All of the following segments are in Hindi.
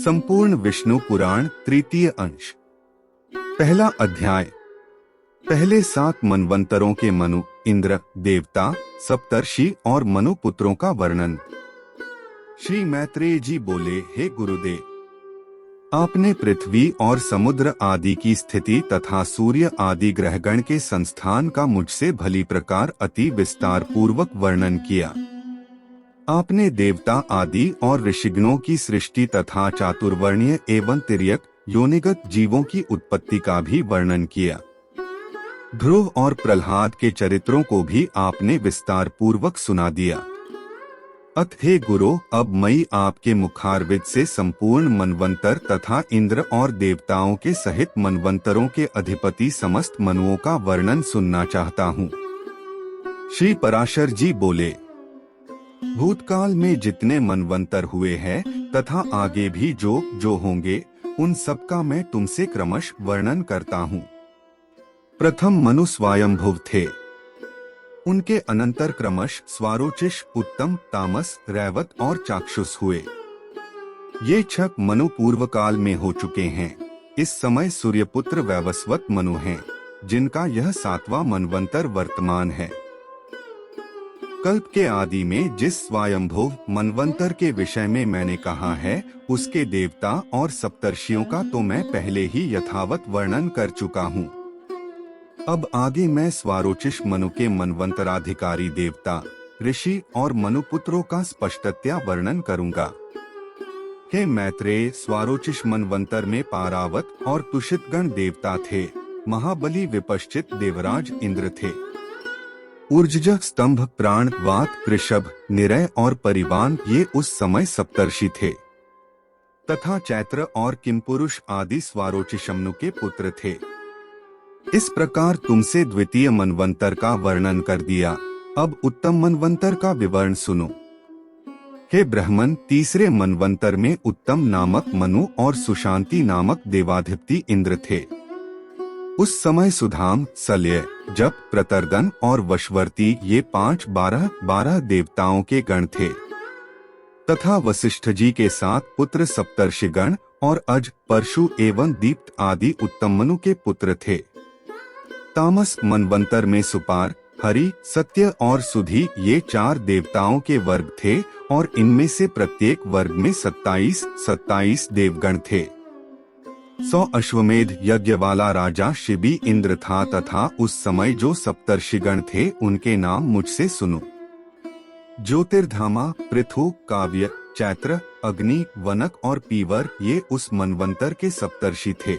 संपूर्ण विष्णु पुराण तृतीय अंश। पहला अध्याय। पहले 7 मनवंतरों के मनु, इंद्र, देवता, सप्तर्षि और मनु पुत्रों का वर्णन। श्री मैत्रेय जी बोले, हे गुरुदेव, आपने पृथ्वी और समुद्र आदि की स्थिति तथा सूर्य आदि ग्रहगण के संस्थान का मुझसे भली प्रकार अति विस्तार पूर्वक वर्णन किया। आपने देवता आदि और ऋषिगणों की सृष्टि तथा चातुर्वर्णीय एवं तिर्यक योनिगत जीवों की उत्पत्ति का भी वर्णन किया। ध्रुव और प्रहलाद के चरित्रों को भी आपने विस्तार पूर्वक सुना दिया। अत हे गुरु, अब मैं आपके मुखारविद से संपूर्ण मनवंतर तथा इंद्र और देवताओं के सहित मनवंतरों के अधिपति समस्त मनुओं का वर्णन सुनना चाहता हूँ। श्री पराशर जी बोले, भूतकाल में जितने मनवंतर हुए हैं तथा आगे भी जो होंगे, उन सब का मैं तुमसे क्रमश वर्णन करता हूँ। प्रथम मनु स्वयंभुव थे। उनके अनंतर क्रमश स्वारोचिष, उत्तम, तामस, रैवत और चाक्षुष हुए। ये 6 मनु पूर्व काल में हो चुके हैं। इस समय सूर्यपुत्र वैवस्वत मनु हैं, जिनका यह 7वां मनवंतर वर्तमान है। कल्प के आदि में जिस स्वयंभुव मनवंतर के विषय में मैंने कहा है, उसके देवता और सप्तर्षियों का तो मैं पहले ही यथावत वर्णन कर चुका हूँ। अब आगे मैं स्वारोचिष मनु के मनवंतराधिकारी देवता, ऋषि और मनुपुत्रों का स्पष्टतया वर्णन करूंगा। हे मैत्रेय, स्वारोचिष मनवंतर में पारावत और तुषितगण देवता थे। महाबली विपश्चित देवराज इंद्र थे। ऊर्जज, स्तंभ, प्राण, वात, कृषभ, निरय और परिवान ये उस समय सप्तर्षि थे तथा चैत्र और किमपुरुष आदि स्वारोचिषमनु के पुत्र थे। इस प्रकार तुमसे द्वितीय मनवंतर का वर्णन कर दिया। अब उत्तम मनवंतर का विवरण सुनो। हे ब्राह्मण, तीसरे मनवंतर में उत्तम नामक मनु और सुशांति नामक देवाधिपति इंद्र थे। उस समय सुधाम, सल्य, जप, प्रतर्दन और वशवर्ती ये 5 12 देवताओं के गण थे तथा वशिष्ठ जी के 7 पुत्र सप्तर्षिगण और अज, परशु एवं दीप्त आदि उत्तम मनु के पुत्र थे। तामस मनवंतर में सुपार, हरि, सत्य और सुधी ये 4 देवताओं के वर्ग थे और इनमें से प्रत्येक वर्ग में 27 देवगण थे। 100 अश्वमेध यज्ञ वाला राजा शिबी इंद्र था तथा उस समय जो सप्तर्षिगण थे उनके नाम मुझसे सुनो। ज्योतिर्धामा, पृथु, काव्य, चैत्र, अग्नि, वनक और पीवर ये उस मनवंतर के सप्तर्षि थे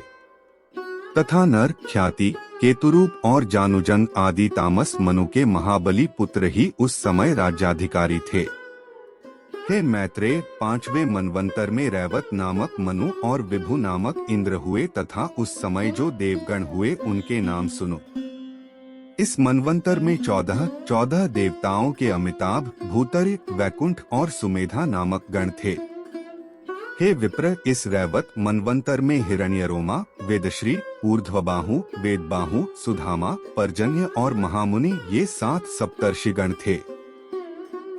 तथा नर, ख्याति, केतुरूप और जानुजंग आदि तामस मनु के महाबली पुत्र ही उस समय राज्याधिकारी थे। हे मैत्रेय, 5वें मनवंतर में रैवत नामक मनु और विभु नामक इंद्र हुए तथा उस समय जो देवगण हुए उनके नाम सुनो। इस मनवंतर में 14 देवताओं के अमिताभ, भूतरि, वैकुंठ और सुमेधा नामक गण थे। हे विप्र, इस रैवत मनवंतर में हिरण्यरोमा, वेदश्री, ऊर्ध्वबाहु, वेदबाहु, सुधामा, पर्जन्य और महामुनि ये 7 सप्तर्षिगण थे।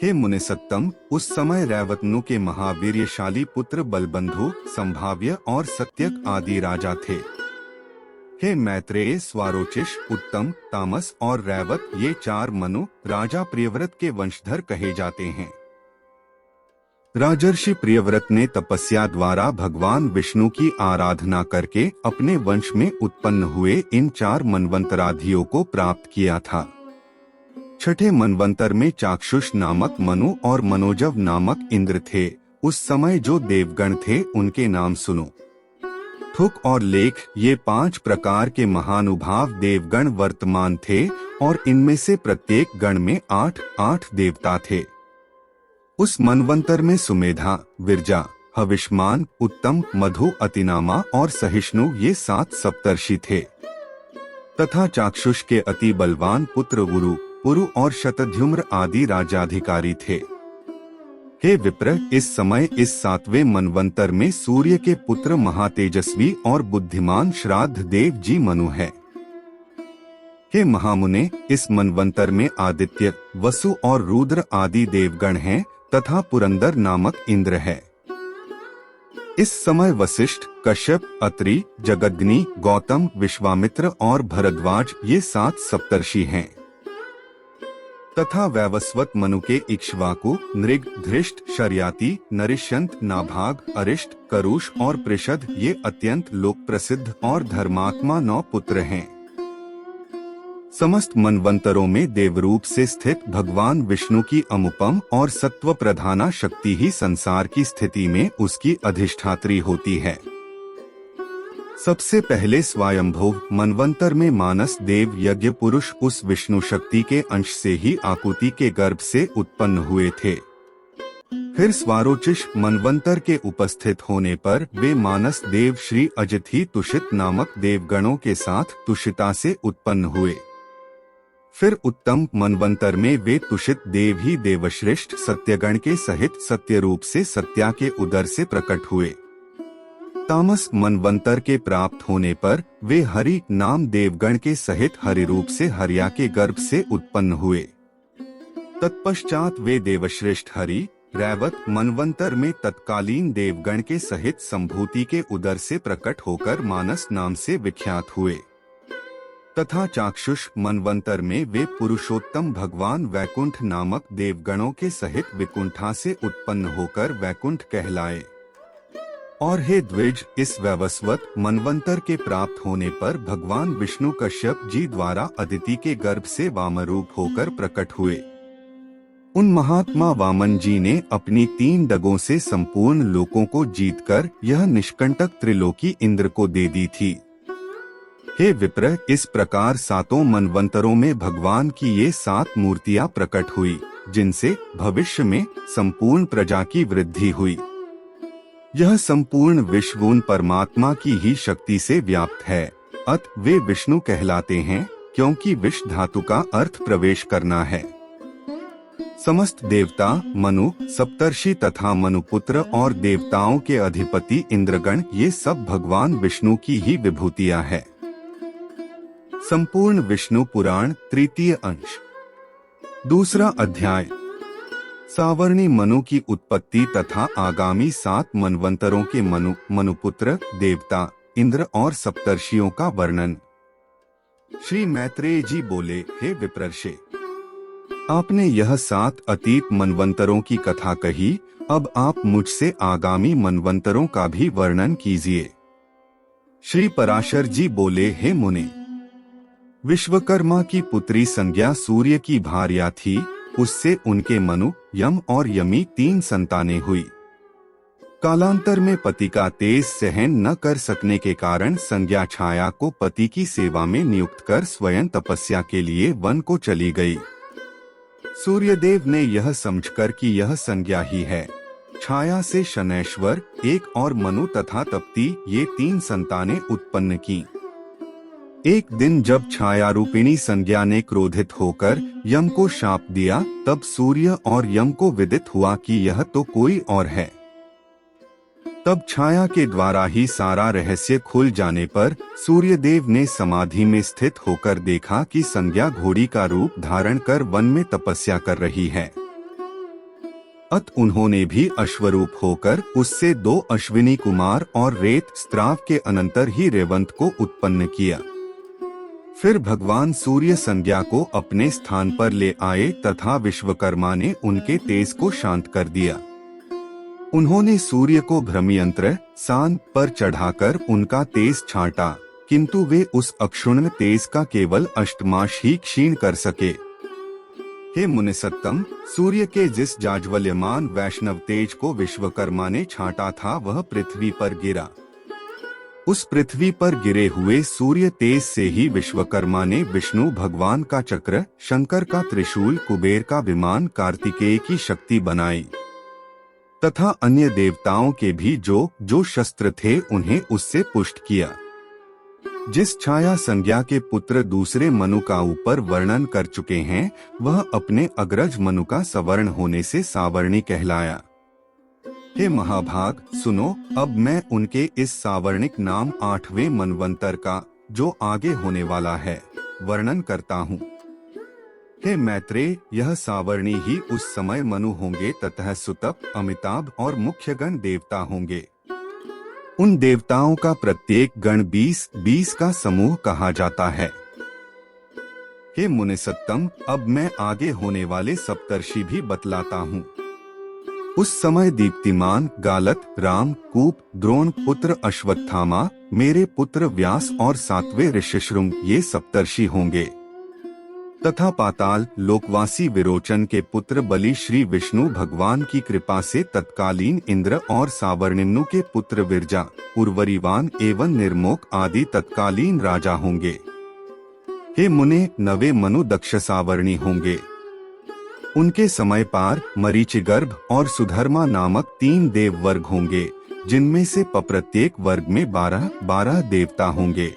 हे मुनिसत्तम, उस समय रैवतनु के महावीर्यशाली पुत्र बलबंधु, संभाव्य और सत्यक आदि राजा थे। हे मैत्रेय, स्वारोचिष, उत्तम, तामस और रैवत ये 4 मनु राजा प्रियव्रत के वंशधर कहे जाते हैं। राजर्षि प्रियव्रत ने तपस्या द्वारा भगवान विष्णु की आराधना करके अपने वंश में उत्पन्न हुए इन 4 मनवंतराधियों को प्राप्त किया था। 6ठे मनवंतर में चाक्षुष नामक मनु और मनोजव नामक इंद्र थे। उस समय जो देवगण थे उनके नाम सुनो। थुक और लेख ये 5 प्रकार के महानुभाव देवगण वर्तमान थे और इनमें से प्रत्येक गण में 8 देवता थे। उस मनवंतर में सुमेधा, विरजा, हविष्मान, उत्तम, मधु, अतिनामा और सहिष्णु ये 7 सप्तर्षि थे तथा चाक्षुष के अति बलवान पुत्र उरु, पुरु और शतध्युम्र आदि राजाधिकारी थे। हे विप्र, इस समय इस 7वें मनवंतर में सूर्य के पुत्र महातेजस्वी और बुद्धिमान श्राद्ध देव जी मनु है। हे महामुने, इस मनवंतर में आदित्य, वसु और रुद्र आदि देवगण हैं तथा पुरंदर नामक इंद्र है। इस समय वशिष्ठ, कश्यप, अत्रि, जगद्ग्नि, गौतम, विश्वामित्र और भरद्वाज ये 7 सप्तर्षि हैं तथा वैवस्वत मनु के इक्ष्वाकु, नृग, धृष्ट, शर्याति, नरिष्यंत, नाभाग, अरिष्ट, करुष और पृषद ये अत्यंत लोक प्रसिद्ध और धर्मात्मा 9 पुत्र हैं। समस्त मनवंतरों में देवरूप से स्थित भगवान विष्णु की अनुपम और सत्व प्रधाना शक्ति ही संसार की स्थिति में उसकी अधिष्ठात्री होती है। सबसे पहले स्वयंभुव मनवंतर में मानस देव यज्ञ पुरुष उस विष्णु शक्ति के अंश से ही आकुति के गर्भ से उत्पन्न हुए थे। फिर स्वारोचिष मनवंतर के उपस्थित होने पर वे मानस देव श्री अजिथि तुषित नामक देवगणों के साथ तुषिता से उत्पन्न हुए। फिर उत्तम मनवंतर में वे तुषित देव ही देवश्रेष्ठ सत्यगण के सहित सत्य रूप से सत्या के उदर से प्रकट हुए। तामस मनवंतर के प्राप्त होने पर वे हरि नाम देवगण के सहित हरि रूप से हरिया के गर्भ से उत्पन्न हुए। तत्पश्चात वे देवश्रेष्ठ हरि रैवत मनवंतर में तत्कालीन देवगण के सहित संभूति के उदर से प्रकट होकर मानस नाम से विख्यात हुए तथा चाक्षुष मनवंतर में वे पुरुषोत्तम भगवान वैकुंठ नामक देवगणों के सहित विकुंठा से उत्पन्न होकर वैकुंठ कहलाए। और हे द्विज, इस वैवस्वत मनवंतर के प्राप्त होने पर भगवान विष्णु कश्यप जी द्वारा अदिति के गर्भ से वामरूप होकर प्रकट हुए। उन महात्मा वामन जी ने अपनी 3 डगों से संपूर्ण लोकों को जीतकर यह निष्कंटक त्रिलोकी इंद्र को दे दी थी। हे विप्र, इस प्रकार 7 मनवंतरों में भगवान की ये 7 मूर्तियां प्रकट हुई, जिनसे भविष्य में संपूर्ण प्रजा की वृद्धि हुई। यह संपूर्ण विश्व उन परमात्मा की ही शक्ति से व्याप्त है। अत वे विष्णु कहलाते हैं, क्योंकि विष धातु का अर्थ प्रवेश करना है। समस्त देवता, मनु, सप्तर्षि तथा मनुपुत्र और देवताओं के अधिपति इंद्रगण ये सब भगवान विष्णु की ही विभूतियां है। संपूर्ण विष्णु पुराण तृतीय अंश। दूसरा अध्याय। सावर्णी मनु की उत्पत्ति तथा आगामी 7 मनवंतरों के मनुपुत्र, देवता, इंद्र और सप्तर्षियों का वर्णन। श्री मैत्रेय जी बोले, हे विप्रर्षे, आपने यह 7 अतीत मनवंतरों की कथा कही, अब आप मुझसे आगामी मनवंतरों का भी वर्णन कीजिए। श्री पराशर जी बोले, हे मुने, विश्वकर्मा की पुत्री संज्ञा सूर्य की भार्या थी। उससे उनके मनु, यम और यमी 3 संतानें हुई। कालांतर में पति का तेज सहन न कर सकने के कारण संज्ञा छाया को पति की सेवा में नियुक्त कर स्वयं तपस्या के लिए वन को चली गई। सूर्यदेव ने यह समझकर कि यह संज्ञा ही है, छाया से शनैश्वर, एक और मनु तथा तप्ती ये 3 संतानें उत्पन्न की। एक दिन जब छाया रूपिणी संज्ञा ने क्रोधित होकर यम को शाप दिया, तब सूर्य और यम को विदित हुआ कि यह तो कोई और है। तब छाया के द्वारा ही सारा रहस्य खुल जाने पर सूर्यदेव ने समाधि में स्थित होकर देखा कि संज्ञा घोड़ी का रूप धारण कर वन में तपस्या कर रही है। अत उन्होंने भी अश्वरूप होकर उससे 2 अश्विनी कुमार और रेत स्त्राव के अनंतर ही रेवंत को उत्पन्न किया। फिर भगवान सूर्य संज्ञा को अपने स्थान पर ले आए तथा विश्वकर्मा ने उनके तेज को शांत कर दिया। उन्होंने सूर्य को भ्रमयंत्र सान पर चढ़ाकर उनका तेज छांटा, किंतु वे उस अक्षुण्ण तेज का केवल अष्टमाश ही क्षीण कर सके। हे मुनिसत्तम, सूर्य के जिस जाज्वल्यमान वैष्णव तेज को विश्वकर्मा ने छांटा था वह पृथ्वी पर गिरा। उस पृथ्वी पर गिरे हुए सूर्य तेज से ही विश्वकर्मा ने विष्णु भगवान का चक्र, शंकर का त्रिशूल, कुबेर का विमान, कार्तिकेय की शक्ति बनाई तथा अन्य देवताओं के भी जो शस्त्र थे उन्हें उससे पुष्ट किया। जिस छाया संज्ञा के पुत्र दूसरे मनु का ऊपर वर्णन कर चुके हैं, वह अपने अग्रज मनु का सवर्ण होने से सावर्णी कहलाया। हे महाभाग, सुनो, अब मैं उनके इस सावर्णिक नाम 8वें मनवंतर का, जो आगे होने वाला है, वर्णन करता हूँ। हे मैत्रेय, यह सावर्णी ही उस समय मनु होंगे तथा सुतप, अमिताभ और मुख्यगण देवता होंगे। उन देवताओं का प्रत्येक गण 20 का समूह कहा जाता है। हे मुनिसत्तम, अब मैं आगे होने वाले सप्तर्षि भी बतलाता हूँ। उस समय दीप्तिमान गालत, राम, कूप, द्रोण पुत्र अश्वत्थामा, मेरे पुत्र व्यास और 7वें ऋष्यशृंग ये सप्तर्षि होंगे, तथा पाताल लोकवासी विरोचन के पुत्र बलि श्री विष्णु भगवान की कृपा से तत्कालीन इंद्र और सावर्णिम्नु के पुत्र विरजा, उर्वरीवान एवं निर्मोक आदि तत्कालीन राजा होंगे। हे मुने, 9वें मनु दक्ष सावर्णी होंगे। उनके समय पार, मरीचिगर्भ और सुधर्मा नामक 3 देव वर्ग होंगे, जिनमें से प्रत्येक वर्ग में 12 देवता होंगे।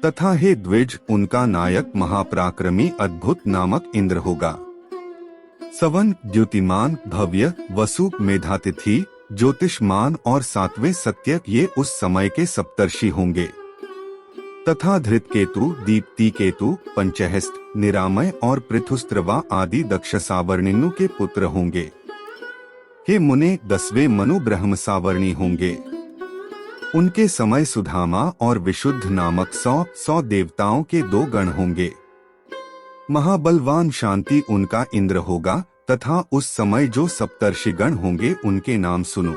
तथा हे द्विज, उनका नायक महापराक्रमी अद्भुत नामक इंद्र होगा। सवन, द्युतिमान, भव्य, वसु, मेधातिथि, ज्योतिषमान और 7वें सत्यक ये उस समय के सप्तर्षि होंगे। तथा धृतकेतु, दीप्ति केतु, पंचहस्त, निरामय और पृथुस्त्रवा आदि दक्ष सावर्णिनु के पुत्र होंगे। हे मुने, 10वें मनु ब्रह्म सावर्णी होंगे। उनके समय सुधामा और विशुद्ध नामक 100 देवताओं के 2 गण होंगे। महाबलवान शांति उनका इंद्र होगा। तथा उस समय जो सप्तर्षि गण होंगे उनके नाम सुनो।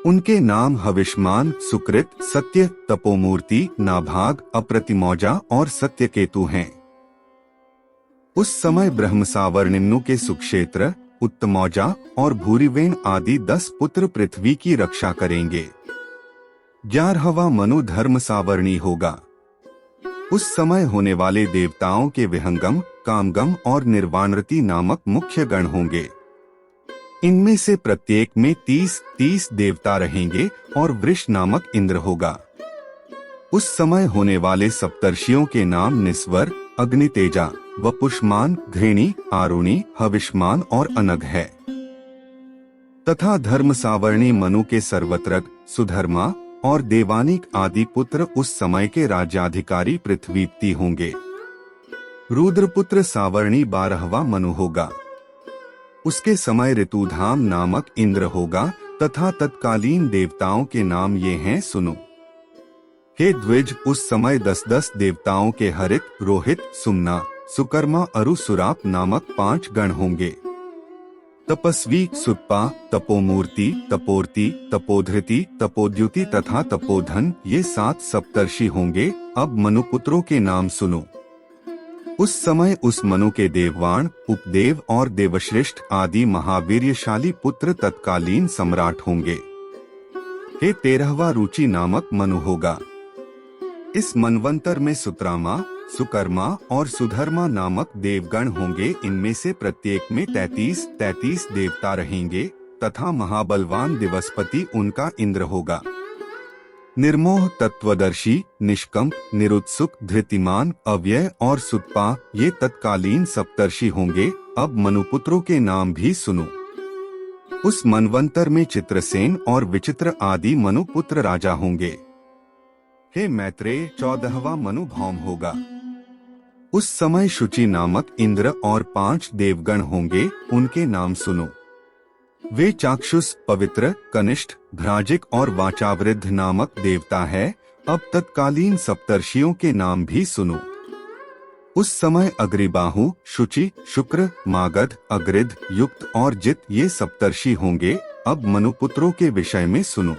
उनके नाम हविष्मान, सुकृत, सत्य, तपोमूर्ति, नाभाग, अप्रतिमौजा और सत्यकेतु हैं। उस समय ब्रह्म सावर्णिम्नु के सुक्षेत्र, उत्तमौजा और भूरिवेण आदि 10 पुत्र पृथ्वी की रक्षा करेंगे। 11वां मनु धर्म सावर्णी होगा। उस समय होने वाले देवताओं के विहंगम, कामगम और निर्वाणरति नामक मुख्य गण होंगे। इनमें से प्रत्येक में 30 देवता रहेंगे और वृष नामक इंद्र होगा। उस समय होने वाले सप्तर्षियों के नाम निस्वर, अग्नितेजा, वपुष्मान, घृणी, आरुणि, हविष्मान और अनग है। तथा धर्म सावर्णी मनु के सर्वत्रक, सुधर्मा और देवानिक आदि पुत्र उस समय के राज्याधिकारी पृथ्वीपति होंगे। रुद्रपुत्र सावर्णी 12वां मनु होगा। उसके समय ऋतुधाम नामक इंद्र होगा। तथा तत्कालीन देवताओं के नाम ये हैं, सुनो। हे द्विज, उस समय 10 देवताओं के हरित, रोहित, सुमना, सुकर्मा, अरु, सुराप नामक 5 गण होंगे। तपस्वी, सुत्पा, तपोमूर्ति, तपोर्ति, तपोधृति, तपोद्युति तथा तपोधन ये 7 सप्तर्षि होंगे। अब मनुपुत्रों के नाम सुनो। उस समय उस मनु के देववाण, उपदेव और देवश्रेष्ठ आदि महावीर्यशाली पुत्र तत्कालीन सम्राट होंगे। हे 13वां रुचि नामक मनु होगा। इस मनवंतर में सुत्रामा, सुकर्मा और सुधर्मा नामक देवगण होंगे। इनमें से प्रत्येक में 33 देवता रहेंगे। तथा महाबलवान दिवसपति उनका इंद्र होगा। निर्मोह, तत्वदर्शी, निष्कंप, निरुत्सुक, धृतिमान, अव्यय और सुत्पा ये तत्कालीन सप्तर्षि होंगे। अब मनुपुत्रों के नाम भी सुनो। उस मनवंतर में चित्रसेन और विचित्र आदि मनुपुत्र राजा होंगे। हे मैत्रेय, 14वां मनु भौम होगा। उस समय शुचि नामक इंद्र और 5 देवगण होंगे। उनके नाम सुनो। वे चाक्षुष, पवित्र, कनिष्ठ, भ्राजिक और वाचावृद्ध नामक देवता है। अब तत्कालीन सप्तर्षियों के नाम भी सुनो। उस समय अग्रिबाहु, शुचि, शुक्र, मागध, अग्रिद, युक्त और जित ये सप्तर्षि होंगे। अब मनुपुत्रों के विषय में सुनो।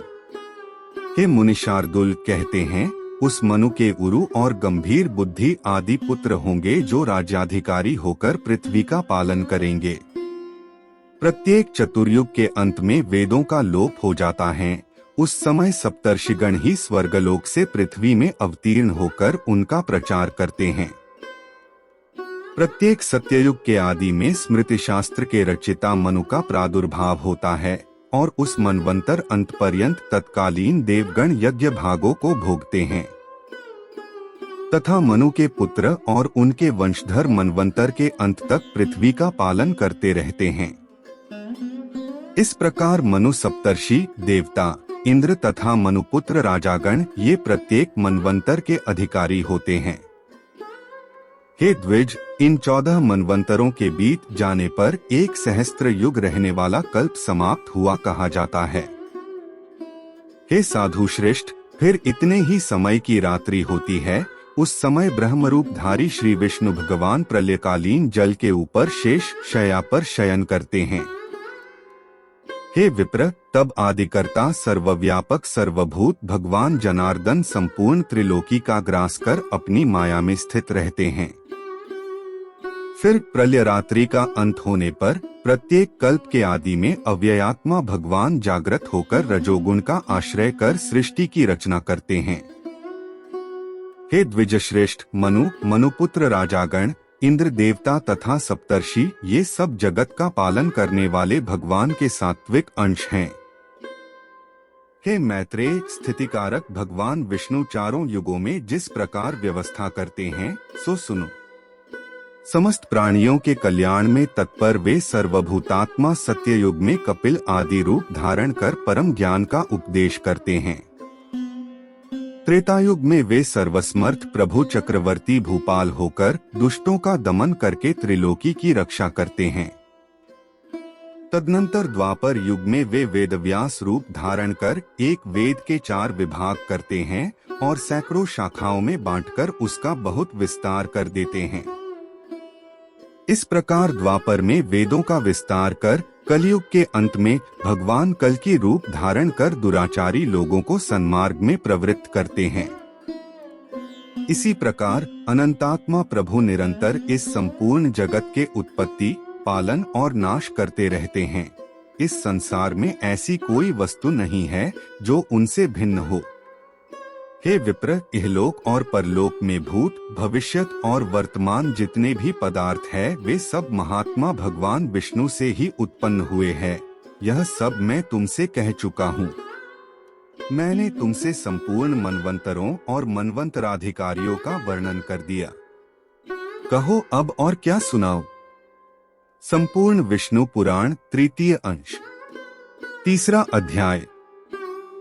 हे मुनि शार्दुल कहते हैं, उस मनु के उरु और गंभीर बुद्धि आदि पुत्र होंगे जो राज्याधिकारी होकर पृथ्वी का पालन करेंगे। प्रत्येक चतुर्युग के अंत में वेदों का लोप हो जाता है। उस समय सप्तर्षिगण ही स्वर्गलोक से पृथ्वी में अवतीर्ण होकर उनका प्रचार करते हैं। प्रत्येक सत्ययुग के आदि में स्मृति शास्त्र के रचिता मनु का प्रादुर्भाव होता है और उस मनवंतर अंत पर्यंत तत्कालीन देवगण यज्ञ भागों को भोगते हैं। तथा मनु के पुत्र और उनके वंशधर मनवंतर के अंत तक पृथ्वी का पालन करते रहते हैं। इस प्रकार मनु सप्तर्षि, देवता, इंद्र तथा मनुपुत्र राजागण ये प्रत्येक मनवंतर के अधिकारी होते हैं। हे द्विज, इन 14 मनवंतरों के बीत जाने पर 1 सहस्त्र युग रहने वाला कल्प समाप्त हुआ कहा जाता है। हे साधु श्रेष्ठ, फिर इतने ही समय की रात्रि होती है। उस समय ब्रह्मरूपधारी श्री विष्णु भगवान प्रलयकालीन जल के ऊपर शेष शय्या पर शयन करते हैं। हे विप्र, तब आदिकर्ता सर्वव्यापक सर्वभूत भगवान जनार्दन संपूर्ण त्रिलोकी का ग्रास कर अपनी माया में स्थित रहते हैं। फिर प्रलय रात्रि का अंत होने पर प्रत्येक कल्प के आदि में अव्ययात्मा भगवान जागृत होकर रजोगुण का आश्रय कर सृष्टि की रचना करते हैं। हे द्विजश्रेष्ठ मनु, मनुपुत्र राजागण, इंद्र देवता तथा सप्तर्षि, ये सब जगत का पालन करने वाले भगवान के सात्विक अंश हैं। हे मैत्रेय, स्थितिकारक भगवान विष्णु चारों युगों में जिस प्रकार व्यवस्था करते हैं सो सुनो। समस्त प्राणियों के कल्याण में तत्पर वे सर्वभूतात्मा सत्ययुग में कपिल आदि रूप धारण कर परम ज्ञान का उपदेश करते हैं। त्रेतायुग में वे सर्वसमर्थ प्रभु चक्रवर्ती भूपाल होकर दुष्टों का दमन करके त्रिलोकी की रक्षा करते हैं। तदनंतर द्वापर युग में वे वेदव्यास रूप धारण कर एक वेद के 4 विभाग करते हैं और सैकड़ों शाखाओं में बांटकर उसका बहुत विस्तार कर देते हैं। इस प्रकार द्वापर में वेदों का विस्तार कर कलयुग के अंत में भगवान कल की रूप धारण कर दुराचारी लोगों को सन्मार्ग में प्रवृत्त करते हैं। इसी प्रकार अनंतात्मा प्रभु निरंतर इस संपूर्ण जगत के उत्पत्ति, पालन और नाश करते रहते हैं। इस संसार में ऐसी कोई वस्तु नहीं है जो उनसे भिन्न हो। हे विप्र, इहलोक और परलोक में भूत, भविष्यत और वर्तमान जितने भी पदार्थ है वे सब महात्मा भगवान विष्णु से ही उत्पन्न हुए हैं। यह सब मैं तुमसे कह चुका हूँ। मैंने तुमसे संपूर्ण मनवंतरों और मनवंतराधिकारियों का वर्णन कर दिया। कहो अब और क्या सुनाओ। संपूर्ण विष्णु पुराण, तृतीय अंश, तीसरा अध्याय।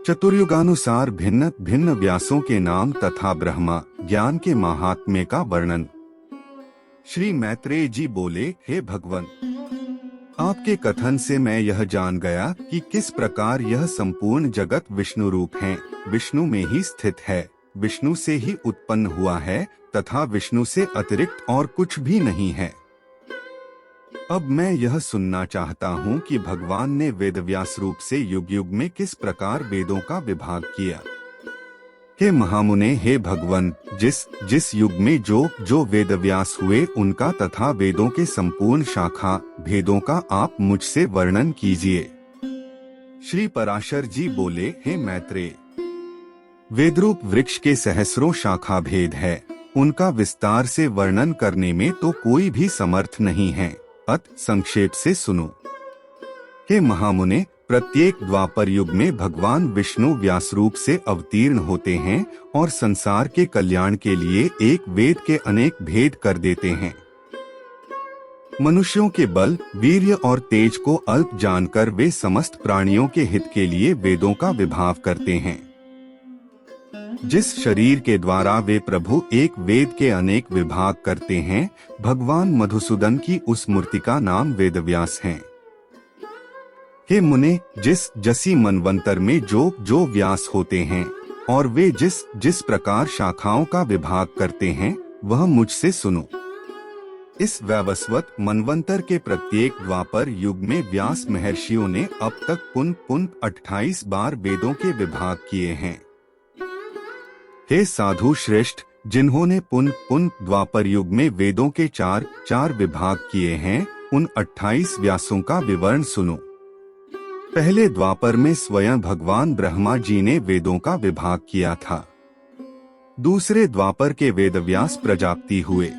चतुर्युगानुसार भिन्न भिन्न व्यासों के नाम तथा ब्रह्मा ज्ञान के महात्म्य का वर्णन। श्री मैत्रेय जी बोले, हे भगवान, आपके कथन से मैं यह जान गया कि किस प्रकार यह संपूर्ण जगत विष्णु रूप है, विष्णु में ही स्थित है, विष्णु से ही उत्पन्न हुआ है तथा विष्णु से अतिरिक्त और कुछ भी नहीं है। अब मैं यह सुनना चाहता हूँ कि भगवान ने वेदव्यास रूप से युग युग में किस प्रकार वेदों का विभाग किया। हे महामुने, हे भगवान, जिस युग में जो वेदव्यास हुए उनका तथा वेदों के संपूर्ण शाखा भेदों का आप मुझसे वर्णन कीजिए। श्री पराशर जी बोले, हे मैत्रेय, वेदरूप वृक्ष के सहस्रों शाखा भेद है, उनका विस्तार से वर्णन करने में तो कोई भी समर्थ नहीं है। अत संक्षेप से सुनो। हे महामुने, प्रत्येक द्वापर युग में भगवान विष्णु व्यास रूप से अवतीर्ण होते हैं और संसार के कल्याण के लिए एक वेद के अनेक भेद कर देते हैं। मनुष्यों के बल, वीर्य और तेज को अल्प जानकर वे समस्त प्राणियों के हित के लिए वेदों का विभाग करते हैं। जिस शरीर के द्वारा वे प्रभु एक वेद के अनेक विभाग करते हैं, भगवान मधुसूदन की उस मूर्ति का नाम वेदव्यास है। हे मुने, जसी मनवंतर में जो व्यास होते हैं और वे जिस प्रकार शाखाओं का विभाग करते हैं वह मुझसे सुनो। इस वैवस्वत मनवंतर के प्रत्येक द्वापर युग में व्यास महर्षियों ने अब तक पुन 28 बार वेदों के विभाग किए हैं। हे साधु श्रेष्ठ, जिन्होंने पुन द्वापर युग में वेदों के चार विभाग किए हैं, उन 28 व्यासों का विवरण सुनो। पहले द्वापर में स्वयं भगवान ब्रह्मा जी ने वेदों का विभाग किया था। दूसरे द्वापर के वेदव्यास प्रजापति हुए।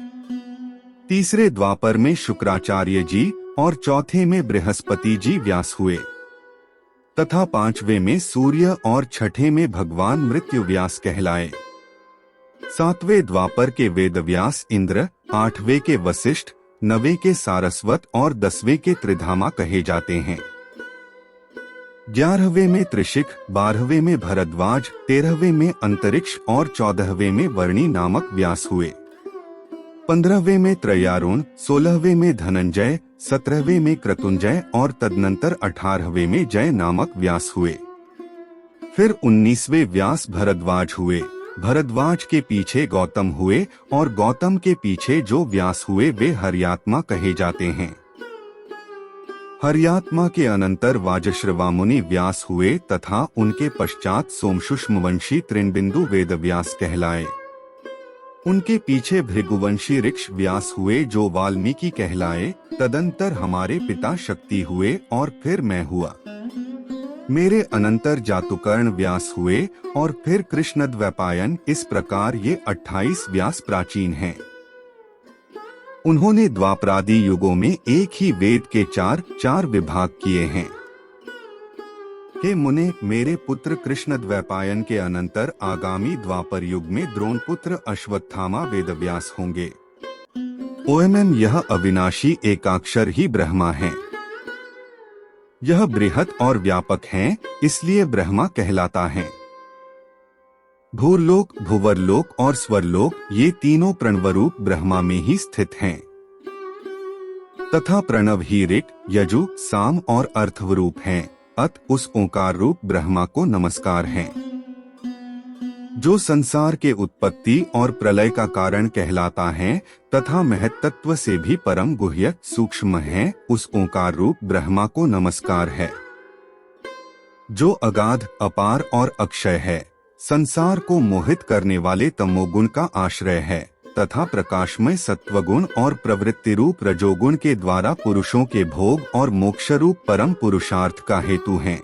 तीसरे द्वापर में शुक्राचार्य जी और चौथे में बृहस्पति जी व्यास हुए तथा पांचवे में सूर्य और छठे में भगवान मृत्यु व्यास कहलाए। सातवें द्वापर के वेदव्यास इंद्र, आठवें के वशिष्ठ, नवें के सारस्वत और 10वें के त्रिधामा कहे जाते हैं। 11वें में त्रिशिख, 12वें में भरद्वाज, 13वें में अंतरिक्ष और 14वें में वर्णी नामक व्यास हुए। 15वें में त्रयारुण, 16वें में धनंजय, 17वें में क्रतुंजय और तदनंतर 18वें में जय नामक व्यास हुए। फिर 19वें व्यास भरद्वाज हुए, भरद्वाज के पीछे गौतम हुए और गौतम के पीछे जो व्यास हुए वे हर्यात्मा कहे जाते हैं। हर्यात्मा के अनंतर वाजश्रवामुनि व्यास हुए तथा उनके पश्चात सोमशुष्मवंशी तृणबिंदु वेदव्यास कहलाए। उनके पीछे भृगुवंशी ऋक्ष व्यास हुए जो वाल्मीकि कहलाए। तदंतर हमारे पिता शक्ति हुए और फिर मैं हुआ। मेरे अनंतर जातुकर्ण व्यास हुए और फिर कृष्णद्वैपायन। इस प्रकार ये 28 व्यास प्राचीन हैं। उन्होंने द्वापरादि युगों में एक ही वेद के चार विभाग किए हैं। हे मुने, मेरे पुत्र कृष्णद्वैपायन के अनंतर आगामी द्वापर युग में द्रोणपुत्र अश्वत्थामा वेदव्यास होंगे। ओएमएम यह अविनाशी एकाक्षर ही ब्रह्मा है। यह बृहत और व्यापक है, इसलिए ब्रह्मा कहलाता है। भूरलोक, भुवरलोक और स्वरलोक ये तीनों प्रणवरूप ब्रह्मा में ही स्थित हैं। तथा प्रणव ही ऋक्, यजु, साम और अर्थवरूप हैं। अत उस ओंकार रूप ब्रह्मा को नमस्कार है। जो संसार के उत्पत्ति और प्रलय का कारण कहलाता है तथा महत्तत्व से भी परम गुह्य सूक्ष्म है, उस ओंकार रूप ब्रह्मा को नमस्कार है। जो अगाध, अपार और अक्षय है, संसार को मोहित करने वाले तमोगुण का आश्रय है तथा प्रकाशमय सत्वगुण और प्रवृत्ति रूप रजोगुण के द्वारा पुरुषों के भोग और मोक्ष रूप परम पुरुषार्थ का हेतु हैं।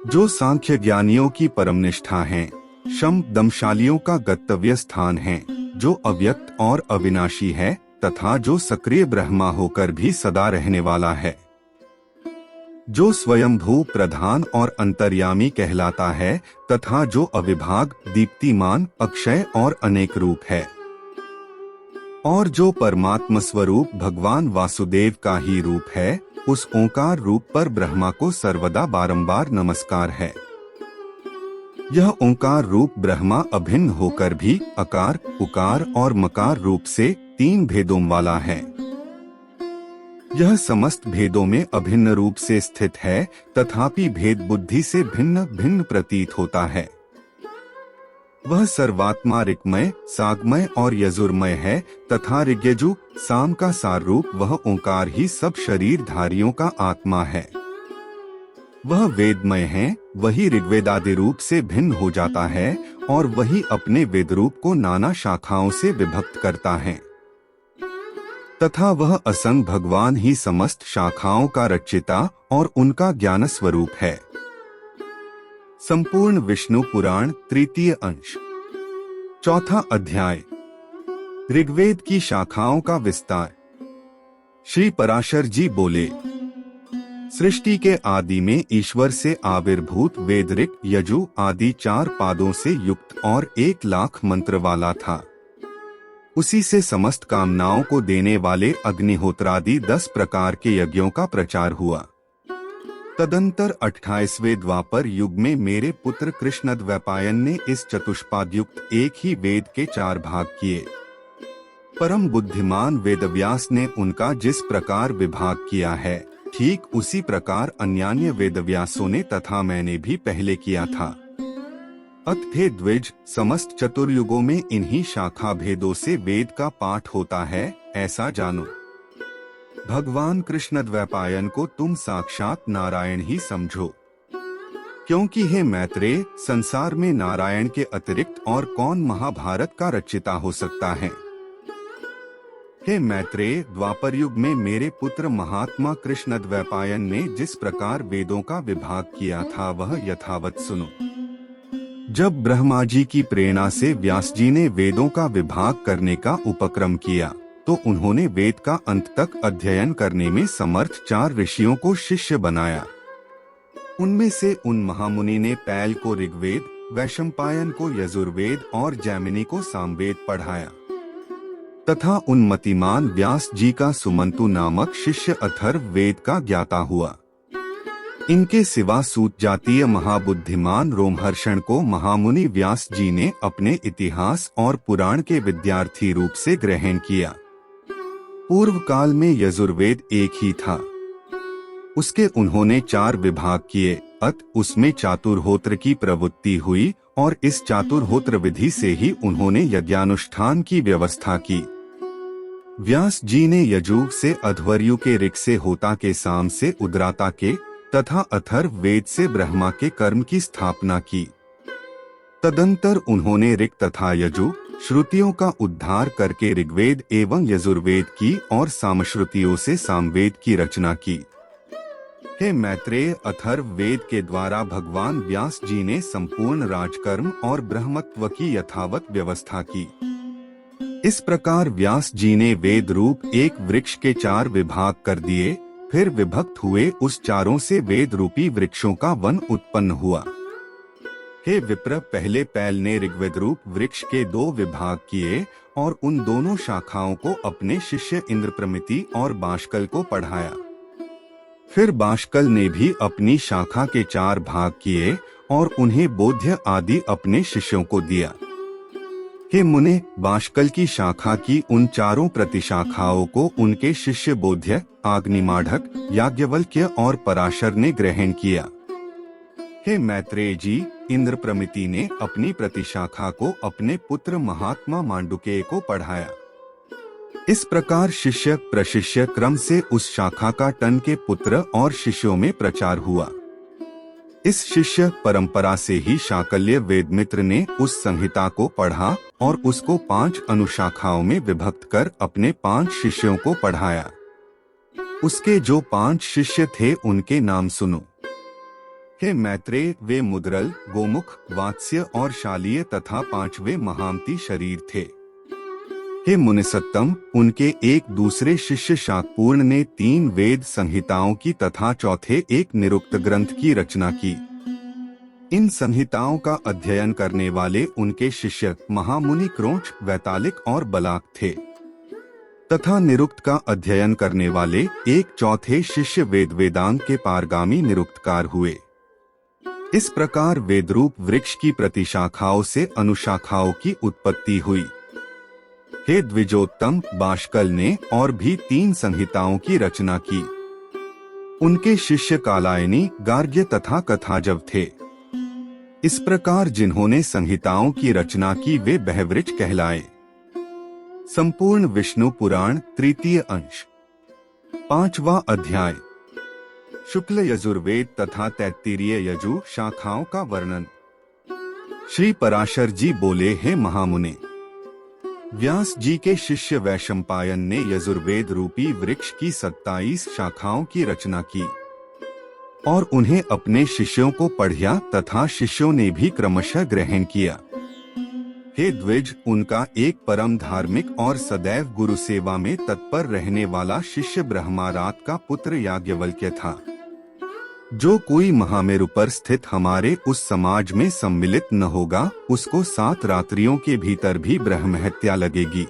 जो सांख्य ज्ञानियों की परम निष्ठा है, शम दमशालियों का गंतव्य स्थान है, जो अव्यक्त और अविनाशी है तथा जो सक्रिय ब्रह्मा होकर भी सदा रहने वाला है। जो स्वयंभू, प्रधान और अंतर्यामी कहलाता है तथा जो अविभाग, दीप्तिमान, अक्षय और अनेक रूप है। और जो परमात्म स्वरूप भगवान वासुदेव का ही रूप है, उस ओंकार रूप पर ब्रह्मा को सर्वदा बारंबार नमस्कार है। यह ओंकार रूप ब्रह्मा अभिन्न होकर भी अकार, उकार और मकार रूप से 3 भेदों वाला है। यह समस्त भेदों में अभिन्न रूप से स्थित है, तथापि भेद बुद्धि से भिन्न भिन्न प्रतीत होता है। वह सर्वात्मा ऋक्मय, सागमय और यजुर्मय है तथा ऋग्यजु, साम का सार रूप वह ओंकार ही सब शरीरधारियों का आत्मा है। वह वेदमय है, वही ऋग्वेदादि रूप से भिन्न हो जाता है और वही अपने वेद रूप को नाना शाखाओं से विभक्त करता है। तथा वह असंग भगवान ही समस्त शाखाओं का रचिता और उनका ज्ञान स्वरूप है। संपूर्ण विष्णु पुराण, 3 अंश, 4 अध्याय। ऋग्वेद की शाखाओं का विस्तार। श्री पराशर जी बोले, सृष्टि के आदि में ईश्वर से आविर्भूत वेद ऋक्, यजु आदि 4 पादों से युक्त और 1 लाख मंत्र वाला था। उसी से समस्त कामनाओं को देने वाले अग्निहोत्रादि 10 प्रकार के यज्ञों का प्रचार हुआ। तदंतर 28वें द्वापर युग में मेरे पुत्र कृष्णद्वैपायन ने इस चतुष्पाद युक्त एक ही वेद के 4 भाग किए। परम बुद्धिमान वेदव्यास ने उनका जिस प्रकार विभाग किया है, ठीक उसी प्रकार अन्यान्य वेदव्यासों ने तथा मैंने भी पहले किया था। अत हे द्विज, समस्त चतुर्युगों में इन्हीं शाखा भेदों से वेद का पाठ होता है, ऐसा जानो। भगवान कृष्णद्वैपायन को तुम साक्षात नारायण ही समझो, क्योंकि हे मैत्रेय, संसार में नारायण के अतिरिक्त और कौन महाभारत का रचिता हो सकता है। हे मैत्रेय, द्वापर युग में मेरे पुत्र महात्मा कृष्णद्वैपायन ने जिस प्रकार वेदों का विभाग किया था वह यथावत सुनो। जब ब्रह्मा जी की प्रेरणा से व्यास जी ने वेदों का विभाग करने का उपक्रम किया, तो उन्होंने वेद का अंत तक अध्ययन करने में समर्थ 4 ऋषियों को शिष्य बनाया। उनमें से उन महामुनि ने पैल को ऋग्वेद, वैशंपायन को यजुर्वेद और जैमिनी को सामवेद पढ़ाया तथा उन मतिमान व्यास जी का सुमंतु नामक शिष्य अथर्व वेद का ज्ञाता हुआ। इनके सिवा सूत जातीय महाबुद्धिमान रोमहर्षण को महामुनि व्यास जी ने अपने इतिहास और पुराण के विद्यार्थी रूप से ग्रहण किया। पूर्व काल में यजुर्वेद एक ही था। उसके उन्होंने 4 विभाग किए, उसमें चातुर्होत्र की प्रवृत्ति हुई और इस चातुर्होत्र विधि से ही उन्होंने यज्ञानुष्ठान की व्यवस्था की। व्यास जी ने यजुर् से अध्वर्यु के, ऋक् से होता के, साम से उद्राता के तथा अथर्व वेद से ब्रह्मा के कर्म की स्थापना की। तदंतर उन्होंने ऋक् तथा यजु श्रुतियों का उद्धार करके ऋग्वेद एवं यजुर्वेद की और सामश्रुतियों से सामवेद की रचना की। हे मैत्रेय, अथर्व वेद के द्वारा भगवान व्यास जी ने संपूर्ण राजकर्म और ब्रह्मत्व की यथावत व्यवस्था की। इस प्रकार व्यास जी ने वेद रूप एक वृक्ष के 4 विभाग कर दिए, फिर विभक्त हुए उस चारों से वेद रूपी वृक्षों का वन उत्पन्न हुआ। हे विप्र, पहले पैल ने ऋग्वेद रूप वृक्ष के 2 विभाग किए और उन दोनों शाखाओं को अपने शिष्य इंद्रप्रमिति और बाष्कल को पढ़ाया। फिर बाष्कल ने भी अपनी शाखा के 4 भाग किए और उन्हें बोध्य आदि अपने शिष्यों को दिया। हे मुने, बाष्कल की शाखा की उन 4 प्रतिशाखाओं को उनके शिष्य बोध्य, आग्निमाढ़क, याज्ञवल्क्य और पराशर ने ग्रहण किया। हे मैत्रेय जी, इंद्रप्रमिति ने अपनी प्रतिशाखा को अपने पुत्र महात्मा मांडुकेय को पढ़ाया। इस प्रकार शिष्य प्रशिष्य क्रम से उस शाखा का टन के पुत्र और शिष्यों में प्रचार हुआ। इस शिष्य परंपरा से ही शाकल्य वेदमित्र ने उस संहिता को पढ़ा और उसको 5 अनुशाखाओं में विभक्त कर अपने 5 शिष्यों को पढ़ाया। उसके जो 5 शिष्य थे उनके नाम सुनो। हे मैत्रेय, वे मुद्रल, गोमुख, वात्स्य और शालीय तथा 5वें महामती शरीर थे। हे मुनिसत्तम, उनके एक दूसरे शिष्य शाकपूर्ण ने 3 वेद संहिताओं की तथा चौथे एक निरुक्त ग्रंथ की रचना की। इन संहिताओं का अध्ययन करने वाले उनके शिष्य महामुनि क्रोंच, वैतालिक और बलाक थे तथा निरुक्त का अध्ययन करने वाले एक चौथे शिष्य वेदांत के पारगामी निरुक्तकार हुए। इस प्रकार वेदरूप वृक्ष की प्रतिशाखाओं से अनुशाखाओं की उत्पत्ति हुई। हे द्विजोत्तम, बाष्कल ने और भी 3 संहिताओं की रचना की। उनके शिष्य कालायनी, गार्ग्य तथा कथाजव थे। इस प्रकार जिन्होंने संहिताओं की रचना की वे बहवृच कहलाए। संपूर्ण विष्णु पुराण, 3य अंश, 5वां अध्याय। शुक्ल यजुर्वेद तथा तैत्तिरीय यजु शाखाओं का वर्णन। श्री पराशर जी बोले, हे महामुने, व्यास जी के शिष्य वैशंपायन ने यजुर्वेद रूपी वृक्ष की 27 शाखाओं की रचना की और उन्हें अपने शिष्यों को पढ़ाया तथा शिष्यों ने भी क्रमशः ग्रहण किया। हे द्विज, उनका एक परम धार्मिक और सदैव गुरु सेवा में तत्पर रहने वाला शिष्य ब्रह्मारात का पुत्र याज्ञवल्क्य था। जो कोई महामेरु पर स्थित हमारे उस समाज में सम्मिलित न होगा, उसको 7 रात्रियों के भीतर भी ब्रह्महत्या लगेगी।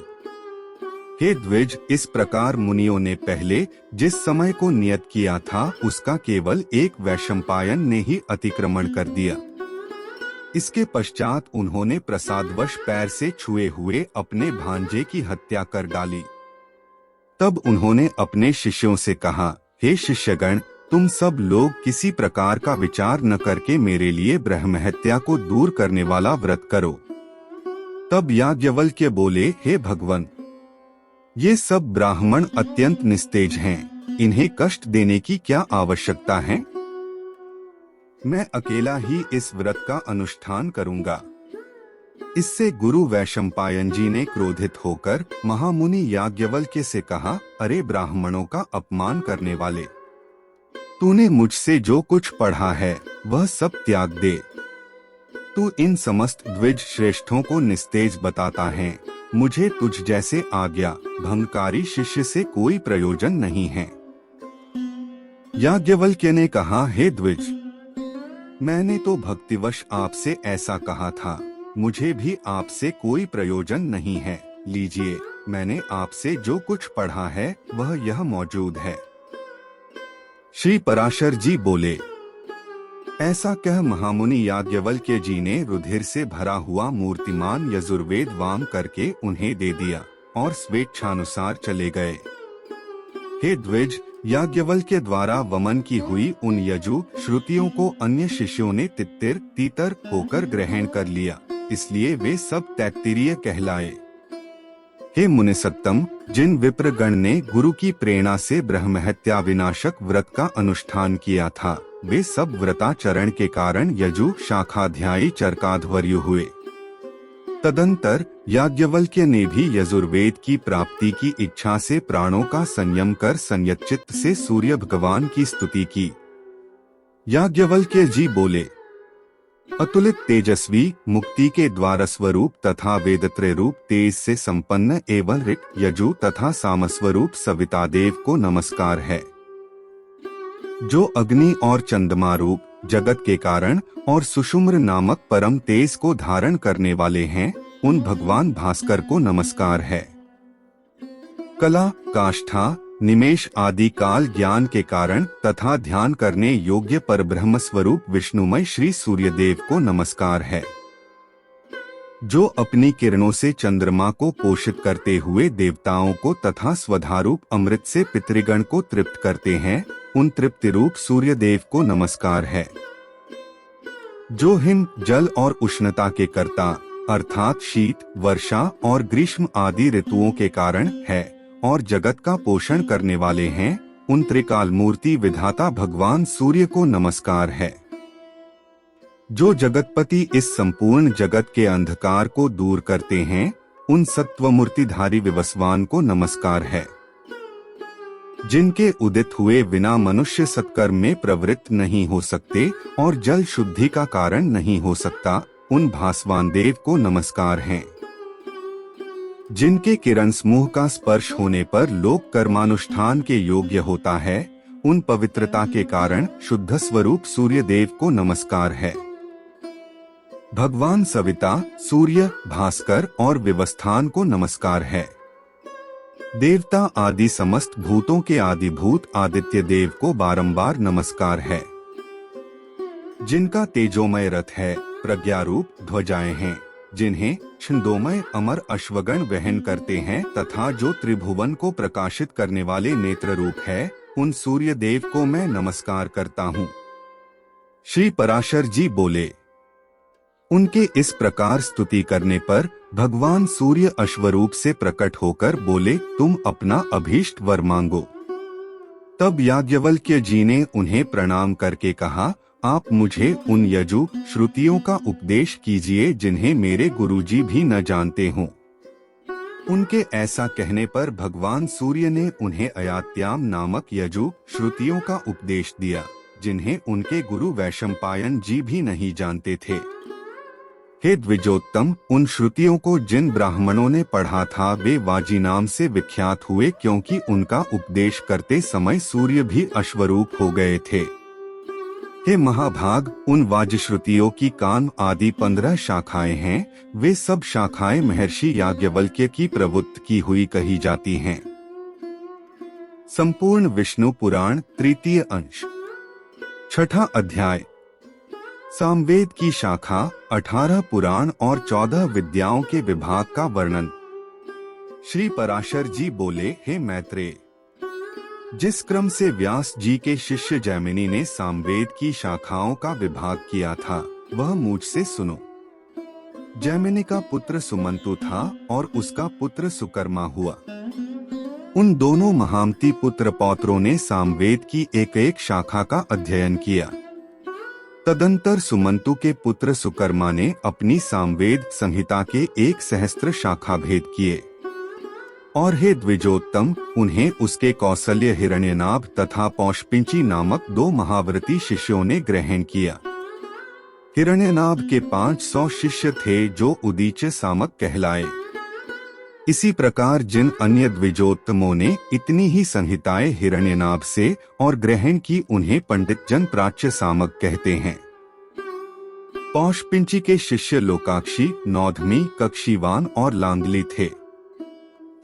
हे द्विज, इस प्रकार मुनियों ने पहले जिस समय को नियत किया था उसका केवल एक वैशंपायन ने ही अतिक्रमण कर दिया। इसके पश्चात उन्होंने प्रसादवश पैर से छुए हुए अपने भांजे की हत्या कर डाली। तब उन्होंने अपने शिष्यों से कहा, हे शिष्यगण, तुम सब लोग किसी प्रकार का विचार न करके मेरे लिए ब्रह्महत्या को दूर करने वाला व्रत करो। तब याज्ञवल्क्य बोले, हे भगवन, ये सब ब्राह्मण अत्यंत निस्तेज हैं, इन्हें कष्ट देने की क्या आवश्यकता है? मैं अकेला ही इस व्रत का अनुष्ठान करूंगा। इससे गुरु वैशंपायन जी ने क्रोधित होकर महामुनि याज्ञवल्क्य से कहा, अरे ब्राह्मणों का अपमान करने वाले, तूने मुझसे जो कुछ पढ़ा है वह सब त्याग दे। तू इन समस्त द्विज श्रेष्ठों को निस्तेज बताता है। मुझे तुझ जैसे आज्ञा भंगकारी शिष्य से कोई प्रयोजन नहीं है। याज्ञवल्क्य ने कहा, हे द्विज, मैंने तो भक्तिवश आपसे ऐसा कहा था, मुझे भी आपसे कोई प्रयोजन नहीं है। लीजिए, मैंने आपसे जो कुछ पढ़ा है वह यह मौजूद है। श्री पराशर जी बोले, ऐसा कह महामुनि याज्ञवल्क्य जी ने रुधिर से भरा हुआ मूर्तिमान यजुर्वेद वाम करके उन्हें दे दिया और स्वेच्छानुसार चले गए। हे द्विज, याज्ञवल्क्य द्वारा वमन की हुई उन यजु श्रुतियों को अन्य शिष्यों ने तित्तिर तीतर होकर ग्रहण कर लिया, इसलिए वे सब तैत्तिरीय कहलाए। हे मुनिसत्तम, जिन विप्रगण ने गुरु की प्रेरणा से ब्रह्महत्या विनाशक व्रत का अनुष्ठान किया था, वे सब व्रताचरण के कारण यजु शाखाध्यायी चरकाध्वर्यु हुए। तदंतर याज्ञवल्क्य ने भी यजुर्वेद की प्राप्ति की इच्छा से प्राणों का संयम कर संयतचित्त से सूर्य भगवान की स्तुति की। याज्ञवल्क्य जी बोले, अतुलित तेजस्वी मुक्ति के द्वार स्वरूप तथा वेदत्रय रूप तेज से संपन्न एवं ऋक् यजु तथा सामस्वरूप सविता देव को नमस्कार है। जो अग्नि और चंद्रमा रूप जगत के कारण और सुषुम्र नामक परम तेज को धारण करने वाले हैं, उन भगवान भास्कर को नमस्कार है। कला, काष्ठा, निमेष आदि काल ज्ञान के कारण तथा ध्यान करने योग्य परब्रह्म स्वरूप विष्णुमय श्री सूर्यदेव को नमस्कार है। जो अपनी किरणों से चंद्रमा को पोषित करते हुए देवताओं को तथा स्वधारूप अमृत से पितृगण को तृप्त करते हैं, उन तृप्ति रूप सूर्यदेव को नमस्कार है। जो हिम, जल और उष्णता के कर्ता अर्थात शीत, वर्षा और ग्रीष्म आदि ऋतुओं के कारण है और जगत का पोषण करने वाले हैं, उन त्रिकाल मूर्ति विधाता भगवान सूर्य को नमस्कार है। जो जगतपति इस संपूर्ण जगत के अंधकार को दूर करते हैं, उन सत्वमूर्तिधारी विवस्वान को नमस्कार है। जिनके उदित हुए बिना मनुष्य सत्कर्म में प्रवृत्त नहीं हो सकते और जल शुद्धि का कारण नहीं हो सकता, उन भास्वान देव को नमस्कार है। जिनके किरण समूह का स्पर्श होने पर लोक कर्मानुष्ठान के योग्य होता है, उन पवित्रता के कारण शुद्ध स्वरूप सूर्य देव को नमस्कार है। भगवान सविता, सूर्य, भास्कर और विवस्थान को नमस्कार है। देवता आदि समस्त भूतों के आदिभूत आदित्य देव को बारंबार नमस्कार है। जिनका तेजोमय रथ है, प्रज्ञारूप ध्वजाएं हैं, जिन्हें छंदोमय अमर अश्वगण वहन करते हैं तथा जो त्रिभुवन को प्रकाशित करने वाले नेत्र रूप है, उन सूर्य देव को मैं नमस्कार करता हूँ। श्री पराशर जी बोले, उनके इस प्रकार स्तुति करने पर भगवान सूर्य अश्वरूप से प्रकट होकर बोले, तुम अपना अभीष्ट वर मांगो। तब याज्ञवल्क्य जी ने उन्हें प्रणाम करके कहा, आप मुझे उन यजु श्रुतियों का उपदेश कीजिए जिन्हें मेरे गुरुजी भी न जानते हों। उनके ऐसा कहने पर भगवान सूर्य ने उन्हें अयात्याम नामक यजु श्रुतियों का उपदेश दिया, जिन्हें उनके गुरु वैशंपायन जी भी नहीं जानते थे। हे द्विजोत्तम, उन श्रुतियों को जिन ब्राह्मणों ने पढ़ा था वे वाजी नाम से विख्यात हुए, क्योंकि उनका उपदेश करते समय सूर्य भी अश्वरूप हो गए थे। हे महाभाग, उन वाज श्रुतियों की कान आदि 15 शाखाएं हैं। वे सब शाखाएं महर्षि याज्ञवल्क्य की प्रवृत्त की हुई कही जाती हैं। संपूर्ण विष्णु पुराण तृतीय अंश, छठा अध्याय। सामवेद की शाखा, 18 पुराण और 14 विद्याओं के विभाग का वर्णन। श्री पराशर जी बोले, हे मैत्रेय, जिस क्रम से व्यास जी के शिष्य जैमिनी ने सामवेद की शाखाओं का विभाग किया था, वह मुझसे सुनो। जैमिनी का पुत्र सुमंतु था और उसका पुत्र सुकर्मा हुआ। उन दोनों महामती पुत्र पौत्रों ने सामवेद की एक एक शाखा का अध्ययन किया। तदंतर सुमंतु के पुत्र सुकर्मा ने अपनी सामवेद संहिता के 1 सहस्त्र शाखा भेद किए। और हे द्विजोत्तम, उन्हें उसके कौसल्य, हिरण्यनाभ तथा पौष्पिंची नामक 2 महाव्रती शिष्यों ने ग्रहण किया। हिरण्यनाभ के 500 शिष्य थे जो उदीच सामक कहलाए। इसी प्रकार जिन अन्य द्विजोत्तमों ने इतनी ही संहिताएं हिरण्यनाभ से और ग्रहण की, उन्हें पंडित जन प्राच्य सामक कहते हैं। पौष्पिंची के शिष्य लोकाक्षी, नौधमी, कक्षीवान और लांगली थे।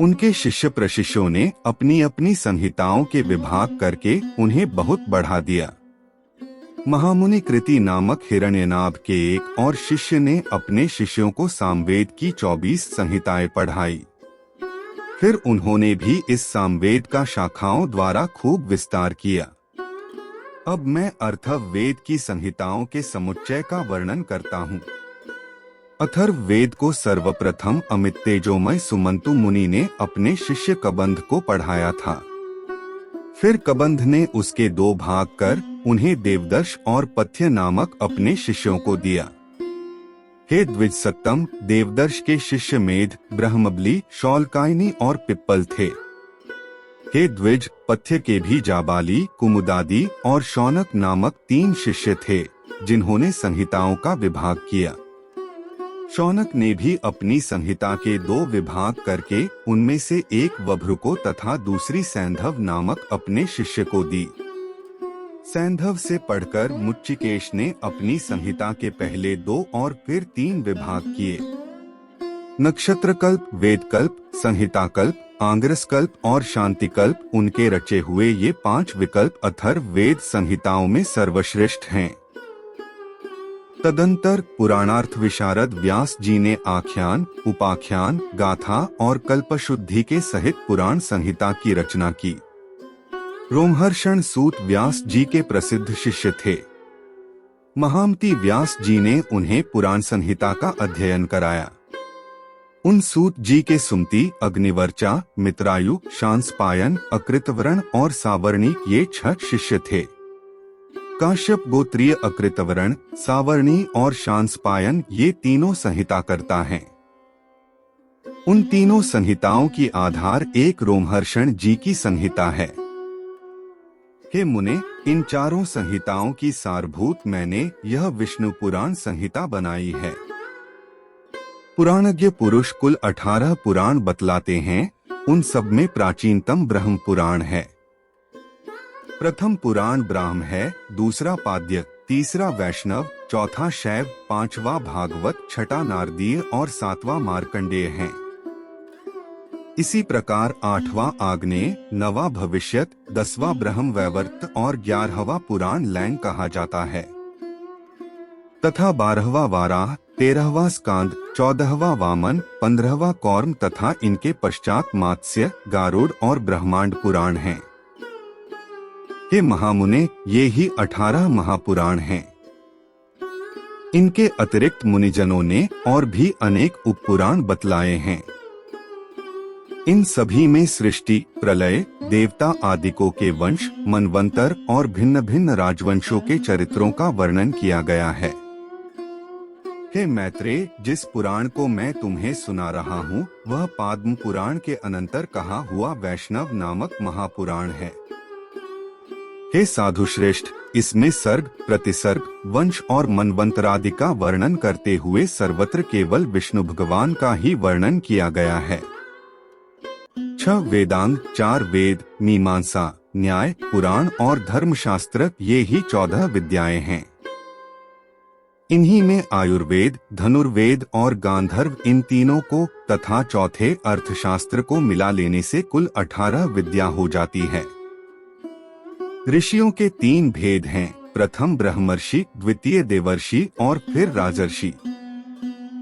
उनके शिष्य प्रशिष्यों ने अपनी अपनी संहिताओं के विभाग करके उन्हें बहुत बढ़ा दिया। महामुनि कृति नामक हिरण्यनाभ के एक और शिष्य ने अपने शिष्यों को सामवेद की 24 संहिताएं पढ़ाई। फिर उन्होंने भी इस सामवेद का शाखाओं द्वारा खूब विस्तार किया। अब मैं अथर्ववेद की संहिताओं के समुच्चय का वर्णन करता हूँ। अथर्ववेद को सर्वप्रथम अमित तेजोमय सुमंतु मुनि ने अपने शिष्य कबंध को पढ़ाया था। फिर कबंध ने उसके 2 भाग कर उन्हें देवदर्श और पथ्य नामक अपने शिष्यों को दिया। हे द्विजसत्तम, देवदर्श के शिष्य मेध, ब्रह्मबली, शौलकायनी और पिप्पल थे। हे द्विज, पथ्य के भी जाबाली, कुमुदादि और शौनक नामक 3 शिष्य थे, जिन्होंने संहिताओं का विभाग किया। शौनक ने भी अपनी संहिता के 2 विभाग करके उनमें से एक वभ्रु को तथा दूसरी सैंधव नामक अपने शिष्य को दी। सैंधव से पढ़कर मुच्चिकेश ने अपनी संहिता के पहले 2 और फिर 3 विभाग किए। नक्षत्रकल्प, वेदकल्प, संहिताकल्प, आंग्रसकल्प और शांतिकल्प उनके रचे हुए ये 5 विकल्प अथर्ववेद संहिताओं में सर्वश्रेष्ठ हैं। तदंतर पुराणार्थ विशारद व्यास जी ने आख्यान, उपाख्यान, गाथा और कल्पशुद्धि के सहित पुराण संहिता की रचना की। रोमहर्षण सूत व्यास जी के प्रसिद्ध शिष्य थे। महामती व्यास जी ने उन्हें पुराण संहिता का अध्ययन कराया। उन सूत जी के सुमति, अग्निवर्चा, मित्रायु, शांसपायन, अकृतवर्ण और सावर्णिक ये 6 शिष्य थे। काश्यप गोत्रीय अकृतवर्ण, सावर्णी और शांसपायन ये तीनों संहिताकर्ता हैं। उन तीनों संहिताओं की आधार एक रोमहर्षण जी की संहिता है। हे मुने, इन चारों संहिताओं की सारभूत मैंने यह विष्णु पुराण संहिता बनाई है। पुराणज्ञ पुरुष कुल 18 पुराण बतलाते हैं। उन सब में प्राचीनतम ब्रह्म पुराण है। प्रथम पुराण ब्राह्म है, दूसरा पाद्य, तीसरा वैष्णव, चौथा शैव, 5वां भागवत, 6ठा नारदीय और 7वां मार्कंडेय है। इसी प्रकार 8वां आग्नेय, 9वां भविष्यत, 10वां ब्रह्म वैवर्त और 11वां पुराण लैंग कहा जाता है तथा 12वां वाराह, 13वां स्कांद, 14वां वामन, 15वां कौर्म तथा इनके पश्चात मात्स्य, गारुड़ और ब्रह्मांड पुराण हैं। हे महामुने, ये ही 18 महापुराण हैं। इनके अतिरिक्त मुनिजनों ने और भी अनेक उपपुराण बतलाए हैं। इन सभी में सृष्टि, प्रलय, देवता आदिकों के वंश, मनवंतर और भिन्न भिन्न राजवंशों के चरित्रों का वर्णन किया गया है। हे मैत्रेय, जिस पुराण को मैं तुम्हें सुना रहा हूँ वह पाद्म पुराण के अनंतर कहा हुआ वैष्णव नामक महापुराण है। हे साधुश्रेष्ठ, इसमें सर्ग, प्रतिसर्ग, वंश और मनवंतरादि का वर्णन करते हुए सर्वत्र केवल विष्णु भगवान का ही वर्णन किया गया है। 6 वेदांग, 4 वेद, मीमांसा, न्याय, पुराण और धर्मशास्त्र ये ही 14 विद्याएं हैं। इन्हीं में आयुर्वेद, धनुर्वेद और गांधर्व इन तीनों को तथा चौथे अर्थशास्त्र को मिला लेने से कुल 18 विद्या हो जाती है। ऋषियों के 3 भेद हैं, प्रथम ब्रह्मर्षि, द्वितीय देवर्षि और फिर राजर्षि।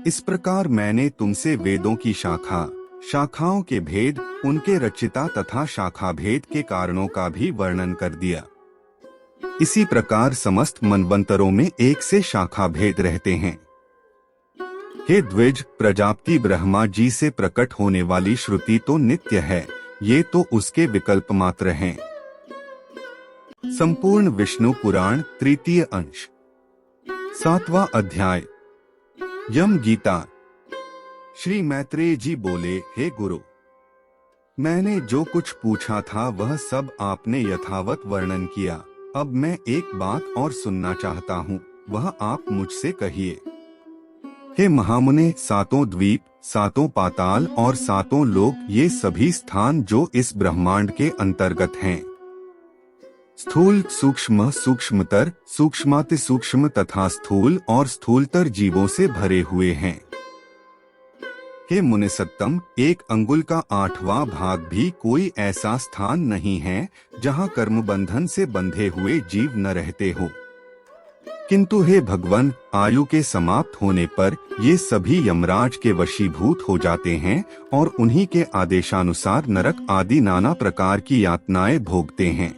इस प्रकार मैंने तुमसे वेदों की शाखाओं के भेद, उनके रचिता तथा शाखा भेद के कारणों का भी वर्णन कर दिया। इसी प्रकार समस्त मनवंतरों में एक से शाखा भेद रहते हैं। हे द्विज, प्रजापति ब्रह्मा जी से प्रकट होने वाली श्रुति तो नित्य है, ये तो उसके विकल्प मात्र हैं। संपूर्ण विष्णु पुराण, तृतीय अंश, 7वां अध्याय, यम गीता। श्री मैत्रेय जी बोले, हे गुरु, मैंने जो कुछ पूछा था वह सब आपने यथावत वर्णन किया। अब मैं एक बात और सुनना चाहता हूँ, वह आप मुझसे कहिए। हे महामुने, 7 द्वीप, 7 पाताल और 7 लोक ये सभी स्थान जो इस ब्रह्मांड के अंतर्गत हैं, स्थूल, सूक्ष्म, सूक्ष्मतर, सूक्ष्माति सूक्ष्म तथा स्थूल और स्थूलतर जीवों से भरे हुए हैं। हे मुनिसत्तम, 1 अंगुल का 8वां भाग भी कोई ऐसा स्थान नहीं है जहाँ कर्म बंधन से बंधे हुए जीव न रहते हो। किंतु हे भगवान, आयु के समाप्त होने पर ये सभी यमराज के वशीभूत हो जाते हैं और उन्हीं के आदेशानुसार नरक आदि नाना प्रकार की यातनाएं भोगते हैं।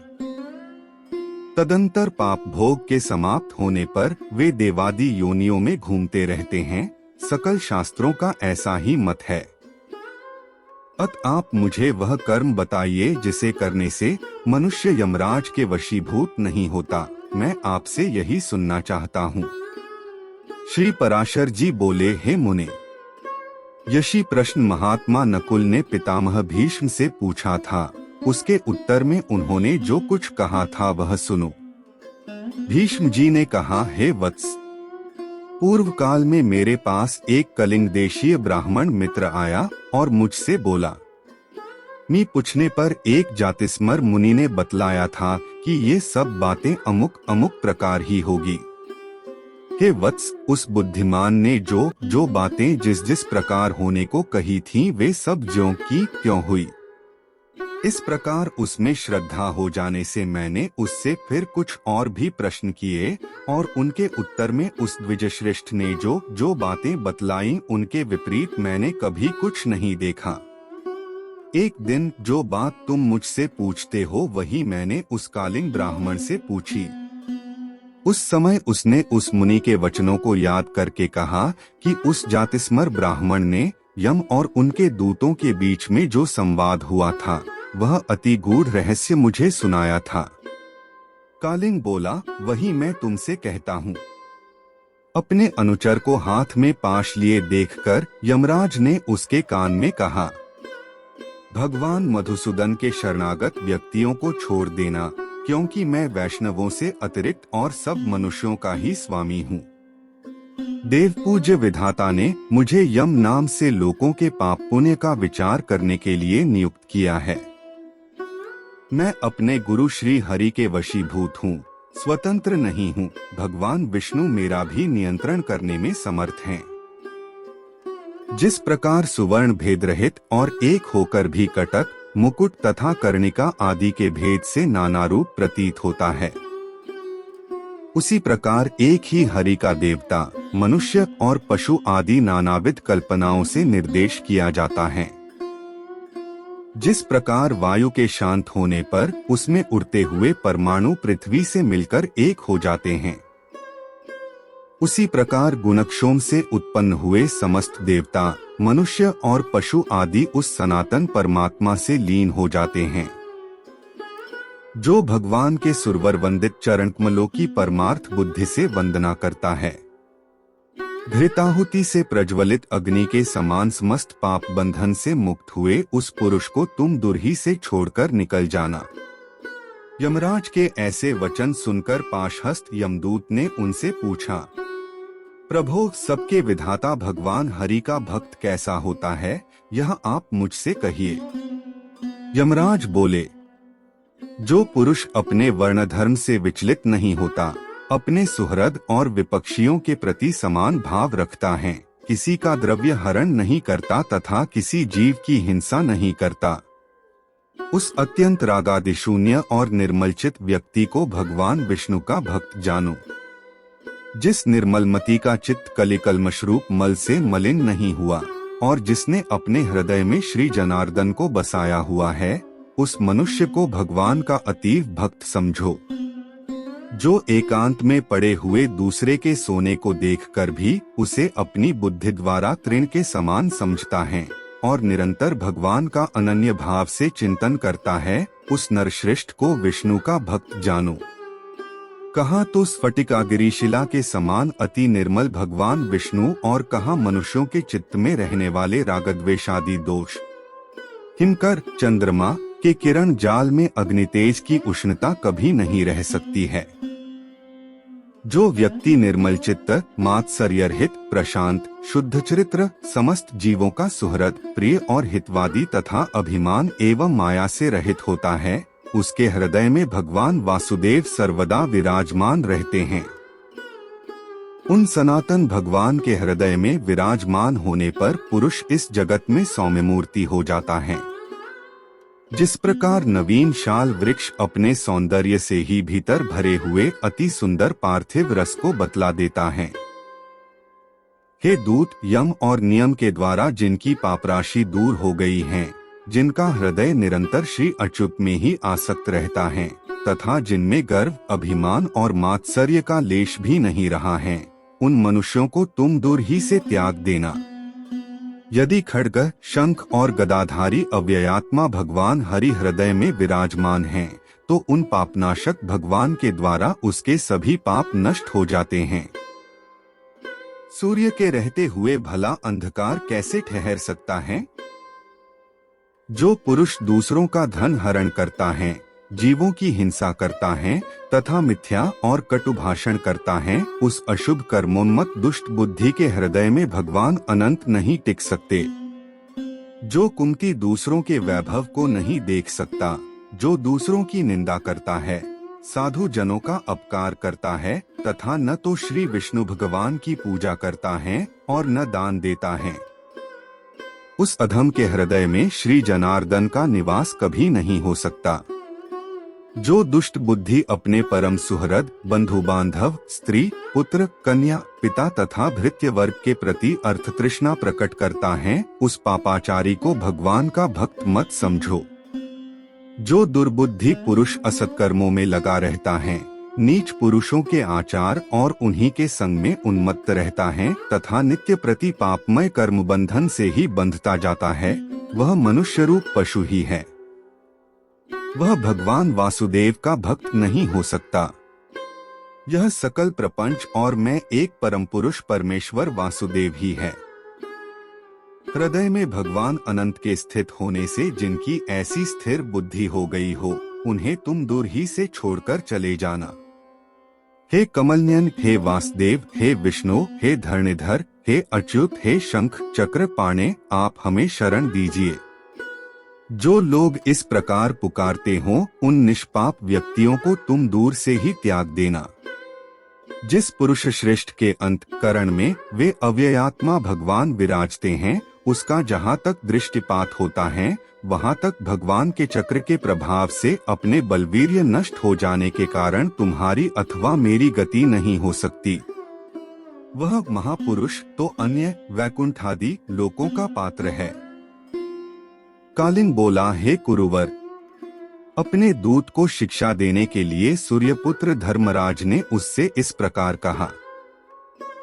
तदंतर पाप भोग के समाप्त होने पर वे देवादि योनियों में घूमते रहते हैं। सकल शास्त्रों का ऐसा ही मत है। आप मुझे वह कर्म बताइए जिसे करने से मनुष्य यमराज के वशीभूत नहीं होता। मैं आपसे यही सुनना चाहता हूँ। श्री पराशर जी बोले, हे मुने, यशी प्रश्न महात्मा नकुल ने पितामह भीष्म से पूछा था। उसके उत्तर में उन्होंने जो कुछ कहा था वह सुनो। भीष्म जी ने कहा, हे वत्स, पूर्व काल में मेरे पास एक कलिंग देशीय ब्राह्मण मित्र आया और मुझसे बोला। मी पूछने पर एक जातिस्मर मुनि ने बतलाया था कि ये सब बातें अमुक अमुक प्रकार ही होगी। हे वत्स, उस बुद्धिमान ने जो जो बातें जिस जिस प्रकार होने को कही थीं वे सब ज्यों की त्यों हुई। इस प्रकार उसमें श्रद्धा हो जाने से मैंने उससे फिर कुछ और भी प्रश्न किए और उनके उत्तर में उस द्विजश्रेष्ठ ने जो जो बातें बतलाई उनके विपरीत मैंने कभी कुछ नहीं देखा। एक दिन जो बात तुम मुझसे पूछते हो वही मैंने उस कालिंग ब्राह्मण से पूछी। उस समय उसने उस मुनि के वचनों को याद करके कहा कि उस जातिस्मर ब्राह्मण ने यम और उनके दूतों के बीच में जो संवाद हुआ था वह अति गूढ़ रहस्य मुझे सुनाया था। कालिंग बोला, वही मैं तुमसे कहता हूँ। अपने अनुचर को हाथ में पाश लिए देखकर यमराज ने उसके कान में कहा, भगवान मधुसूदन के शरणागत व्यक्तियों को छोड़ देना, क्योंकि मैं वैष्णवों से अतिरिक्त और सब मनुष्यों का ही स्वामी हूँ। देवपूज्य विधाता ने मुझे यम नाम से लोगों के पाप पुण्य का विचार करने के लिए नियुक्त किया है। मैं अपने गुरु श्री हरि के वशीभूत हूँ, स्वतंत्र नहीं हूँ। भगवान विष्णु मेरा भी नियंत्रण करने में समर्थ हैं। जिस प्रकार सुवर्ण भेद रहित और एक होकर भी कटक, मुकुट तथा कर्णिका आदि के भेद से नाना रूप प्रतीत होता है, उसी प्रकार एक ही हरि का देवता, मनुष्य और पशु आदि नानाविध कल्पनाओं से निर्देश किया जाता है। जिस प्रकार वायु के शांत होने पर उसमें उड़ते हुए परमाणु पृथ्वी से मिलकर एक हो जाते हैं, उसी प्रकार गुणक्षोम से उत्पन्न हुए समस्त देवता, मनुष्य और पशु आदि उस सनातन परमात्मा से लीन हो जाते हैं। जो भगवान के सुरवर वंदित चरण कमलों की परमार्थ बुद्धि से वंदना करता है, घृताहुति से प्रज्वलित अग्नि के समान समस्त पाप बंधन से मुक्त हुए उस पुरुष को तुम दुर्ही से छोड़कर निकल जाना। यमराज के ऐसे वचन सुनकर पाशहस्त यमदूत ने उनसे पूछा, प्रभो, सबके विधाता भगवान हरि का भक्त कैसा होता है, यह आप मुझसे कहिए। यमराज बोले, जो पुरुष अपने वर्णधर्म से विचलित नहीं होता, अपने सुहृद और विपक्षियों के प्रति समान भाव रखता है, किसी का द्रव्य हरण नहीं करता तथा किसी जीव की हिंसा नहीं करता, उस अत्यंत रागादि शून्य और निर्मलचित व्यक्ति को भगवान विष्णु का भक्त जानो। जिस निर्मलमति का चित्त कलिकल्मषरूप मल से मलिन नहीं हुआ और जिसने अपने हृदय में श्री जनार्दन को बसाया हुआ है, उस मनुष्य को भगवान का अतीव भक्त समझो। जो एकांत में पड़े हुए दूसरे के सोने को देखकर भी उसे अपनी बुद्धि द्वारा तृण के समान समझता है और निरंतर भगवान का अनन्य भाव से चिंतन करता है, उस नरश्रेष्ठ को विष्णु का भक्त जानो। कहा तो स्फटिकागिरी शिला के समान अति निर्मल भगवान विष्णु और कहा मनुष्यों के चित्त में रहने वाले रागद्वेषादि दोष। हिमकर, चंद्रमा के किरण जाल में अग्नितेज की उष्णता कभी नहीं रह सकती है। जो व्यक्ति निर्मल चित्त, मात्सर्यरहित, प्रशांत, शुद्ध चरित्र, समस्त जीवों का सुहृद, प्रिय और हितवादी तथा अभिमान एवं माया से रहित होता है, उसके हृदय में भगवान वासुदेव सर्वदा विराजमान रहते हैं। उन सनातन भगवान के हृदय में विराजमान होने पर पुरुष इस जगत में सौम्य मूर्ति हो जाता है। जिस प्रकार नवीन शाल वृक्ष अपने सौंदर्य से ही भीतर भरे हुए अति सुंदर पार्थिव रस को बतला देता है। हे दूत, यम और नियम के द्वारा जिनकी पापराशि दूर हो गई है, जिनका हृदय निरंतर श्री अच्युत में ही आसक्त रहता है तथा जिनमें गर्व, अभिमान और मात्सर्य का लेश भी नहीं रहा है, उन मनुष्यों को तुम दूर ही से त्याग देना। यदि खड्ग, शंख और गदाधारी अव्ययात्मा भगवान हरि हृदय में विराजमान हैं, तो उन पापनाशक भगवान के द्वारा उसके सभी पाप नष्ट हो जाते हैं। सूर्य के रहते हुए भला अंधकार कैसे ठहर सकता है? जो पुरुष दूसरों का धन हरण करता है, जीवों की हिंसा करता है तथा मिथ्या और कटु भाषण करता है, उस अशुभ कर्मोन्मत्त दुष्ट बुद्धि के हृदय में भगवान अनंत नहीं टिक सकते। जो कुंती दूसरों के वैभव को नहीं देख सकता, जो दूसरों की निंदा करता है, साधु जनों का अपकार करता है तथा न तो श्री विष्णु भगवान की पूजा करता है और न दान देता है, उस अधम के हृदय में श्री जनार्दन का निवास कभी नहीं हो सकता। जो दुष्ट बुद्धि अपने परम सुहृद, बंधु बांधव, स्त्री, पुत्र, कन्या, पिता तथा भृत्य वर्ग के प्रति अर्थ तृष्णा प्रकट करता है, उस पापाचारी को भगवान का भक्त मत समझो। जो दुर्बुद्धि पुरुष असत कर्मों में लगा रहता है, नीच पुरुषों के आचार और उन्हीं के संग में उन्मत्त रहता है तथा नित्य प्रति पापमय कर्म बंधन से ही बंधता जाता है, वह मनुष्य रूप पशु ही है। वह भगवान वासुदेव का भक्त नहीं हो सकता। यह सकल प्रपंच और मैं एक परम पुरुष परमेश्वर वासुदेव ही है। हृदय में भगवान अनंत के स्थित होने से जिनकी ऐसी स्थिर बुद्धि हो गई हो, उन्हें तुम दूर ही से छोड़कर चले जाना। हे कमलनयन, हे वासुदेव, हे विष्णु, हे धरणिधर, हे अच्युत, हे शंख चक्र पाणे, आप हमें शरण दीजिए। जो लोग इस प्रकार पुकारते हों, उन निष्पाप व्यक्तियों को तुम दूर से ही त्याग देना। जिस पुरुष श्रेष्ठ के अंतःकरण में वे अव्ययात्मा भगवान विराजते हैं, उसका जहाँ तक दृष्टिपात होता है, वहाँ तक भगवान के चक्र के प्रभाव से अपने बलवीर्य नष्ट हो जाने के कारण तुम्हारी अथवा मेरी गति नहीं हो सकती। वह महापुरुष तो अन्य वैकुंठादि लोकों का पात्र है। कालिंग बोला, हे कुरुवर, अपने दूत को शिक्षा देने के लिए सूर्यपुत्र धर्मराज ने उससे इस प्रकार कहा।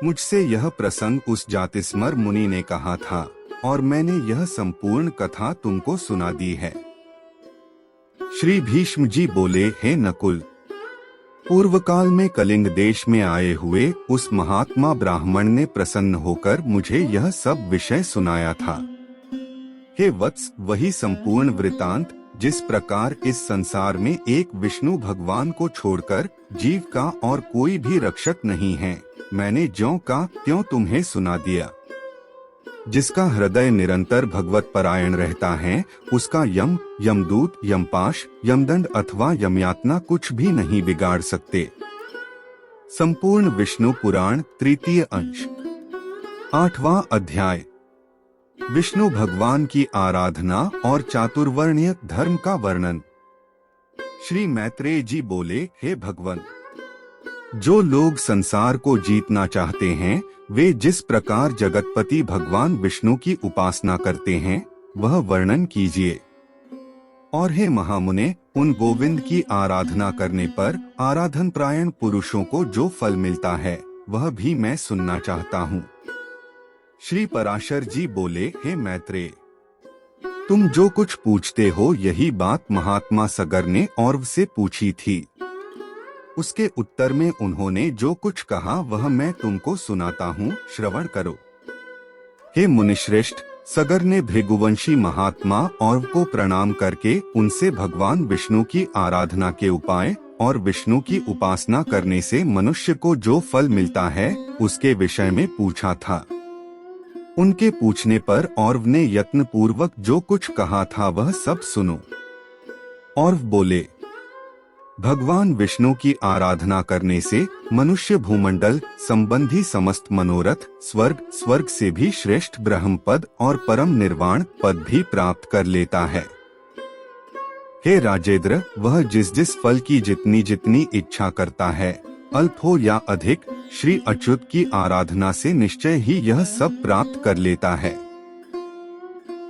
मुझसे यह प्रसंग उस जातिस्मर मुनि ने कहा था और मैंने यह संपूर्ण कथा तुमको सुना दी है। श्री भीष्म जी बोले, हे नकुल, पूर्व काल में कलिंग देश में आए हुए उस महात्मा ब्राह्मण ने प्रसन्न होकर मुझे यह सब विषय सुनाया था। हे वत्स, वही संपूर्ण वृतांत जिस प्रकार इस संसार में एक विष्णु भगवान को छोड़कर जीव का और कोई भी रक्षक नहीं है, मैंने ज्यों का त्यों तुम्हें सुना दिया। जिसका हृदय निरंतर भगवत परायण रहता है, उसका यम, यमदूत, यमपाश, यमदंड अथवा यमयातना कुछ भी नहीं बिगाड़ सकते। संपूर्ण विष्णु पुराण तृतीय अंश 8वां अध्याय। विष्णु भगवान की आराधना और चातुर्वर्ण्य धर्म का वर्णन। श्री मैत्रेय जी बोले, हे भगवान, जो लोग संसार को जीतना चाहते हैं, वे जिस प्रकार जगतपति भगवान विष्णु की उपासना करते हैं, वह वर्णन कीजिए। और हे महामुने, उन गोविंद की आराधना करने पर आराधन प्रायण पुरुषों को जो फल मिलता है, वह भी मैं सुनना चाहता हूँ। श्री पराशर जी बोले, हे मैत्रेय, तुम जो कुछ पूछते हो, यही बात महात्मा सगर ने औरव से पूछी थी। उसके उत्तर में उन्होंने जो कुछ कहा वह मैं तुमको सुनाता हूँ, श्रवण करो। हे मुनिश्रेष्ठ, सगर ने भृगुवंशी महात्मा औरव को प्रणाम करके उनसे भगवान विष्णु की आराधना के उपाय और विष्णु की उपासना करने से मनुष्य को जो फल मिलता है, उसके विषय में पूछा था। उनके पूछने पर औरव ने यत्न पूर्वक जो कुछ कहा था वह सब सुनो। औरव बोले, भगवान विष्णु की आराधना करने से मनुष्य भूमंडल संबंधी समस्त मनोरथ, स्वर्ग से भी श्रेष्ठ ब्रह्म पद और परम निर्वाण पद भी प्राप्त कर लेता है। हे राजेंद्र, वह जिस जिस फल की जितनी जितनी इच्छा करता है, अल्प हो या अधिक, श्री अच्युत की आराधना से निश्चय ही यह सब प्राप्त कर लेता है।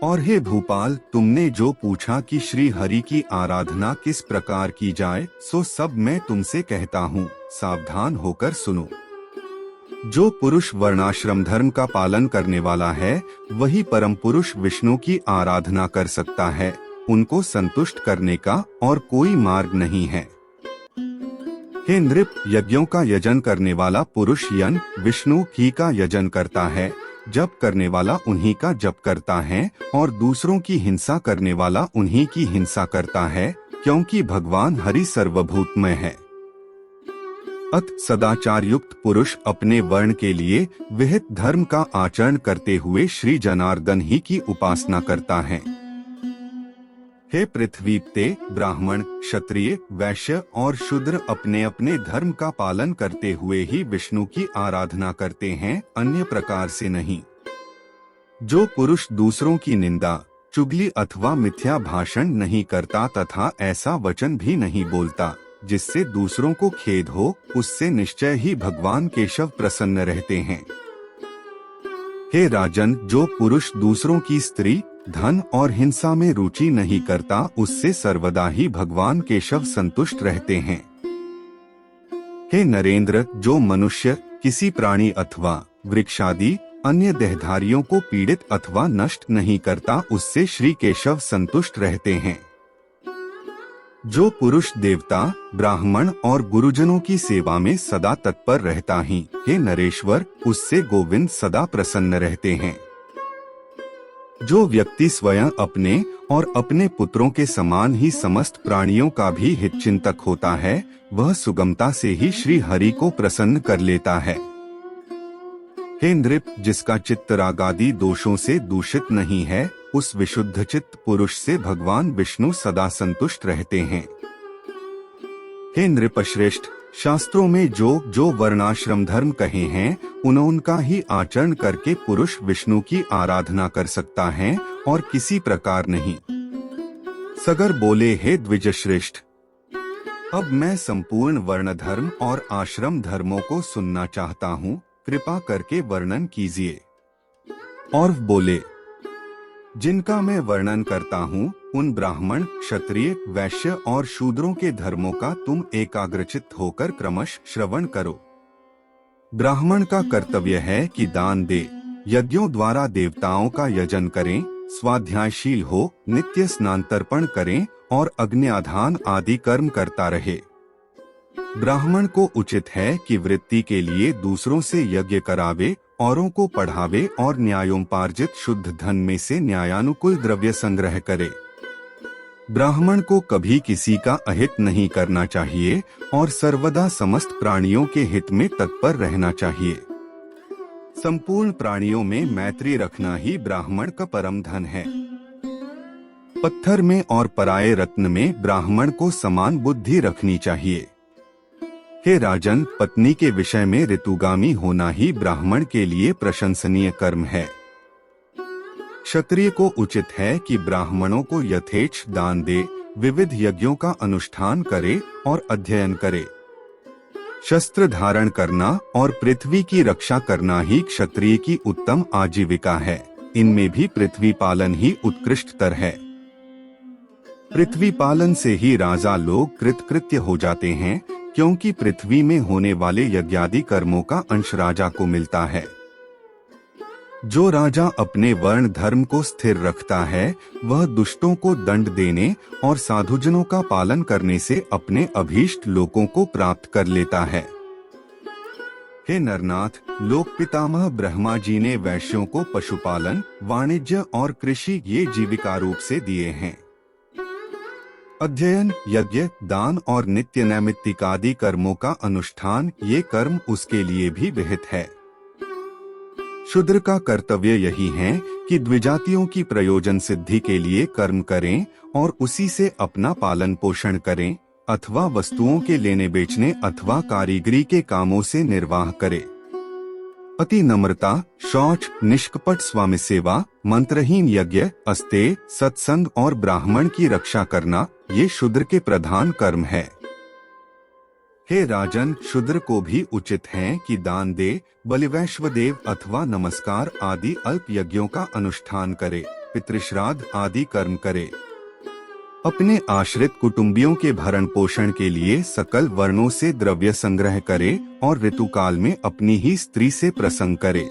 और हे भूपाल, तुमने जो पूछा कि श्री हरि की आराधना किस प्रकार की जाए, सो सब मैं तुमसे कहता हूँ, सावधान होकर सुनो। जो पुरुष वर्णाश्रम धर्म का पालन करने वाला है, वही परम पुरुष विष्णु की आराधना कर सकता है। उनको संतुष्ट करने का और कोई मार्ग नहीं है। हे नृप, यज्ञों का यजन करने वाला पुरुष यन विष्णु ही का यजन करता है, जप करने वाला उन्हीं का जप करता है, और दूसरों की हिंसा करने वाला उन्हीं की हिंसा करता है, क्योंकि भगवान हरि सर्वभूतमय है। अत सदाचार युक्त पुरुष अपने वर्ण के लिए विहित धर्म का आचरण करते हुए श्री जनार्दन ही की उपासना करता है। हे पृथ्वीपते, ब्राह्मण, क्षत्रिय, वैश्य और शूद्र अपने अपने धर्म का पालन करते हुए ही विष्णु की आराधना करते हैं, अन्य प्रकार से नहीं। जो पुरुष दूसरों की निंदा, चुगली अथवा मिथ्या भाषण नहीं करता तथा ऐसा वचन भी नहीं बोलता जिससे दूसरों को खेद हो, उससे निश्चय ही भगवान केशव प्रसन्न रहते हैं। हे राजन, जो पुरुष दूसरों की स्त्री, धन और हिंसा में रुचि नहीं करता, उससे सर्वदा ही भगवान केशव संतुष्ट रहते हैं। हे नरेंद्र, जो मनुष्य किसी प्राणी अथवा वृक्षादि अन्य देहधारियों को पीड़ित अथवा नष्ट नहीं करता, उससे श्री केशव संतुष्ट रहते हैं। जो पुरुष देवता, ब्राह्मण और गुरुजनों की सेवा में सदा तत्पर रहता ही, हे नरेश्वर, उससे गोविंद सदा प्रसन्न रहते हैं। जो व्यक्ति स्वयं अपने और अपने पुत्रों के समान ही समस्त प्राणियों का भी हितचिंतक होता है, वह सुगमता से ही श्री हरि को प्रसन्न कर लेता है। हे नृप, जिसका चित्त रागादि दोषों से दूषित नहीं है, उस विशुद्ध चित्त पुरुष से भगवान विष्णु सदा संतुष्ट रहते हैं। हे नृपश्रेष्ठ, शास्त्रों में जो वर्णाश्रम धर्म कहे हैं, उनका ही आचरण करके पुरुष विष्णु की आराधना कर सकता है और किसी प्रकार नहीं। सगर बोले, हे द्विजश्रेष्ठ, अब मैं संपूर्ण वर्ण धर्म और आश्रम धर्मों को सुनना चाहता हूँ, कृपा करके वर्णन कीजिए। और बोले, जिनका मैं वर्णन करता हूँ, उन ब्राह्मण, क्षत्रिय, वैश्य और शूद्रों के धर्मों का तुम एकाग्रचित्त होकर क्रमश श्रवण करो। ब्राह्मण का कर्तव्य है कि दान दे, यज्ञों द्वारा देवताओं का यजन करें, स्वाध्यायशील हो, नित्य स्नान तर्पण करें और अग्न्याधान आदि कर्म करता रहे। ब्राह्मण को उचित है कि वृत्ति के लिए दूसरों से यज्ञ करावे, औरों को पढ़ावे और न्यायोपार्जित शुद्ध धन में से न्यायानुकूल द्रव्य संग्रह करे। ब्राह्मण को कभी किसी का अहित नहीं करना चाहिए और सर्वदा समस्त प्राणियों के हित में तत्पर रहना चाहिए। संपूर्ण प्राणियों में मैत्री रखना ही ब्राह्मण का परम धन है। पत्थर में और पराये रत्न में ब्राह्मण को समान बुद्धि रखनी चाहिए। हे राजन, पत्नी के विषय में ऋतुगामी होना ही ब्राह्मण के लिए प्रशंसनीय कर्म है। क्षत्रिय को उचित है कि ब्राह्मणों को यथेच्छ दान दे, विविध यज्ञों का अनुष्ठान करे और अध्ययन करे। शस्त्र धारण करना और पृथ्वी की रक्षा करना ही क्षत्रिय की उत्तम आजीविका है। इनमें भी पृथ्वी पालन ही उत्कृष्टतर है। पृथ्वी पालन से ही राजा लोग कृतकृत्य हो जाते हैं, क्योंकि पृथ्वी में होने वाले यज्ञादि कर्मों का अंश राजा को मिलता है। जो राजा अपने वर्ण धर्म को स्थिर रखता है, वह दुष्टों को दंड देने और साधुजनों का पालन करने से अपने अभीष्ट लोकों को प्राप्त कर लेता है। हे नरनाथ, लोक पितामह ब्रह्मा जी ने वैश्यों को पशुपालन, वाणिज्य और कृषि ये जीविका रूप से दिए हैं। अध्ययन, यज्ञ, दान और नित्य नैमित्तिकादि कर्मों का अनुष्ठान, ये कर्म उसके लिए भी विहित है। शूद्र का कर्तव्य यही है कि द्विजातियों की प्रयोजन सिद्धि के लिए कर्म करें और उसी से अपना पालन पोषण करें, अथवा वस्तुओं के लेने बेचने अथवा कारीगरी के कामों से निर्वाह करे। अति नम्रता, शौच, निष्कपट स्वामी सेवा, मंत्रहीन यज्ञ, अस्तेय, सत्संग और ब्राह्मण की रक्षा करना ये शूद्र के प्रधान कर्म है। हे राजन, शूद्र को भी उचित है कि दान दे, बलिवैश्वदेव अथवा नमस्कार आदि अल्प यज्ञों का अनुष्ठान करे, पितृश्राद्ध आदि कर्म करे, अपने आश्रित कुटुंबियों के भरण पोषण के लिए सकल वर्णों से द्रव्य संग्रह करे और ऋतुकाल में अपनी ही स्त्री से प्रसंग करे।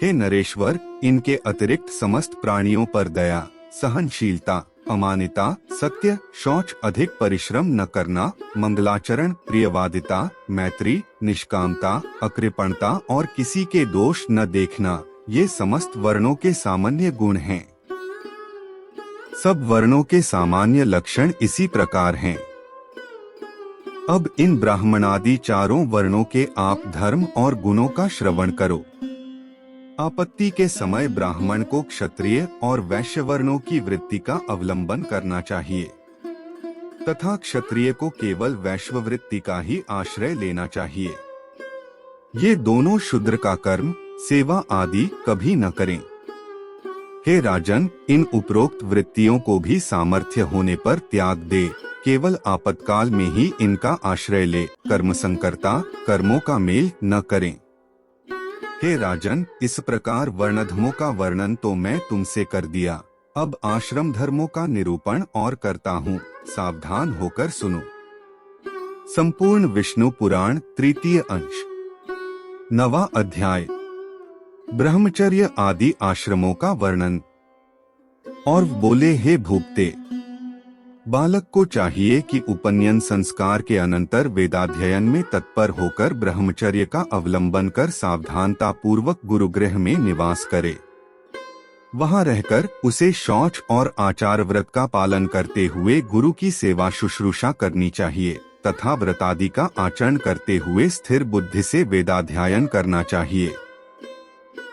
हे नरेश्वर, इनके अतिरिक्त समस्त प्राणियों पर दया, सहनशीलता, अमानिता, सत्य, शौच, अधिक परिश्रम न करना, मंगलाचरण, प्रियवादिता, मैत्री, निष्कामता, अकृपणता और किसी के दोष न देखना, ये समस्त वर्णों के सामान्य गुण हैं। सब वर्णों के सामान्य लक्षण इसी प्रकार हैं। अब इन ब्राह्मणादि चारों वर्णों के आप धर्म और गुणों का श्रवण करो। आपत्ति के समय ब्राह्मण को क्षत्रिय और वैश्य वर्णों की वृत्ति का अवलंबन करना चाहिए तथा क्षत्रिय को केवल वैश्व वृत्ति का ही आश्रय लेना चाहिए। ये दोनों शूद्र का कर्म, सेवा आदि कभी न करें। हे राजन, इन उपरोक्त वृत्तियों को भी सामर्थ्य होने पर त्याग दे, केवल आपातकाल में ही इनका आश्रय ले, कर्म संकर्ता कर्मों का मेल न करें। हे राजन, इस प्रकार वर्णधर्मों का वर्णन तो मैं तुमसे कर दिया, अब आश्रम धर्मों का निरूपण और करता हूँ, सावधान होकर सुनो। संपूर्ण विष्णु पुराण, तृतीय अंश, 9वां अध्याय, ब्रह्मचर्य आदि आश्रमों का वर्णन। और बोले, हे भूपते, बालक को चाहिए कि उपनयन संस्कार के अनंतर वेदाध्ययन में तत्पर होकर ब्रह्मचर्य का अवलंबन कर सावधानता पूर्वक गुरुगृह में निवास करे। वहां रहकर उसे शौच और आचार व्रत का पालन करते हुए गुरु की सेवा शुश्रूषा करनी चाहिए तथा व्रतादि का आचरण करते हुए स्थिर बुद्धि से वेदाध्ययन करना चाहिए।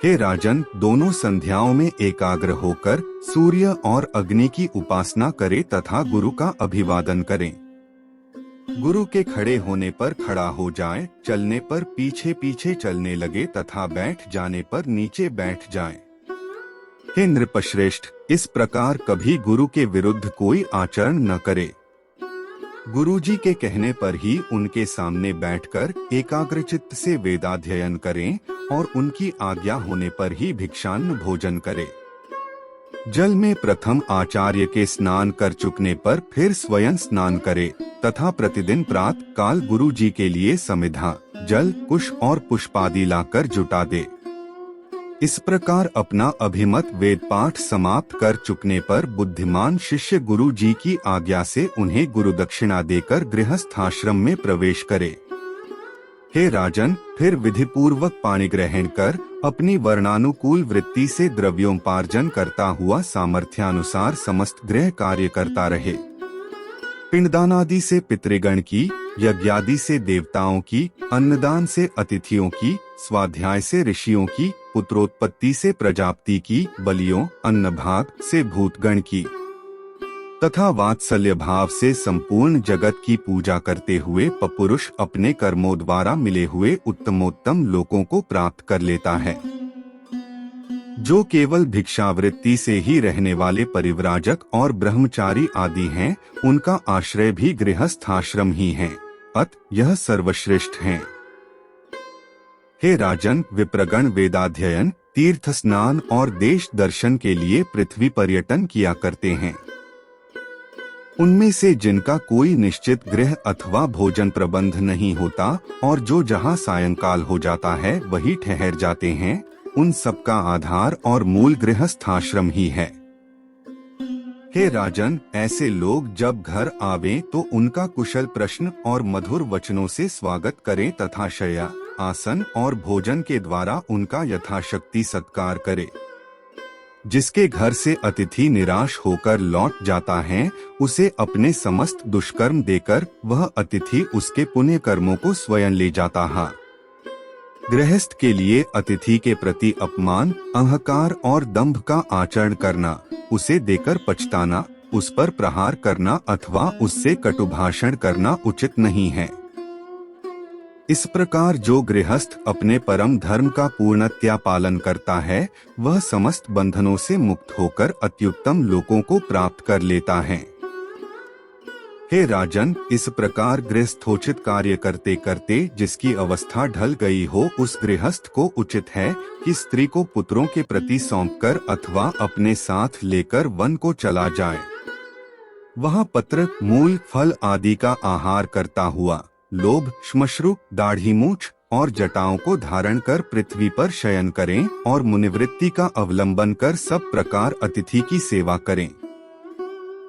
हे राजन, दोनों संध्याओं में एकाग्र होकर सूर्य और अग्नि की उपासना करे तथा गुरु का अभिवादन करें। गुरु के खड़े होने पर खड़ा हो जाए, चलने पर पीछे पीछे चलने लगे तथा बैठ जाने पर नीचे बैठ जाए। हे नृपश्रेष्ठ, इस प्रकार कभी गुरु के विरुद्ध कोई आचरण न करे। गुरुजी के कहने पर ही उनके सामने बैठकर एकाग्रचित्त से वेदाध्ययन करें और उनकी आज्ञा होने पर ही भिक्षान्न भोजन करें। जल में प्रथम आचार्य के स्नान कर चुकने पर फिर स्वयं स्नान करे तथा प्रतिदिन प्रातः काल गुरुजी के लिए समिधा, जल, कुश और पुष्पादि लाकर जुटा दे। इस प्रकार अपना अभिमत वेद पाठ समाप्त कर चुकने पर बुद्धिमान शिष्य गुरु जी की आज्ञा से उन्हें गुरु दक्षिणा देकर गृहस्थाश्रम में प्रवेश करे। हे राजन, फिर विधि पूर्वक पानी ग्रहण कर अपनी वर्णानुकूल वृत्ति से द्रव्योपार्जन करता हुआ सामर्थ्यानुसार समस्त गृह कार्य करता रहे। पिंडदानादि से पितृगण की, यज्ञादि से देवताओं की, अन्नदान से अतिथियों की, स्वाध्याय से ऋषियों की, पुत्रोत्पत्ति से प्रजापति की, बलियों, अन्नभाग से भूतगण की तथा वात्सल्य भाव से संपूर्ण जगत की पूजा करते हुए पपुरुष अपने कर्मों द्वारा मिले हुए उत्तमोत्तम लोकों को प्राप्त कर लेता है। जो केवल भिक्षावृत्ति से ही रहने वाले परिव्राजक और ब्रह्मचारी आदि हैं, उनका आश्रय भी गृहस्थाश्रम ही है, अतः यह सर्वश्रेष्ठ है। हे राजन, विप्रगण वेदाध्ययन, तीर्थ स्नान और देश दर्शन के लिए पृथ्वी पर्यटन किया करते हैं। उनमें से जिनका कोई निश्चित गृह अथवा भोजन प्रबंध नहीं होता और जो जहाँ सायंकाल हो जाता है वही ठहर जाते हैं, उन सबका आधार और मूल गृहस्थाश्रम ही है। हे राजन, ऐसे लोग जब घर आवें तो उनका कुशल प्रश्न और मधुर वचनों से स्वागत करें तथा शय्या, आसन और भोजन के द्वारा उनका यथाशक्ति सत्कार करे। जिसके घर से अतिथि निराश होकर लौट जाता है, उसे अपने समस्त दुष्कर्म देकर वह अतिथि उसके पुण्य कर्मों को स्वयं ले जाता है। गृहस्थ के लिए अतिथि के प्रति अपमान, अहंकार और दंभ का आचरण करना, उसे देकर पछताना, उस पर प्रहार करना अथवा उससे कटु भाषण करना उचित नहीं है। इस प्रकार जो गृहस्थ अपने परम धर्म का पूर्णतया पालन करता है वह समस्त बंधनों से मुक्त होकर अत्युत्तम लोकों को प्राप्त कर लेता है। हे राजन, इस प्रकार गृहस्थोचित कार्य करते करते जिसकी अवस्था ढल गई हो उस गृहस्थ को उचित है कि स्त्री को पुत्रों के प्रति सौंपकर अथवा अपने साथ लेकर वन को चला जाए। वहाँ पत्र, मूल, फल आदि का आहार करता हुआ लोभ, श्मश्रु, दाढ़ी मूछ और जटाओं को धारण कर पृथ्वी पर शयन करें और मुनिवृत्ति का अवलंबन कर सब प्रकार अतिथि की सेवा करें।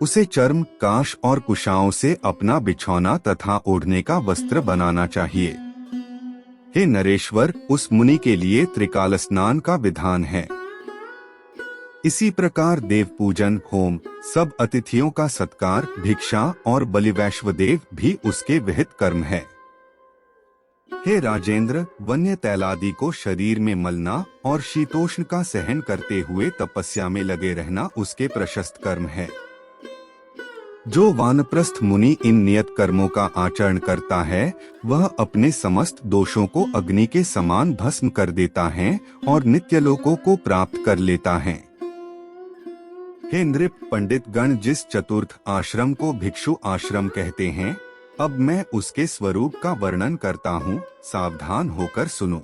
उसे चर्म, काश और कुशाओं से अपना बिछौना तथा ओढ़ने का वस्त्र बनाना चाहिए। हे नरेश्वर, उस मुनि के लिए त्रिकाल स्नान का विधान है। इसी प्रकार देव पूजन, होम, सब अतिथियों का सत्कार, भिक्षा और बलिवैश्वदेव भी उसके विहित कर्म है। हे राजेंद्र, वन्य तैलादि को शरीर में मलना और शीतोष्ण का सहन करते हुए तपस्या में लगे रहना उसके प्रशस्त कर्म है। जो वानप्रस्थ मुनि इन नियत कर्मों का आचरण करता है वह अपने समस्त दोषों को अग्नि के समान भस्म कर देता है और नित्य लोकों को प्राप्त कर लेता है। हे नृप, पंडित गण जिस चतुर्थ आश्रम को भिक्षु आश्रम कहते हैं, अब मैं उसके स्वरूप का वर्णन करता हूँ, सावधान होकर सुनो।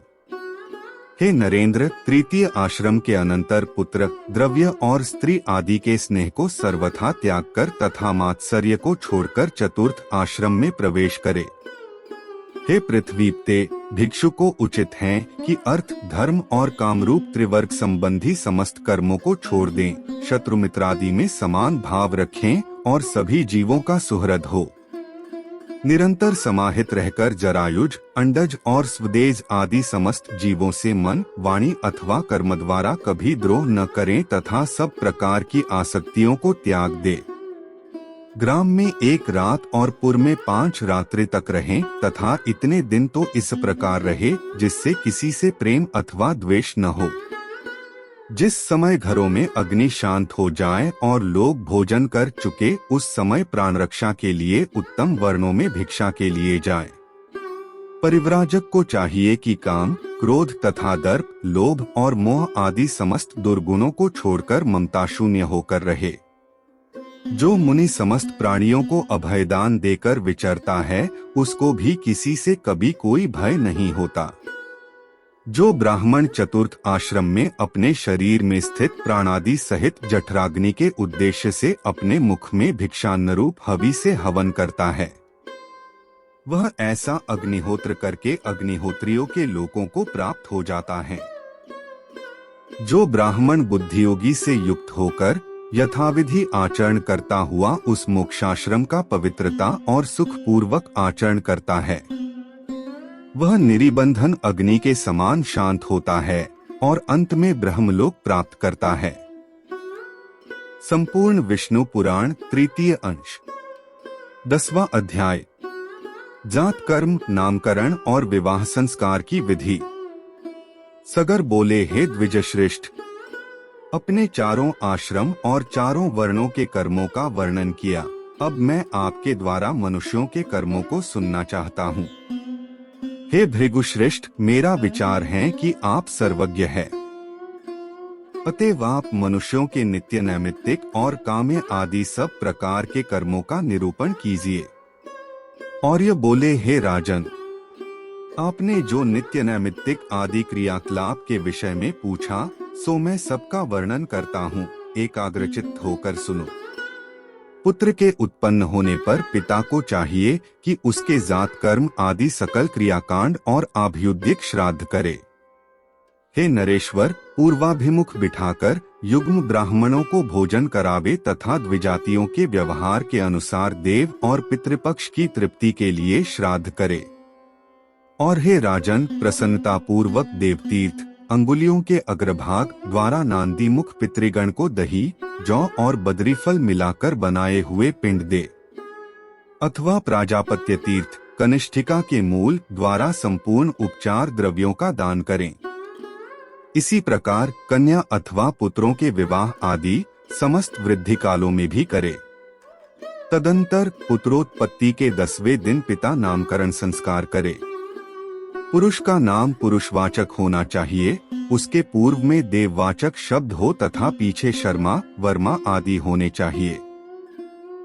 हे नरेंद्र, तृतीय आश्रम के अनंतर पुत्र, द्रव्य और स्त्री आदि के स्नेह को सर्वथा त्याग कर तथा मात्सर्य को छोड़कर चतुर्थ आश्रम में प्रवेश करे। हे पृथ्वीपते, भिक्षु को उचित है कि अर्थ, धर्म और कामरूप त्रिवर्ग संबंधी समस्त कर्मों को छोड़ दें, शत्रु मित्रादि में समान भाव रखें और सभी जीवों का सुहृद हो। निरंतर समाहित रहकर जरायुज, अंडज और स्वदेज आदि समस्त जीवों से मन, वाणी अथवा कर्म द्वारा कभी द्रोह न करें तथा सब प्रकार की आसक्तियों को त्याग दे। ग्राम में 1 रात और पुर में 5 रात्रि तक रहें तथा इतने दिन तो इस प्रकार रहे जिससे किसी से प्रेम अथवा द्वेष न हो। जिस समय घरों में अग्नि शांत हो जाए और लोग भोजन कर चुके उस समय प्राण रक्षा के लिए उत्तम वर्णों में भिक्षा के लिए जाए। परिव्राजक को चाहिए कि काम, क्रोध तथा दर्प, लोभ और मोह आदि समस्त दुर्गुणों को छोड़कर ममता शून्य होकर रहे। जो मुनि समस्त प्राणियों को अभयदान देकर विचरता है उसको भी किसी से कभी कोई भय नहीं होता। जो ब्राह्मण चतुर्थ आश्रम में अपने शरीर में स्थित प्राणादि सहित जठराग्नि के उद्देश्य से अपने मुख में भिक्षान्नरूप हवि से हवन करता है वह ऐसा अग्निहोत्र करके अग्निहोत्रियों के लोकों को प्राप्त हो जाता है। जो ब्राह्मण बुद्धियोगी से युक्त होकर यथाविधि आचरण करता हुआ उस मोक्षाश्रम का पवित्रता और सुख पूर्वक आचरण करता है वह निरिबंधन अग्नि के समान शांत होता है और अंत में ब्रह्मलोक प्राप्त करता है। संपूर्ण विष्णु पुराण तृतीय अंश 10वां अध्याय जात कर्म, नामकरण और विवाह संस्कार की विधि। सगर बोले, हे द्विजश्रेष्ठ, अपने चारों आश्रम और चारों वर्णों के कर्मों का वर्णन किया। अब मैं आपके द्वारा मनुष्यों के कर्मों को सुनना चाहता हूँ। हे भृगुश्रेष्ठ, मेरा विचार है कि आप सर्वज्ञ हैं। अतएव आप मनुष्यों के नित्य नैमित्तिक और काम्य आदि सब प्रकार के कर्मों का निरूपण कीजिए। और ये बोले, हे राजन, आपने जो नित्य नैमित्तिक आदि क्रियाकलाप के विषय में पूछा सो मैं सबका वर्णन करता हूँ, एकाग्रचित्त होकर सुनो। पुत्र के उत्पन्न होने पर पिता को चाहिए कि उसके जात कर्म आदि सकल क्रियाकांड और आभ्युद्यिक श्राद्ध करे। हे नरेश्वर, पूर्वाभिमुख बिठाकर युग्म ब्राह्मणों को भोजन करावे तथा द्विजातियों के व्यवहार के अनुसार देव और पितृपक्ष की तृप्ति के लिए श्राद्ध करे। और हे राजन, प्रसन्नता पूर्वक देवतीर्थ अंगुलियों के अग्रभाग द्वारा नांदी मुख पितृगण को दही, जौ और बद्रीफल मिलाकर बनाए हुए पिंड दे, अथवा प्राजापत्य तीर्थ कनिष्ठिका के मूल द्वारा संपूर्ण उपचार द्रव्यों का दान करें। इसी प्रकार कन्या अथवा पुत्रों के विवाह आदि समस्त वृद्धि कालों में भी करे। तदंतर पुत्रोत्पत्ति के 10वें दिन पिता नामकरण संस्कार करे। पुरुष का नाम पुरुषवाचक होना चाहिए, उसके पूर्व में देववाचक शब्द हो तथा पीछे शर्मा, वर्मा आदि होने चाहिए।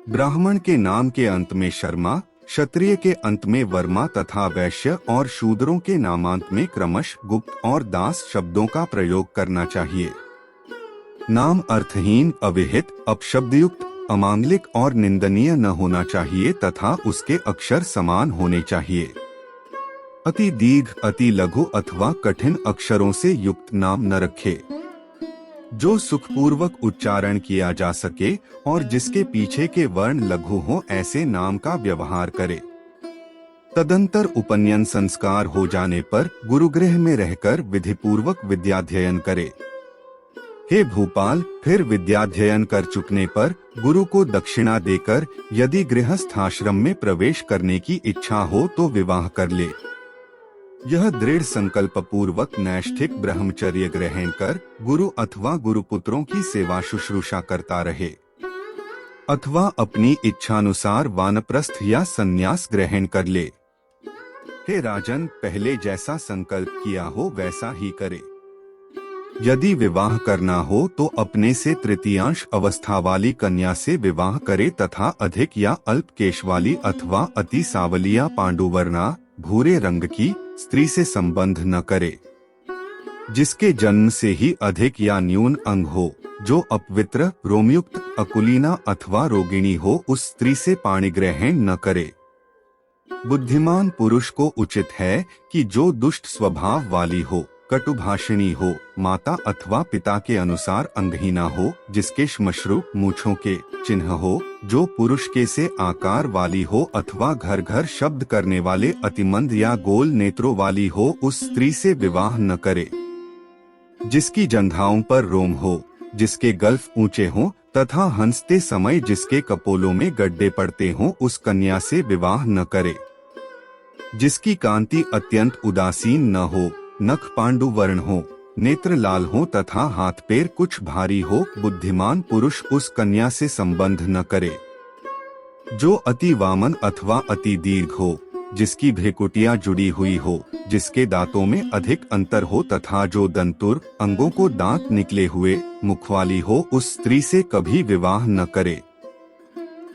ब्राह्मण के नाम के अंत में शर्मा, क्षत्रिय के अंत में वर्मा तथा वैश्य और शूद्रों के नामांत में क्रमश गुप्त और दास शब्दों का प्रयोग करना चाहिए। नाम अर्थहीन, अविहित, अपशब्दयुक्त, अमांगलिक और निंदनीय न होना चाहिए तथा उसके अक्षर समान होने चाहिए। अति दीर्घ, अति लघु अथवा कठिन अक्षरों से युक्त नाम न रखे। जो सुखपूर्वक उच्चारण किया जा सके और जिसके पीछे के वर्ण लघु हो ऐसे नाम का व्यवहार करे। तदंतर उपनयन संस्कार हो जाने पर गुरुगृह में रहकर विधिपूर्वक विद्याध्ययन करे। हे भूपाल, फिर विद्याध्ययन कर चुकने पर गुरु को दक्षिणा देकर यदि गृहस्थ आश्रम में प्रवेश करने की इच्छा हो तो विवाह कर ले। यह दृढ़ संकल्प पूर्वक नैष्ठिक ब्रह्मचर्य ग्रहण कर गुरु अथवा गुरुपुत्रों की सेवा शुश्रूषा करता रहे, अथवा अपनी इच्छानुसार वानप्रस्थ या संन्यास ग्रहण कर ले। हे राजन, पहले जैसा संकल्प किया हो वैसा ही करे। यदि विवाह करना हो तो अपने से तृतीयांश अवस्था वाली कन्या से विवाह करे तथा अधिक या अल्प केश वाली अथवा अति सावली या पांडुवर्णा, भूरे रंग की स्त्री से संबंध न करे। जिसके जन्म से ही अधिक या न्यून अंग हो, जो अपवित्र, रोमयुक्त, अकुलीना अथवा रोगिणी हो, उस स्त्री से पाणिग्रहण न करे। बुद्धिमान पुरुष को उचित है कि जो दुष्ट स्वभाव वाली हो, कटुभाषिणी हो, माता अथवा पिता के अनुसार अंगहीना हो, जिसके श्मश्रु मूछों के चिन्ह हो, जो पुरुष के से आकार वाली हो अथवा घर घर शब्द करने वाले अतिमंद या गोल नेत्रों वाली हो, उस स्त्री से विवाह न करे। जिसकी जंघाओं पर रोम हो, जिसके गल्फ ऊंचे हों तथा हंसते समय जिसके कपोलों में गड्ढे पड़ते हों, उस कन्या से विवाह न करे। जिसकी कांति अत्यंत उदासीन न हो, नख पांडु वर्ण हो, नेत्र लाल हो तथा हाथ पैर कुछ भारी हो, बुद्धिमान पुरुष उस कन्या से संबंध न करे। जो अति वामन अथवा अति दीर्घ हो, जिसकी भ्रुकुटियां जुड़ी हुई हो, जिसके दांतों में अधिक अंतर हो तथा जो दंतुर, अंगों को दांत निकले हुए, मुख वाली हो, उस स्त्री से कभी विवाह न करे।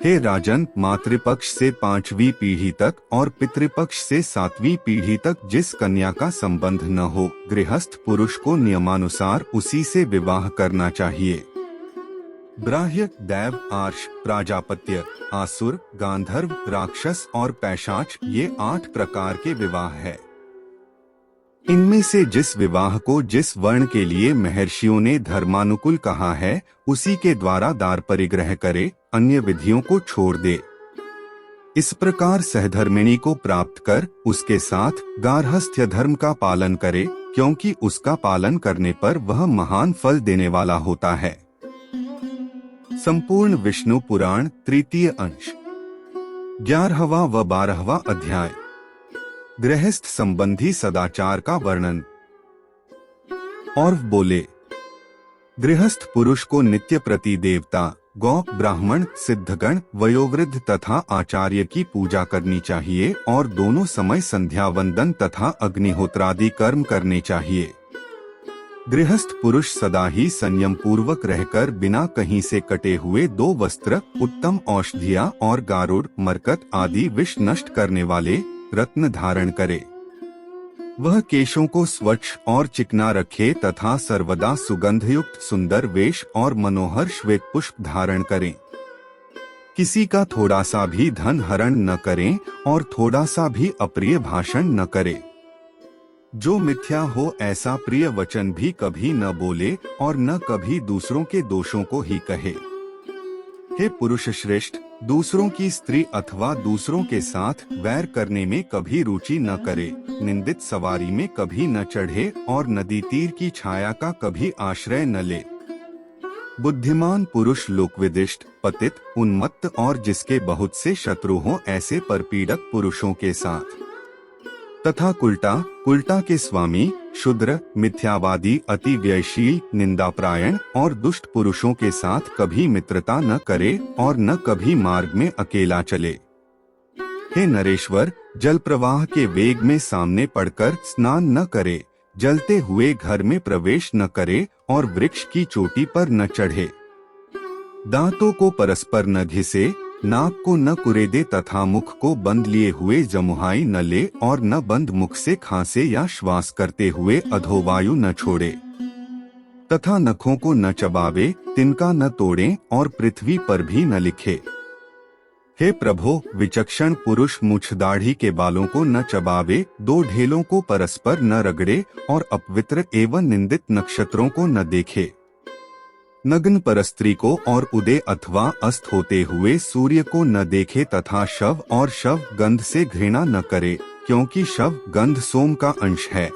हे राजन, मातृपक्ष से 5वीं पीढ़ी तक और पितृपक्ष से 7वीं पीढ़ी तक जिस कन्या का संबंध न हो, गृहस्थ पुरुष को नियमानुसार उसी से विवाह करना चाहिए। ब्राह्य, दैव, आर्ष, प्राजापत्य, आसुर, गांधर्व, राक्षस और पैशाच, ये 8 प्रकार के विवाह है। इनमें से जिस विवाह को जिस वर्ण के लिए महर्षियों ने धर्मानुकूल कहा है, उसी के द्वारा दार परिग्रह करे, अन्य विधियों को छोड़ दे। इस प्रकार सहधर्मिणी को प्राप्त कर उसके साथ गार्हस्थ्य धर्म का पालन करे, क्योंकि उसका पालन करने पर वह महान फल देने वाला होता है। संपूर्ण विष्णु पुराण, तृतीय अंश, 11वां व 12वां अध्याय। गृहस्थ संबंधी सदाचार का वर्णन। और बोले, गृहस्थ पुरुष को नित्य प्रति देवता, गौ, ब्राह्मण, सिद्धगण, वयोवृद्ध तथा आचार्य की पूजा करनी चाहिए और दोनों समय संध्या वंदन तथा अग्निहोत्रादि कर्म करने चाहिए। गृहस्थ पुरुष सदा ही संयम पूर्वक रहकर बिना कहीं से कटे हुए 2 वस्त्र, उत्तम औषधियां और गारुड़, मरकत आदि विष नष्ट करने वाले रत्न धारण करे। वह केशों को स्वच्छ और चिकना रखे तथा सर्वदा सुगंधयुक्त सुंदर वेश और मनोहर श्वेत पुष्प धारण करें। किसी का थोड़ा सा भी धन हरण न करें और थोड़ा सा भी अप्रिय भाषण न करें। जो मिथ्या हो ऐसा प्रिय वचन भी कभी न बोले और न कभी दूसरों के दोषों को ही कहे। हे पुरुष श्रेष्ठ, दूसरों की स्त्री अथवा दूसरों के साथ वैर करने में कभी रुचि न करे, निंदित सवारी में कभी न चढ़े और नदी तीर की छाया का कभी आश्रय न ले। बुद्धिमान पुरुष लोकविदिष्ट, पतित, उन्मत्त और जिसके बहुत से शत्रु हों ऐसे परपीड़क पुरुषों के साथ तथा कुल्टा के स्वामी, शुद्र, मिथ्यावादी, अति व्ययशील, निंदाप्रायण और दुष्ट पुरुषों के साथ कभी मित्रता न करे और न कभी मार्ग में अकेला चले। हे नरेश्वर, जल प्रवाह के वेग में सामने पड़कर स्नान न करे, जलते हुए घर में प्रवेश न करे और वृक्ष की चोटी पर न चढ़े। दांतों को परस्पर न घिसे, नाक को न कुरेदे तथा मुख को बंद लिए हुए जमुहाई न ले और न बंद मुख से खांसे या श्वास करते हुए अधोवायु न छोड़े, तथा नखों को न चबावे, तिनका न तोड़े और पृथ्वी पर भी न लिखे। हे प्रभो, विचक्षण पुरुष मुछ दाढ़ी के बालों को न चबावे, दो ढेलों को परस्पर न रगड़े और अपवित्र एवं निंदित नक्षत्रों को न देखे। नग्न परस्त्री को और उदय अथवा अस्त होते हुए सूर्य को न देखे तथा शव और शव गंध से घृणा न करे, क्योंकि शव गंध सोम का अंश है।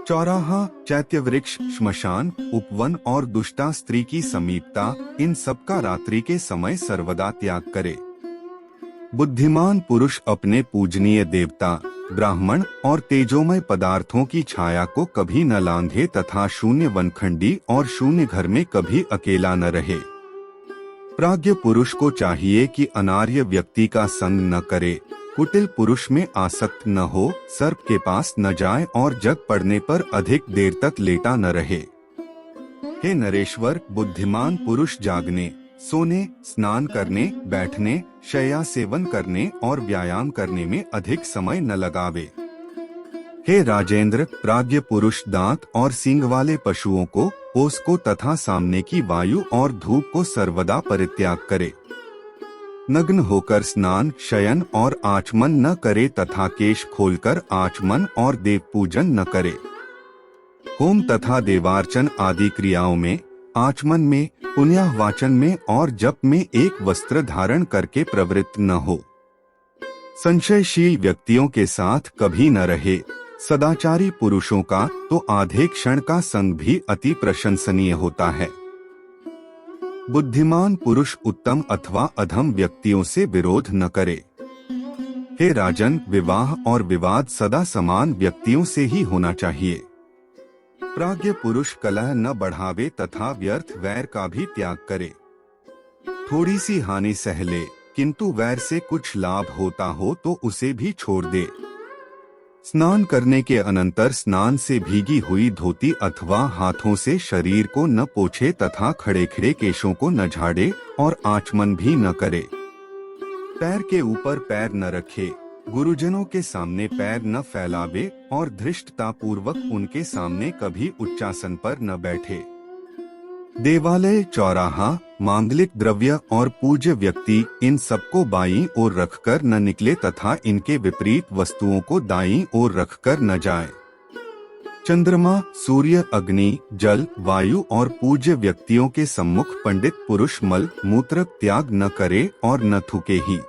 चौराहा, चैत्य वृक्ष, श्मशान, उपवन और दुष्टा स्त्री की समीपता, इन सब का रात्रि के समय सर्वदा त्याग करे। बुद्धिमान पुरुष अपने पूजनीय देवता, ब्राह्मण और तेजोमय पदार्थों की छाया को कभी न लांघे तथा शून्य वनखंडी और शून्य घर में कभी अकेला न रहे। प्राज्ञ पुरुष को चाहिए कि अनार्य व्यक्ति का संग न करे, कुटिल पुरुष में आसक्त न हो, सर्प के पास न जाए और जग पड़ने पर अधिक देर तक लेटा न रहे। हे नरेश्वर, बुद्धिमान पुरुष जागने, सोने, स्नान करने, बैठने, शय्या सेवन करने और व्यायाम करने में अधिक समय न लगावे। हे राजेंद्र, प्राज्ञ पुरुष दांत और सींग वाले पशुओं को, ओस को तथा सामने की वायु और धूप को सर्वदा परित्याग करे। नग्न होकर स्नान, शयन और आचमन न करे तथा केश खोलकर आचमन और देव पूजन न करे। होम तथा देवार्चन आदि क्रियाओं में, आचमन में, पुण्य वाचन में और जप में एक वस्त्र धारण करके प्रवृत्त न हो। संशयशील व्यक्तियों के साथ कभी न रहे। सदाचारी पुरुषों का तो आधे क्षण का संग भी अति प्रशंसनीय होता है। बुद्धिमान पुरुष उत्तम अथवा अधम व्यक्तियों से विरोध न करे। हे राजन, विवाह और विवाद सदा समान व्यक्तियों से ही होना चाहिए। प्राज्ञ पुरुष कलह न बढ़ावे तथा व्यर्थ वैर का भी त्याग करे। थोड़ी सी हानि सह ले, किंतु वैर से कुछ लाभ होता हो तो उसे भी छोड़ दे। स्नान करने के अनंतर स्नान से भीगी हुई धोती अथवा हाथों से शरीर को न पोंछे तथा खड़े खड़े केशों को न झाड़े और आचमन भी न करे। पैर के ऊपर पैर न रखे, गुरुजनों के सामने पैर न फैलावे और धृष्टता पूर्वक उनके सामने कभी उच्चासन पर न बैठे। देवालय, चौराहा, मांगलिक द्रव्य और पूज्य व्यक्ति, इन सबको बाईं ओर रखकर न निकले तथा इनके विपरीत वस्तुओं को दाईं ओर रखकर न जाए। चंद्रमा, सूर्य, अग्नि, जल, वायु और पूज्य व्यक्तियों के सम्मुख पंडित पुरुष मल मूत्र त्याग न करे और न थूके ही।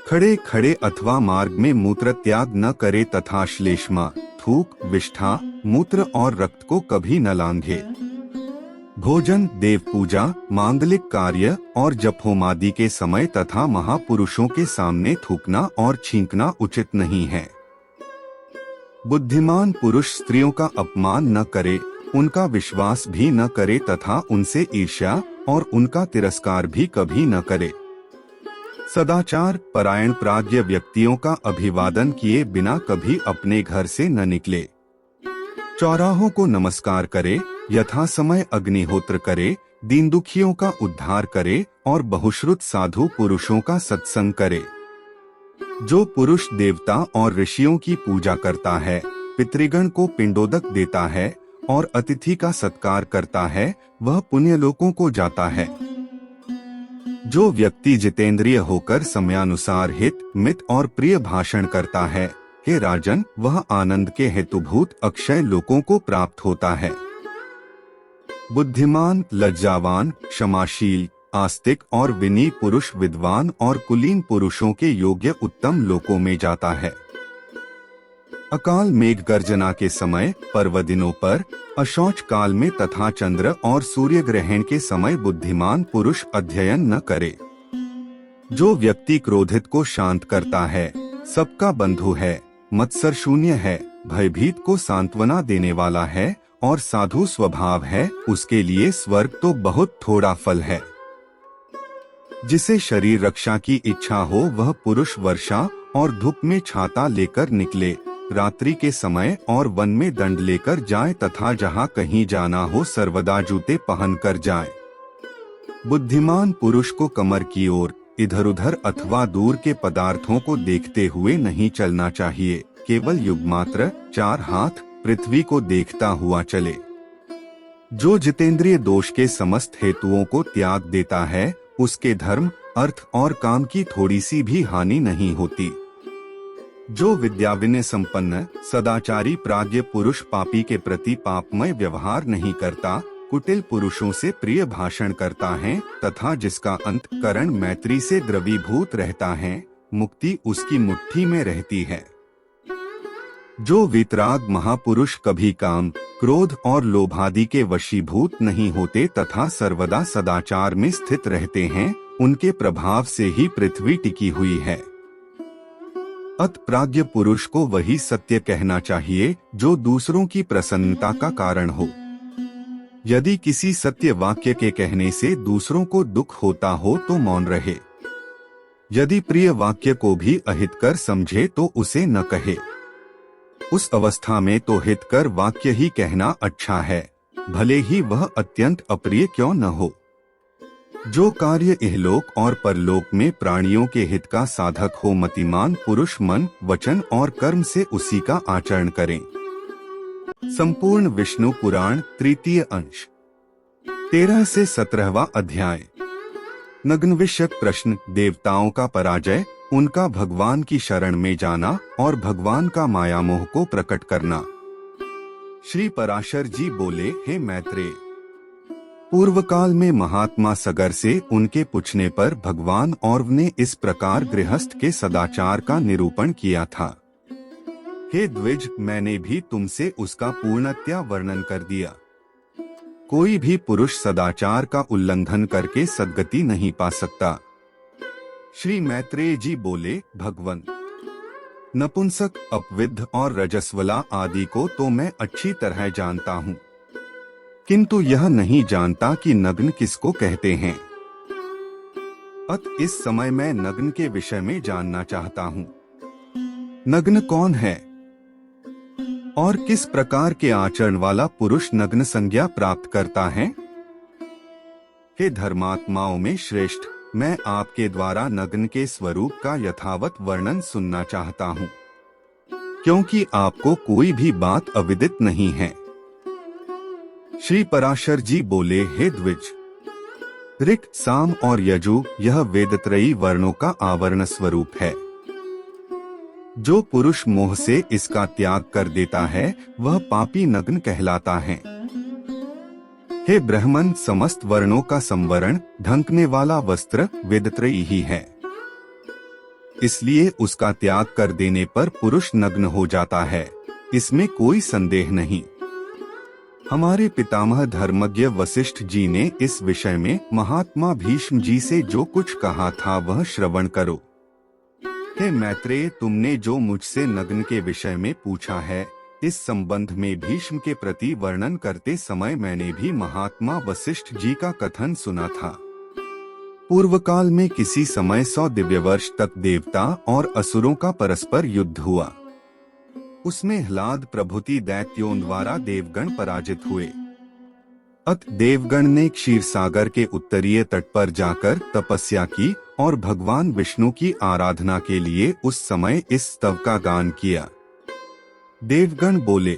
खड़े खड़े अथवा मार्ग में मूत्र त्याग न करे तथा श्लेष्मा, थूक, विष्ठा, मूत्र और रक्त को कभी न लांघे। भोजन, देव पूजा, मांगलिक कार्य और जपहोमादि के समय तथा महापुरुषों के सामने थूकना और छींकना उचित नहीं है। बुद्धिमान पुरुष स्त्रियों का अपमान न करे, उनका विश्वास भी न करे तथा उनसे ईर्ष्या और उनका तिरस्कार भी कभी न करे। सदाचार परायण प्राज्ञ व्यक्तियों का अभिवादन किए बिना कभी अपने घर से न निकले। चौराहों को नमस्कार करे, यथा समय अग्निहोत्र करे, दीन दुखियों का उद्धार करे और बहुश्रुत साधु पुरुषों का सत्संग करे। जो पुरुष देवता और ऋषियों की पूजा करता है, पितृगण को पिंडोदक देता है और अतिथि का सत्कार करता है, वह पुण्यलोकों को जाता है। जो व्यक्ति जितेंद्रिय होकर समयानुसार हित, मित और प्रिय भाषण करता है, हे राजन, वह आनंद के हेतुभूत अक्षय लोकों को प्राप्त होता है। बुद्धिमान, लज्जावान, क्षमाशील, आस्तिक और विनयी पुरुष विद्वान और कुलीन पुरुषों के योग्य उत्तम लोकों में जाता है। अकाल मेघ गर्जना के समय, पर्व दिनों पर, अशौच काल में तथा चंद्र और सूर्य ग्रहण के समय बुद्धिमान पुरुष अध्ययन न करे। जो व्यक्ति क्रोधित को शांत करता है, सबका बंधु है, मत्सर शून्य है, भयभीत को सांत्वना देने वाला है और साधु स्वभाव है, उसके लिए स्वर्ग तो बहुत थोड़ा फल है। जिसे शरीर रक्षा की इच्छा हो वह पुरुष वर्षा और धूप में छाता लेकर निकले, रात्रि के समय और वन में दंड लेकर जाए तथा जहाँ कहीं जाना हो सर्वदा जूते पहनकर जाए। बुद्धिमान पुरुष को कमर की ओर, इधर उधर अथवा दूर के पदार्थों को देखते हुए नहीं चलना चाहिए, केवल युगमात्र 4 हाथ पृथ्वी को देखता हुआ चले। जो जितेंद्रिय दोष के समस्त हेतुओं को त्याग देता है, उसके धर्म, अर्थ और काम की थोड़ी सी भी हानि नहीं होती। जो विद्या विनय संपन्न सदाचारी प्राज्ञ पुरुष पापी के प्रति पापमय व्यवहार नहीं करता, कुटिल पुरुषों से प्रिय भाषण करता है तथा जिसका अंतःकरण मैत्री से द्रवीभूत रहता है, मुक्ति उसकी मुट्ठी में रहती है। जो वितराग महापुरुष कभी काम, क्रोध और लोभादि के वशीभूत नहीं होते तथा सर्वदा सदाचार में स्थित रहते हैं, उनके प्रभाव से ही पृथ्वी टिकी हुई है। अत प्राज्ञ पुरुष को वही सत्य कहना चाहिए जो दूसरों की प्रसन्नता का कारण हो। यदि किसी सत्य वाक्य के कहने से दूसरों को दुख होता हो तो मौन रहे। यदि प्रिय वाक्य को भी अहितकर समझे तो उसे न कहे। उस अवस्था में तो हितकर वाक्य ही कहना अच्छा है, भले ही वह अत्यंत अप्रिय क्यों न हो। जो कार्य इहलोक और परलोक में प्राणियों के हित का साधक हो, मतिमान पुरुष मन, वचन और कर्म से उसी का आचरण करें। संपूर्ण विष्णु पुराण तृतीय अंश 13 से 17वां अध्याय। नग्न विषयक प्रश्न। देवताओं का पराजय, उनका भगवान की शरण में जाना और भगवान का माया मोह को प्रकट करना। श्री पराशर जी बोले, हे मैत्रेय, पूर्व काल में महात्मा सगर से उनके पूछने पर भगवान औरव ने इस प्रकार गृहस्थ के सदाचार का निरूपण किया था। हे द्विज, मैंने भी तुमसे उसका पूर्णतया वर्णन कर दिया। कोई भी पुरुष सदाचार का उल्लंघन करके सद्गति नहीं पा सकता। श्री मैत्रेय जी बोले, भगवन, नपुंसक, अपविद्ध और रजस्वला आदि को तो मैं अच्छी तरह जानता हूँ, किंतु यह नहीं जानता कि नग्न किसको कहते हैं। अत इस समय मैं नग्न के विषय में जानना चाहता हूँ। नग्न कौन है और किस प्रकार के आचरण वाला पुरुष नग्न संज्ञा प्राप्त करता है? हे धर्मात्माओं में श्रेष्ठ, मैं आपके द्वारा नग्न के स्वरूप का यथावत वर्णन सुनना चाहता हूँ, क्योंकि आपको कोई भी बात अविदित नहीं है। श्री पराशर जी बोले, हे द्विज, ऋक्, साम और यजु यह वेदत्रयी वर्णों का आवरण स्वरूप है। जो पुरुष मोह से इसका त्याग कर देता है वह पापी नग्न कहलाता है। हे ब्राह्मण, समस्त वर्णों का संवरण ढंकने वाला वस्त्र वेदत्रयी ही है, इसलिए उसका त्याग कर देने पर पुरुष नग्न हो जाता है, इसमें कोई संदेह नहीं। हमारे पितामह धर्मज्ञ वशिष्ठ जी ने इस विषय में महात्मा भीष्म जी से जो कुछ कहा था वह श्रवण करो। हे मैत्रेय, तुमने जो मुझसे नग्न के विषय में पूछा है, इस संबंध में भीष्म के प्रति वर्णन करते समय मैंने भी महात्मा वशिष्ठ जी का कथन सुना था। पूर्व काल में किसी समय 100 दिव्य वर्ष तक देवता और असुरों का परस्पर युद्ध हुआ। उसमें ह्लाद प्रभृति दैत्यों द्वारा देवगण पराजित हुए। अत देवगण ने क्षीर सागर के उत्तरीय तट पर जाकर तपस्या की और भगवान विष्णु की आराधना के लिए उस समय इस स्तव का गान किया। देवगण बोले,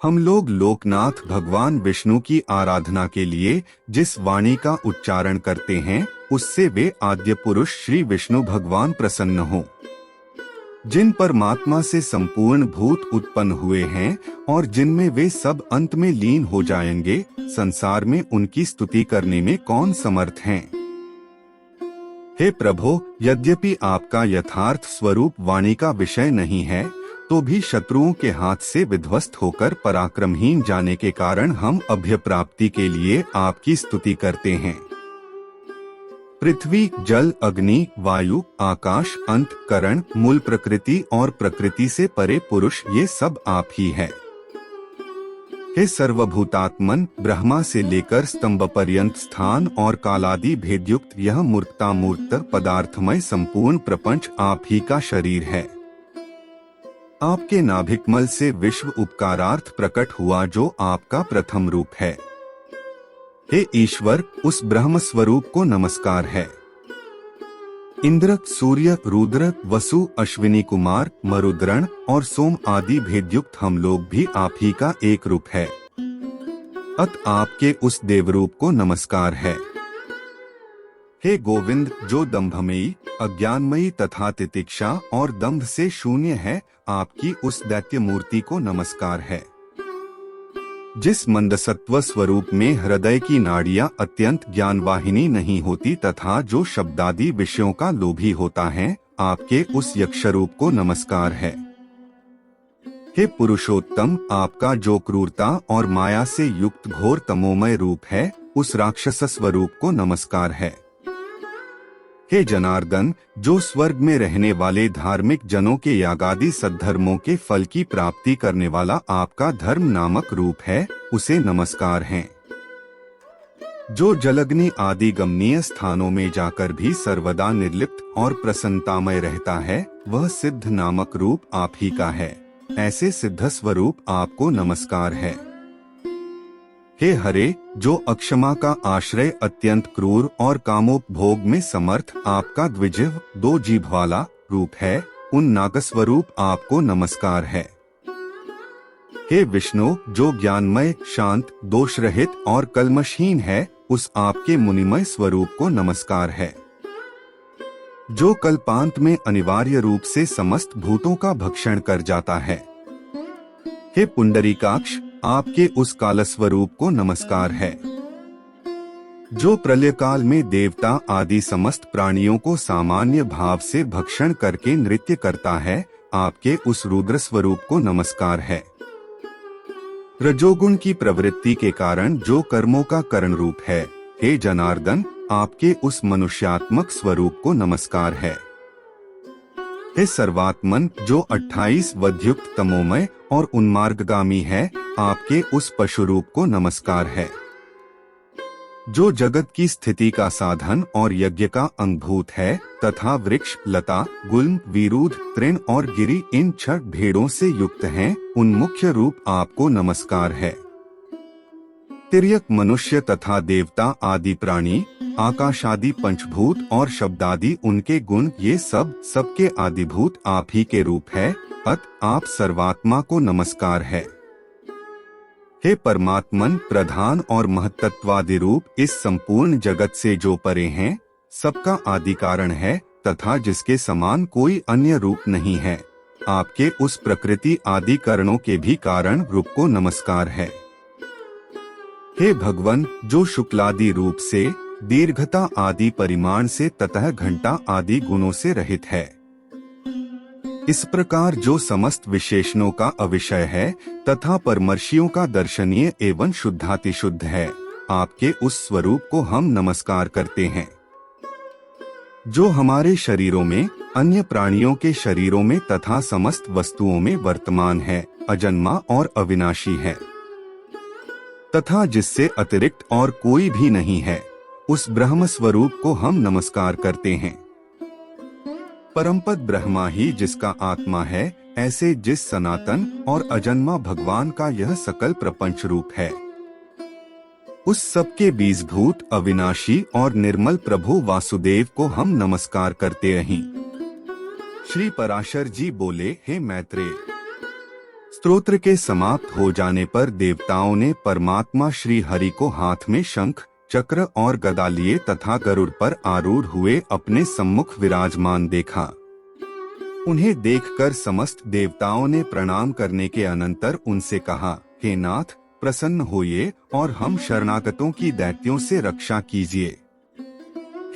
हम लोग लोकनाथ भगवान विष्णु की आराधना के लिए जिस वाणी का उच्चारण करते हैं उससे वे आद्य पुरुष श्री विष्णु भगवान प्रसन्न हो, जिन परमात्मा से संपूर्ण भूत उत्पन्न हुए हैं और जिनमें वे सब अंत में लीन हो जाएंगे, संसार में उनकी स्तुति करने में कौन समर्थ हैं? हे प्रभो, यद्यपि आपका यथार्थ स्वरूप वाणी का विषय नहीं है, तो भी शत्रुओं के हाथ से विध्वस्त होकर पराक्रमहीन जाने के कारण हम अभय प्राप्ति के लिए आपकी स्तुति करते हैं। पृथ्वी, जल, अग्नि, वायु, आकाश, अंतःकरण, मूल प्रकृति और प्रकृति से परे पुरुष, ये सब आप ही है। हे सर्वभूतात्मन, ब्रह्मा से लेकर स्तंभ पर्यंत स्थान और कालादि भेदयुक्त यह मूर्त पदार्थमय संपूर्ण प्रपंच आप ही का शरीर है। आपके नाभिकमल से विश्व उपकारार्थ प्रकट हुआ जो आपका प्रथम रूप है। हे ईश्वर, उस ब्रह्म स्वरूप को नमस्कार है। इंद्र, सूर्य, रुद्र, वसु, अश्विनी कुमार, मरुद्रण और सोम आदि भेदयुक्त हम लोग भी आप ही का एक रूप है। अत आपके उस देवरूप को नमस्कार है। हे गोविंद, जो दंभमयी, अज्ञानमयी तथा तितिक्षा और दंभ से शून्य है, आपकी उस दैत्य मूर्ति को नमस्कार है। जिस मंदसत्व स्वरूप में हृदय की नाड़ियां अत्यंत ज्ञानवाहिनी नहीं होती तथा जो शब्दादि विषयों का लोभी होता है, आपके उस यक्षरूप को नमस्कार है। हे पुरुषोत्तम, आपका जो क्रूरता और माया से युक्त घोर तमोमय रूप है, उस राक्षस स्वरूप को नमस्कार है। हे जनार्दन, जो स्वर्ग में रहने वाले धार्मिक जनों के यागादि सद्धर्मों के फल की प्राप्ति करने वाला आपका धर्म नामक रूप है, उसे नमस्कार है। जो जलग्नि आदि गमनीय स्थानों में जाकर भी सर्वदा निर्लिप्त और प्रसन्नतामय रहता है, वह सिद्ध नामक रूप आप ही का है। ऐसे सिद्ध स्वरूप आपको नमस्कार है। हे हरे, जो अक्षमा का आश्रय अत्यंत क्रूर और कामोपभोग में समर्थ आपका द्विजिह्व दो जीभ वाला रूप है, उन नागस्वरूप आपको नमस्कार है। हे विष्णु, जो ज्ञानमय, शांत, दोष रहित और कल्मषहीन है, उस आपके मुनिमय स्वरूप को नमस्कार है। जो कल्पांत में अनिवार्य रूप से समस्त भूतों का भक्षण कर जाता है। हे पुंडरीकाक्ष, आपके उस काल स्वरूप को नमस्कार है। जो प्रलय काल में देवता आदि समस्त प्राणियों को सामान्य भाव से भक्षण करके नृत्य करता है, आपके उस रुद्र स्वरूप को नमस्कार है। रजोगुण की प्रवृत्ति के कारण जो कर्मों का कारण रूप है, हे जनार्दन, आपके उस मनुष्यात्मक स्वरूप को नमस्कार है। हे सर्वात्मन, जो 28 वधयुक्त तमोमय और उन्मार्गगामी है, आपके उस पशु रूप को नमस्कार है। जो जगत की स्थिति का साधन और यज्ञ का अंगभूत है तथा वृक्ष, लता, गुल्म, विरूध, तृण और गिरि इन 6 भेड़ों से युक्त हैं, उन मुख्य रूप आपको नमस्कार है। तिर्यक मनुष्य तथा देवता आदि प्राणी, आकाशादि पंचभूत और शब्दादि उनके गुण, ये सब सबके आदिभूत आप ही के रूप है। अत आप सर्वात्मा को नमस्कार है। हे परमात्मन, प्रधान और महत्त्वादि रूप इस संपूर्ण जगत से जो परे हैं, सबका आदि कारण है तथा जिसके समान कोई अन्य रूप नहीं है, आपके उस प्रकृति आदि कारणों के भी कारण रूप को नमस्कार है। हे भगवन, जो शुक्लादि रूप से, दीर्घता आदि परिमाण से ततः घंटा आदि गुणों से रहित है, इस प्रकार जो समस्त विशेषणों का अविषय है तथा परमर्शियों का दर्शनीय एवं शुद्धातिशुद्ध है, आपके उस स्वरूप को हम नमस्कार करते हैं। जो हमारे शरीरों में, अन्य प्राणियों के शरीरों में तथा समस्त वस्तुओं में वर्तमान है, अजन्मा और अविनाशी है तथा जिससे अतिरिक्त और कोई भी नहीं है, उस ब्रह्म स्वरूप को हम नमस्कार करते हैं। परमपद ब्रह्मा ही जिसका आत्मा है, ऐसे जिस सनातन और अजन्मा भगवान का यह सकल प्रपंच रूप है, उस सबके बीजभूत, अविनाशी और निर्मल प्रभु वासुदेव को हम नमस्कार करते हैं। श्री पराशर जी बोले, हे मैत्रेय, स्तोत्र के समाप्त हो जाने पर देवताओं ने परमात्मा श्री हरि को हाथ में शंख, चक्र और गदा लिए तथा गरुड़ पर आरूढ़ हुए अपने सम्मुख विराजमान देखा। उन्हें देखकर समस्त देवताओं ने प्रणाम करने के अनंतर उनसे कहा, हे नाथ, प्रसन्न होइए और हम शरणागतों की दैत्यों से रक्षा कीजिए।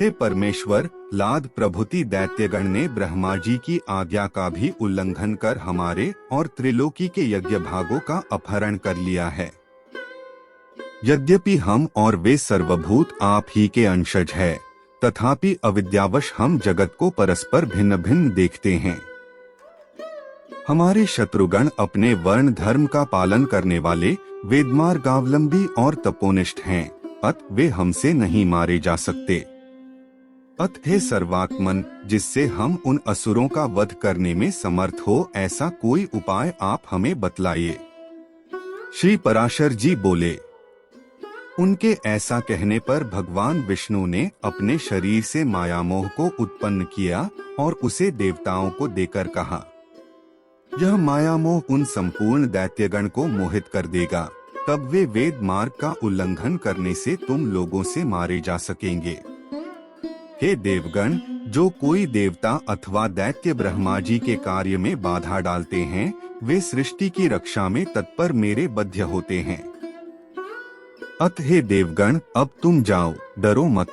हे परमेश्वर, लाद प्रभुति दैत्यगण ने ब्रह्मा जी की आज्ञा का भी उल्लंघन कर हमारे और त्रिलोकी के यज्ञ भागों का अपहरण कर लिया है। यद्यपि हम और वे सर्वभूत आप ही के अंशज है, तथापि अविद्यावश हम जगत को परस्पर भिन्न भिन्न देखते हैं। हमारे शत्रुगण अपने वर्ण धर्म का पालन करने वाले वेदमार्गावलंबी और तपोनिष्ठ हैं, अत वे हमसे नहीं मारे जा सकते। अत हे सर्वात्मन, जिससे हम उन असुरों का वध करने में समर्थ हो, ऐसा कोई उपाय आप हमें बतलाइए। श्री पराशर जी बोले। उनके ऐसा कहने पर भगवान विष्णु ने अपने शरीर से मायामोह को उत्पन्न किया और उसे देवताओं को देकर कहा, यह मायामोह उन संपूर्ण दैत्यगण को मोहित कर देगा, तब वे वेद मार्ग का उल्लंघन करने से तुम लोगों से मारे जा सकेंगे। हे देवगण, जो कोई देवता अथवा दैत्य ब्रह्मा जी के कार्य में बाधा डालते हैं, वे सृष्टि की रक्षा में तत्पर मेरे बद्ध होते हैं। अत हे देवगण, अब तुम जाओ, डरो मत।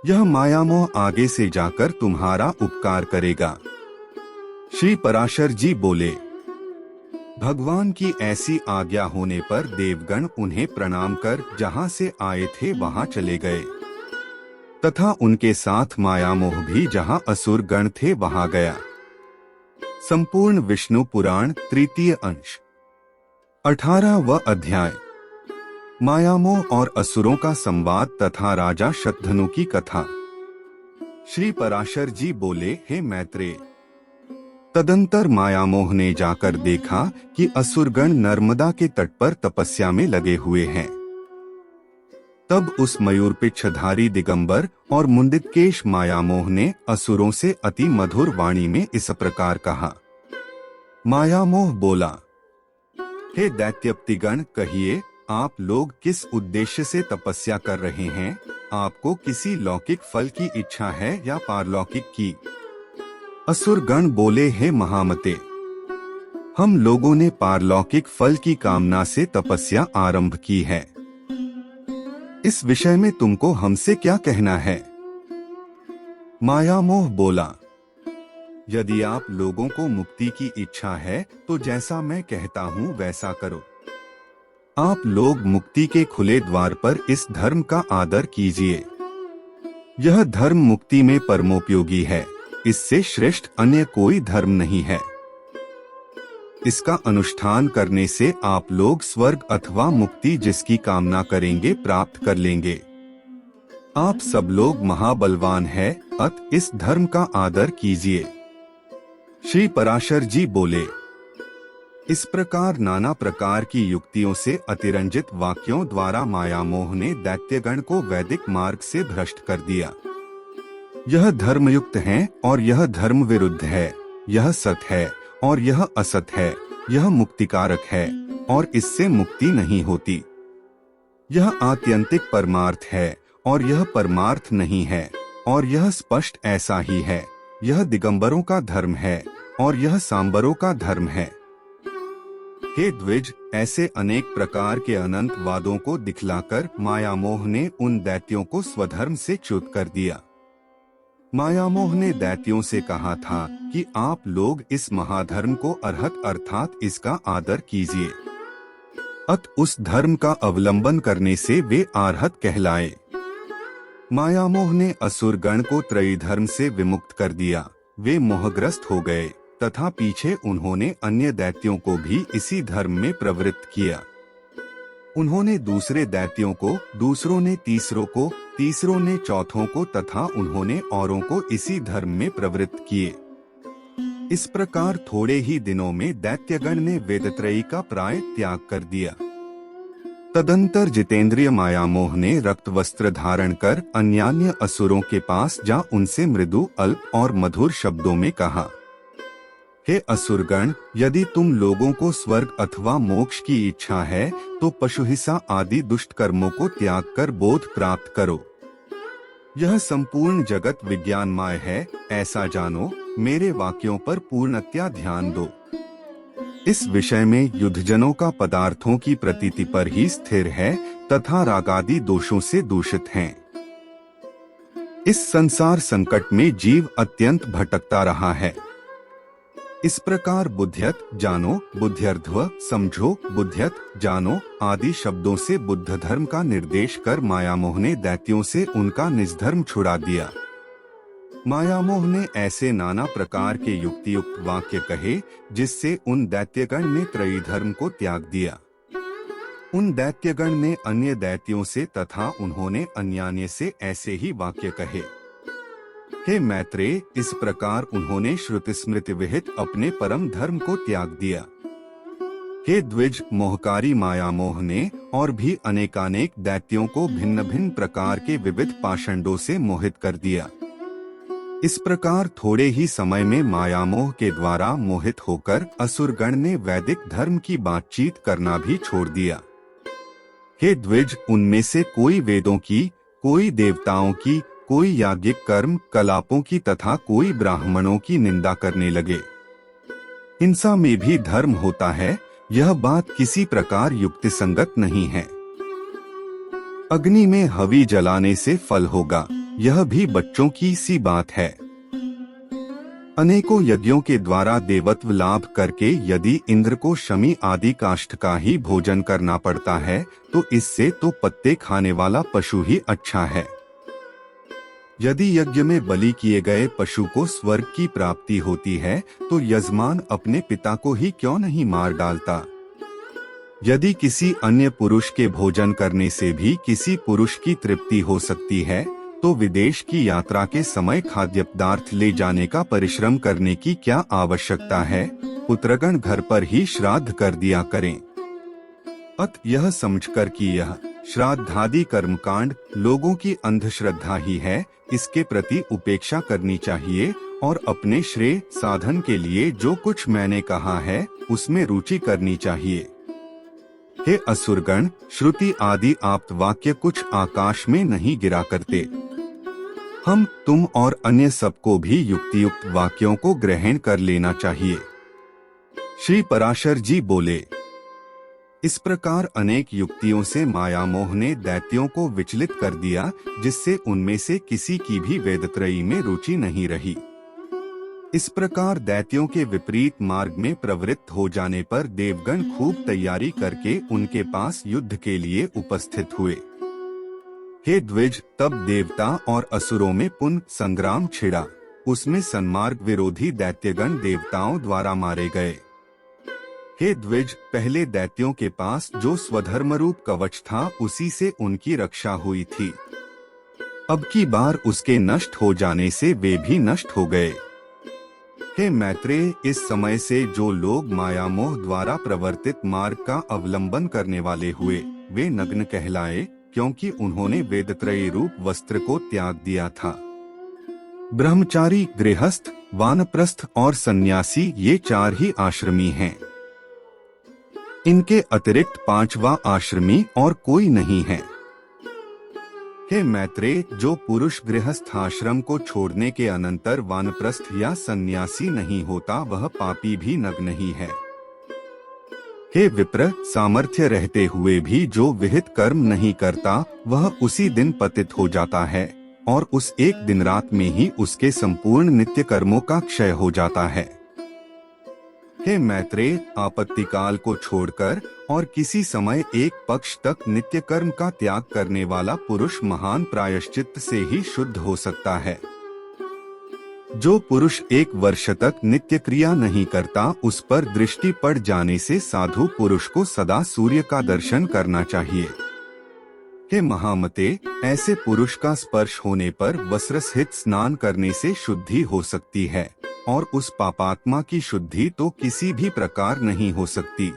यह मायामोह आगे से जाकर तुम्हारा उपकार करेगा। श्री पराशर जी बोले। भगवान की ऐसी आज्ञा होने पर देवगण उन्हें प्रणाम कर जहाँ से आए थे वहाँ चले गए, तथा उनके साथ मायामोह भी जहाँ असुर गण थे वहाँ गया। संपूर्ण विष्णु पुराण तृतीय अंश 18वां अध्याय। मायामोह और असुरों का संवाद तथा राजा शतधनु की कथा। श्री पराशर जी बोले, हे मैत्रेय, तदंतर मायामोह ने जाकर देखा कि असुरगण नर्मदा के तट पर तपस्या में लगे हुए हैं। तब उस मयूरपिच्छधारी दिगंबर और मुंडितकेश मायामोह ने असुरों से अति मधुर वाणी में इस प्रकार कहा। मायामोह बोला, हे दैत्यपतिगण, कहिए, आप लोग किस उद्देश्य से तपस्या कर रहे हैं? आपको किसी लौकिक फल की इच्छा है या पारलौकिक की? असुरगण बोले, हे महामते, हम लोगों ने पारलौकिक फल की कामना से तपस्या आरंभ की है। इस विषय में तुमको हमसे क्या कहना है? मायामोह बोला, यदि आप लोगों को मुक्ति की इच्छा है तो जैसा मैं कहता हूँ वैसा करो। आप लोग मुक्ति के खुले द्वार पर इस धर्म का आदर कीजिए। यह धर्म मुक्ति में परमोपयोगी है, इससे श्रेष्ठ अन्य कोई धर्म नहीं है। इसका अनुष्ठान करने से आप लोग स्वर्ग अथवा मुक्ति जिसकी कामना करेंगे प्राप्त कर लेंगे। आप सब लोग महाबलवान हैं, अत इस धर्म का आदर कीजिए। श्री पराशर जी बोले। इस प्रकार नाना प्रकार की युक्तियों से अतिरंजित वाक्यों द्वारा मायामोह ने दैत्यगण को वैदिक मार्ग से भ्रष्ट कर दिया। यह धर्मयुक्त है और यह धर्म विरुद्ध है, यह सत है और यह असत है, यह मुक्तिकारक है और इससे मुक्ति नहीं होती। यह आत्यंतिक परमार्थ है और यह परमार्थ नहीं है, और यह स्पष्ट ऐसा ही है। यह दिगंबरों का धर्म है और यह सांबरों का धर्म है। हे द्विज, ऐसे अनेक प्रकार के अनंत वादों को दिखलाकर मायामोह ने उन दैत्यों को स्वधर्म से च्युत कर दिया। मायामोह ने दैत्यों से कहा था कि आप लोग इस महाधर्म को अर्हत अर्थात इसका आदर कीजिए। अत उस धर्म का अवलंबन करने से वे अर्हत कहलाए। मायामोह ने असुरगण को त्रयी धर्म से विमुक्त कर दिया। वे मोहग्रस्त हो गए तथा पीछे उन्होंने अन्य दैत्यों को भी इसी धर्म में प्रवृत्त किया। उन्होंने दूसरे दैत्यों को, दूसरों ने तीसरों को, तीसरों ने चौथों को तथा उन्होंने औरों को इसी धर्म में प्रवृत्त किए। इस प्रकार थोड़े ही दिनों में दैत्यगण ने वेदत्रयी का प्राय त्याग कर दिया। तदंतर जितेंद्रिय मायामोह ने रक्त वस्त्र धारण कर अन्यान्य असुरों के पास जा उनसे मृदु, अल्प और मधुर शब्दों में कहा, हे असुरगण, यदि तुम लोगों को स्वर्ग अथवा मोक्ष की इच्छा है तो पशुहिंसा आदि दुष्ट कर्मों को त्याग कर बोध प्राप्त करो। यह संपूर्ण जगत विज्ञानमय है, ऐसा जानो। मेरे वाक्यों पर पूर्णतया ध्यान दो। इस विषय में युद्धजनों का पदार्थों की प्रतीति पर ही स्थिर है तथा रागादि दोषों से दूषित हैं। इस संसार संकट में जीव अत्यंत भटकता रहा है। इस प्रकार बुद्ध्यत जानो, बुद्ध्यर्ध्व समझो, बुद्ध्यत जानो आदि शब्दों से बुद्ध धर्म का निर्देश कर मायामोह ने दैत्यों से उनका निजधर्म छुड़ा दिया। मायामोह ने ऐसे नाना प्रकार के युक्तियुक्त वाक्य कहे जिससे उन दैत्यगण ने त्रयी धर्म को त्याग दिया। उन दैत्यगण ने अन्य दैत्यों से तथा उन्होंने अन्यान्य से ऐसे ही वाक्य कहे। हे मैत्रेय, इस प्रकार उन्होंने श्रुति स्मृति विहित अपने परम धर्म को त्याग दिया। हे द्विज, मोहकारी माया मोह ने और भी अनेकानेक दैत्यों को भिन्न भिन्न प्रकार के विविध पाषंडों से मोहित कर दिया। इस प्रकार थोड़े ही समय में माया मोह के द्वारा मोहित होकर असुरगण ने वैदिक धर्म की बातचीत करना भी छोड़ दिया। हे द्विज, उनमें से कोई वेदों की, कोई देवताओं की, कोई याज्ञिक कर्म कलापों की तथा कोई ब्राह्मणों की निंदा करने लगे। हिंसा में भी धर्म होता है, यह बात किसी प्रकार युक्ति संगत नहीं है। अग्नि में हवी जलाने से फल होगा, यह भी बच्चों की सी बात है। अनेकों यज्ञों के द्वारा देवत्व लाभ करके यदि इंद्र को शमी आदि काष्ठ का ही भोजन करना पड़ता है तो इससे तो पत्ते खाने वाला पशु ही अच्छा है। यदि यज्ञ में बलि किए गए पशु को स्वर्ग की प्राप्ति होती है तो यजमान अपने पिता को ही क्यों नहीं मार डालता। यदि किसी अन्य पुरुष के भोजन करने से भी किसी पुरुष की तृप्ति हो सकती है तो विदेश की यात्रा के समय खाद्य पदार्थ ले जाने का परिश्रम करने की क्या आवश्यकता है। पुत्रगण घर पर ही श्राद्ध कर दिया करें। अत यह समझकर कि यह श्राद्धादि कर्मकांड लोगों की अंधश्रद्धा ही है, इसके प्रति उपेक्षा करनी चाहिए और अपने श्रेय साधन के लिए जो कुछ मैंने कहा है उसमें रुचि करनी चाहिए। हे असुरगण, श्रुति आदि आप्त वाक्य कुछ आकाश में नहीं गिरा करते। हम, तुम और अन्य सबको भी युक्तियुक्त वाक्यों को ग्रहण कर लेना चाहिए। श्री पराशर जी बोले, इस प्रकार अनेक युक्तियों से माया मोह ने दैत्यों को विचलित कर दिया, जिससे उनमें से किसी की भी वेदत्रयी में रुचि नहीं रही। इस प्रकार दैत्यों के विपरीत मार्ग में प्रवृत्त हो जाने पर देवगण खूब तैयारी करके उनके पास युद्ध के लिए उपस्थित हुए। हे द्विज, तब देवता और असुरों में पुनः संग्राम छिड़ा। उसमें सन्मार्ग विरोधी दैत्यगण देवताओं द्वारा मारे गए। हे द्विज, पहले दैत्यों के पास जो स्वधर्मरूप कवच था उसी से उनकी रक्षा हुई थी। अब की बार उसके नष्ट हो जाने से वे भी नष्ट हो गए। हे मैत्रेय, इस समय से जो लोग माया मोह द्वारा प्रवर्तित मार्ग का अवलंबन करने वाले हुए वे नग्न कहलाए, क्योंकि उन्होंने वेदत्रयी रूप वस्त्र को त्याग दिया था। ब्रह्मचारी, गृहस्थ, वानप्रस्थ और सन्यासी ये चार ही आश्रमी हैं। इनके अतिरिक्त पांचवा आश्रमी और कोई नहीं है। हे मैत्रेय, जो पुरुष गृहस्थ आश्रम को छोड़ने के अनंतर वानप्रस्थ या सन्यासी नहीं होता वह पापी भी नग्न ही है। हे विप्र, सामर्थ्य रहते हुए भी जो विहित कर्म नहीं करता वह उसी दिन पतित हो जाता है और उस एक दिन रात में ही उसके संपूर्ण नित्य कर्मों का क्षय हो जाता है। हे मैत्रेय, आपत्ति काल को छोड़कर और किसी समय एक पक्ष तक नित्य कर्म का त्याग करने वाला पुरुष महान प्रायश्चित्त से ही शुद्ध हो सकता है। जो पुरुष 1 वर्ष तक नित्य क्रिया नहीं करता उस पर दृष्टि पड़ जाने से साधु पुरुष को सदा सूर्य का दर्शन करना चाहिए। हे महामते, ऐसे पुरुष का स्पर्श होने पर वस्त्रसहित स्नान करने से शुद्धि हो सकती है और उस पापात्मा की शुद्धि तो किसी भी प्रकार नहीं हो सकती।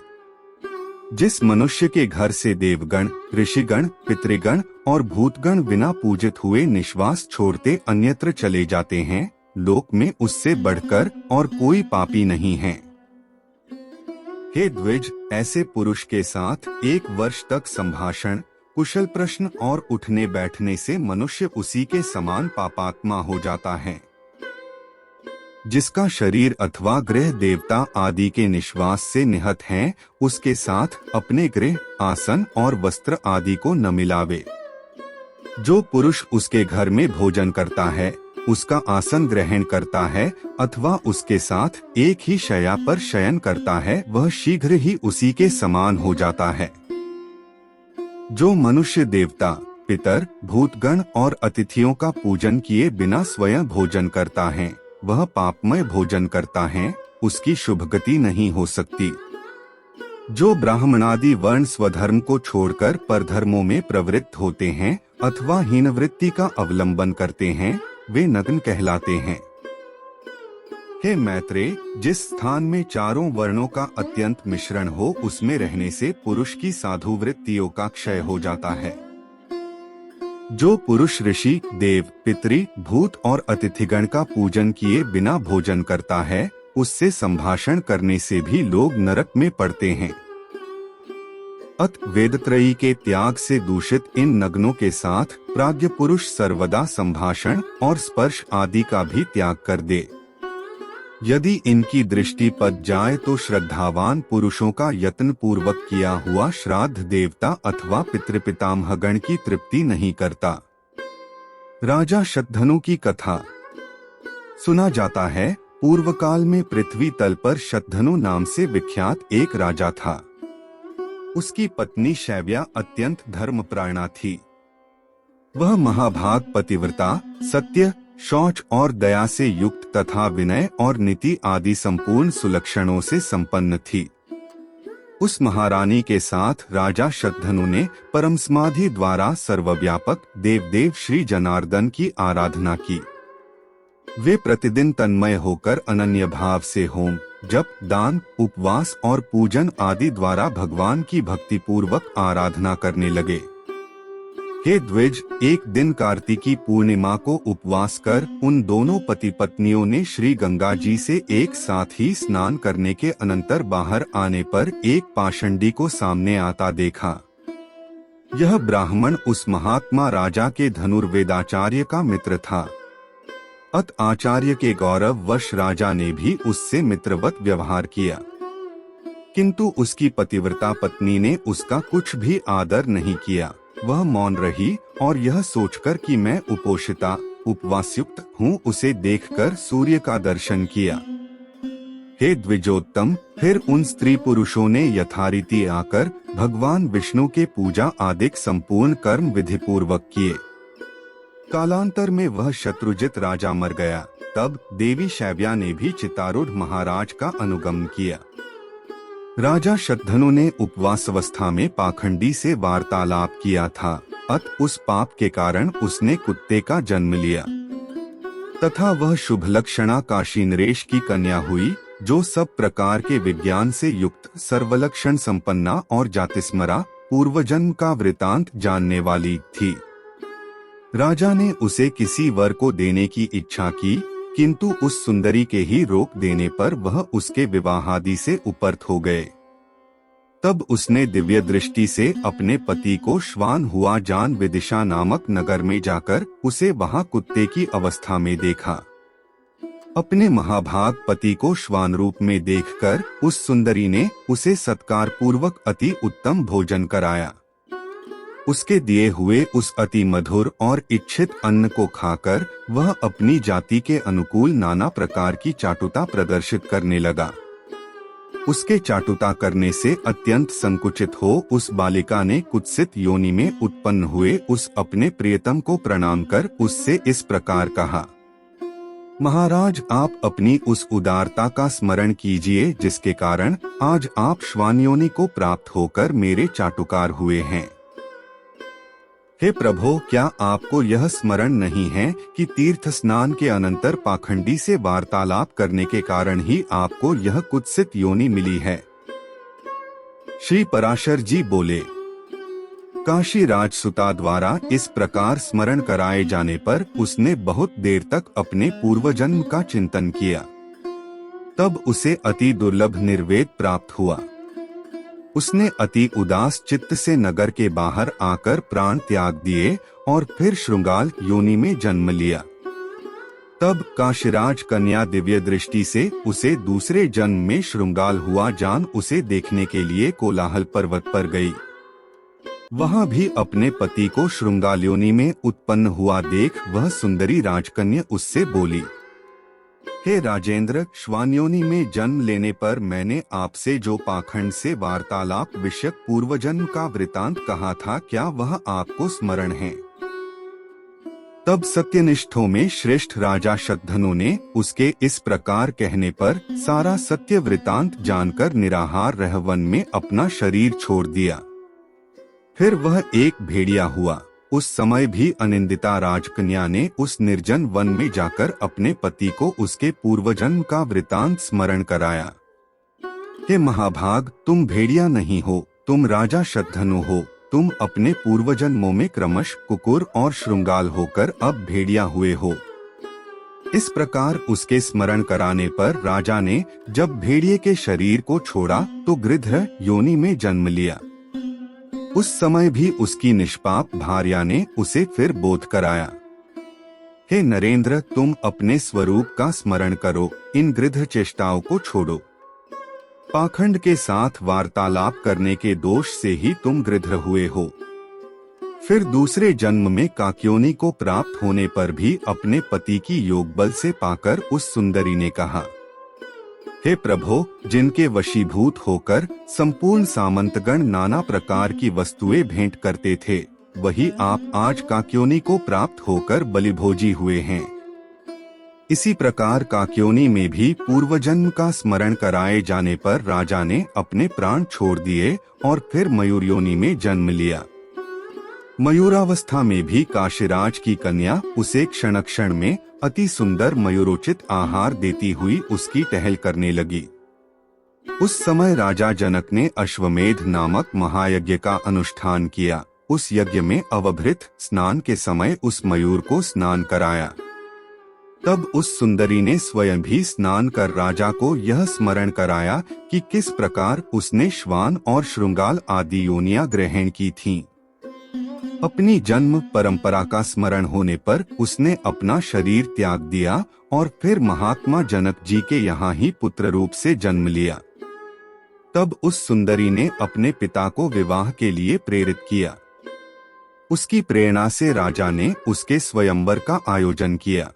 जिस मनुष्य के घर से देवगण, ऋषिगण, पितृगण और भूतगण बिना पूजित हुए निश्वास छोड़ते अन्यत्र चले जाते हैं, लोक में उससे बढ़कर और कोई पापी नहीं है। हे द्विज, ऐसे पुरुष के साथ 1 वर्ष तक संभाषण, कुशल प्रश्न और उठने बैठने से मनुष्य उसी के समान पापात्मा हो जाता है। जिसका शरीर अथवा गृह देवता आदि के निश्वास से निहत हैं, उसके साथ अपने गृह, आसन और वस्त्र आदि को न मिलावे। जो पुरुष उसके घर में भोजन करता है, उसका आसन ग्रहण करता है अथवा उसके साथ एक ही शैया पर शयन करता है, वह शीघ्र ही उसी के समान हो जाता है। जो मनुष्य देवता, पितर, भूतगण और अतिथियों का पूजन किए बिना स्वयं भोजन करता है, वह पापमय भोजन करता है, उसकी शुभ गति नहीं हो सकती। जो ब्राह्मणादि वर्ण स्वधर्म को छोड़कर परधर्मों में प्रवृत्त होते हैं अथवा हीनवृत्ति का अवलंबन करते हैं, वे नग्न कहलाते हैं। हे मैत्रेय, जिस स्थान में चारों वर्णों का अत्यंत मिश्रण हो, उसमें रहने से पुरुष की साधु वृत्तियों का क्षय हो जाता है। जो पुरुष ऋषि, देव, पितरी, भूत और अतिथिगण का पूजन किए बिना भोजन करता है, उससे संभाषण करने से भी लोग नरक में पड़ते हैं। अत वेदत्रयी के त्याग से दूषित इन नग्नों के साथ प्राज्ञ पुरुष सर्वदा संभाषण और स्पर्श आदि का भी त्याग कर दे। यदि इनकी दृष्टि पड़ जाए तो श्रद्धावान पुरुषों का यत्न पूर्वक किया हुआ श्राद्ध देवता अथवा पितृपितामहगण की तृप्ति नहीं करता। राजा शतधनु की कथा। सुना जाता है, पूर्व काल में पृथ्वी तल पर शतधनु नाम से विख्यात एक राजा था। उसकी पत्नी शैव्या अत्यंत धर्मपरायणा थी। वह महाभाग पतिव्रता, सत्य, शौच और दया से युक्त तथा विनय और नीति आदि संपूर्ण सुलक्षणों से संपन्न थी। उस महारानी के साथ राजा शतधनु ने परम समाधि द्वारा सर्वव्यापक देवदेव श्री जनार्दन की आराधना की। वे प्रतिदिन तन्मय होकर अनन्य भाव से होम, जप, दान, उपवास और पूजन आदि द्वारा भगवान की भक्ति पूर्वक आराधना करने लगे। हे द्विज, एक दिन कार्तिकी पूर्णिमा को उपवास कर उन दोनों पति पत्नियों ने श्री गंगा जी से एक साथ ही स्नान करने के अनंतर बाहर आने पर एक पाषंडी को सामने आता देखा। यह ब्राह्मण उस महात्मा राजा के धनुर्वेदाचार्य का मित्र था। अत आचार्य के गौरव वश राजा ने भी उससे मित्रवत व्यवहार किया, किंतु उसकी पतिव्रता पत्नी ने उसका कुछ भी आदर नहीं किया। वह मौन रही और यह सोचकर कि मैं उपोषिता, उपवासयुक्त हूँ, उसे देखकर सूर्य का दर्शन किया। हे द्विजोत्तम, फिर उन स्त्री पुरुषों ने यथारीति आकर भगवान विष्णु के पूजा आदिक संपूर्ण कर्म विधि पूर्वक किए। कालांतर में वह शत्रुजित राजा मर गया। तब देवी शैव्या ने भी चितारूढ़ महाराज का अनुगमन किया। राजा शतधनु ने उपवास अवस्था में पाखंडी से वार्तालाप किया था। अत उस पाप के कारण उसने कुत्ते का जन्म लिया तथा वह शुभ लक्षणा काशी नरेश की कन्या हुई, जो सब प्रकार के विज्ञान से युक्त, सर्वलक्षण संपन्ना और जातिस्मरा, पूर्वजन्म का वृतांत जानने वाली थी। राजा ने उसे किसी वर को देने की इच्छा की, किंतु उस सुंदरी के ही रोक देने पर वह उसके विवाहादि से उपरत हो गए। तब उसने दिव्य दृष्टि से अपने पति को श्वान हुआ जान विदिशा नामक नगर में जाकर उसे वहां कुत्ते की अवस्था में देखा। अपने महाभाग पति को श्वान रूप में देखकर उस सुंदरी ने उसे सत्कार पूर्वक अति उत्तम भोजन कराया। उसके दिए हुए उस अति मधुर और इच्छित अन्न को खाकर वह अपनी जाति के अनुकूल नाना प्रकार की चाटुता प्रदर्शित करने लगा। उसके चाटुता करने से अत्यंत संकुचित हो उस बालिका ने कुत्सित योनि में उत्पन्न हुए उस अपने प्रियतम को प्रणाम कर उससे इस प्रकार कहा, महाराज, आप अपनी उस उदारता का स्मरण कीजिए जिसके कारण आज आप श्वान योनि को प्राप्त होकर मेरे चाटुकार हुए हैं। हे प्रभो, क्या आपको यह स्मरण नहीं है कि तीर्थ स्नान के अनंतर पाखंडी से वार्तालाप करने के कारण ही आपको यह कुत्सित योनि मिली है? श्री पराशर जी बोले, काशी राजसुता द्वारा इस प्रकार स्मरण कराए जाने पर उसने बहुत देर तक अपने पूर्वजन्म का चिंतन किया। तब उसे अति दुर्लभ निर्वेद प्राप्त हुआ। उसने अति उदास चित्त से नगर के बाहर आकर प्राण त्याग दिए और फिर श्रृंगाल योनि में जन्म लिया। तब काशीराज कन्या दिव्य दृष्टि से उसे दूसरे जन्म में श्रृंगाल हुआ जान उसे देखने के लिए कोलाहल पर्वत पर गई। वहां भी अपने पति को श्रृंगाल योनि में उत्पन्न हुआ देख वह सुंदरी राजकन्या उससे बोली, हे राजेंद्र, श्वानयोनि में जन्म लेने पर मैंने आपसे जो पाखंड से वार्तालाप विषयक पूर्वजन्म का वृतांत कहा था, क्या वह आपको स्मरण है? तब सत्यनिष्ठों में श्रेष्ठ राजा शतधनु ने उसके इस प्रकार कहने पर सारा सत्य वृतांत जानकर निराहार रह वन में अपना शरीर छोड़ दिया। फिर वह एक भेड़िया हुआ। उस समय भी अनिंदिता राजकन्या ने उस निर्जन वन में जाकर अपने पति को उसके पूर्वजन्म का वृतांत स्मरण कराया। हे महाभाग, तुम भेड़िया नहीं हो, तुम राजा शतधनु हो। तुम अपने पूर्वजन्मों में क्रमश कुकुर और श्रृंगाल होकर अब भेड़िया हुए हो। इस प्रकार उसके स्मरण कराने पर राजा ने जब भेड़िए के शरीर को छोड़ा तो गृध्र योनि में जन्म लिया। उस समय भी उसकी निष्पाप भार्या ने उसे फिर बोध कराया। हे नरेंद्र, तुम अपने स्वरूप का स्मरण करो, इन गृध्र चेष्टाओं को छोड़ो। पाखंड के साथ वार्तालाप करने के दोष से ही तुम गृध्र हुए हो। फिर दूसरे जन्म में काक्योनि को प्राप्त होने पर भी अपने पति की योग बल से पाकर उस सुंदरी ने कहा, हे प्रभो, जिनके वशीभूत होकर संपूर्ण सामंतगण नाना प्रकार की वस्तुएं भेंट करते थे, वही आप आज काक्योनि को प्राप्त होकर बलिभोजी हुए हैं। इसी प्रकार काक्योनि में भी पूर्वजन्म का स्मरण कराए जाने पर राजा ने अपने प्राण छोड़ दिए और फिर मयूर योनि में जन्म लिया। मयूरावस्था में भी काशीराज की कन्या उसे क्षण क्षण में अति सुंदर मयूरोचित आहार देती हुई उसकी टहल करने लगी। उस समय राजा जनक ने अश्वमेध नामक महायज्ञ का अनुष्ठान किया। उस यज्ञ में अवभृत स्नान के समय उस मयूर को स्नान कराया। तब उस सुंदरी ने स्वयं भी स्नान कर राजा को यह स्मरण कराया कि किस प्रकार उसने श्वान और श्रृंगाल आदि योनियां ग्रहण की थीं। अपनी जन्म परंपरा का स्मरण होने पर उसने अपना शरीर त्याग दिया और फिर महात्मा जनक जी के यहाँ ही पुत्र रूप से जन्म लिया। तब उस सुंदरी ने अपने पिता को विवाह के लिए प्रेरित किया। उसकी प्रेरणा से राजा ने उसके स्वयंवर का आयोजन किया।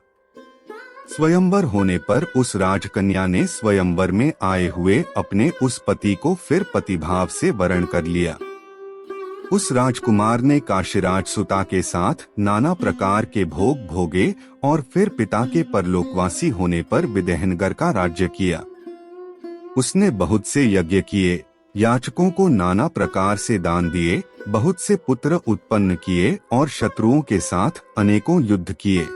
स्वयंवर होने पर उस राजकन्या ने स्वयंवर में आए हुए अपने उस पति को फिर पतिभाव से वरण कर लिया। उस राजकुमार ने काशीराज सुता के साथ नाना प्रकार के भोग भोगे और फिर पिता के परलोकवासी होने पर विदेहनगर का राज्य किया। उसने बहुत से यज्ञ किए, याचकों को नाना प्रकार से दान दिए, बहुत से पुत्र उत्पन्न किए और शत्रुओं के साथ अनेकों युद्ध किए।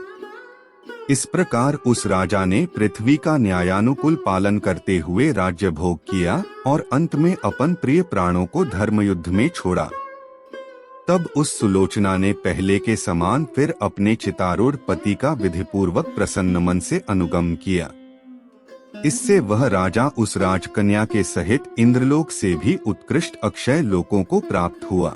इस प्रकार उस राजा ने पृथ्वी का न्यायानुकूल पालन करते हुए राज्य भोग किया और अंत में अपन प्रिय प्राणों को धर्मयुद्ध में छोड़ा। तब उस सुलोचना ने पहले के समान फिर अपने चितारूढ़ पति का विधिपूर्वक प्रसन्न मन से अनुगम किया। इससे वह राजा उस राजकन्या के सहित इंद्रलोक से भी उत्कृष्ट अक्षय लोकों को प्राप्त हुआ।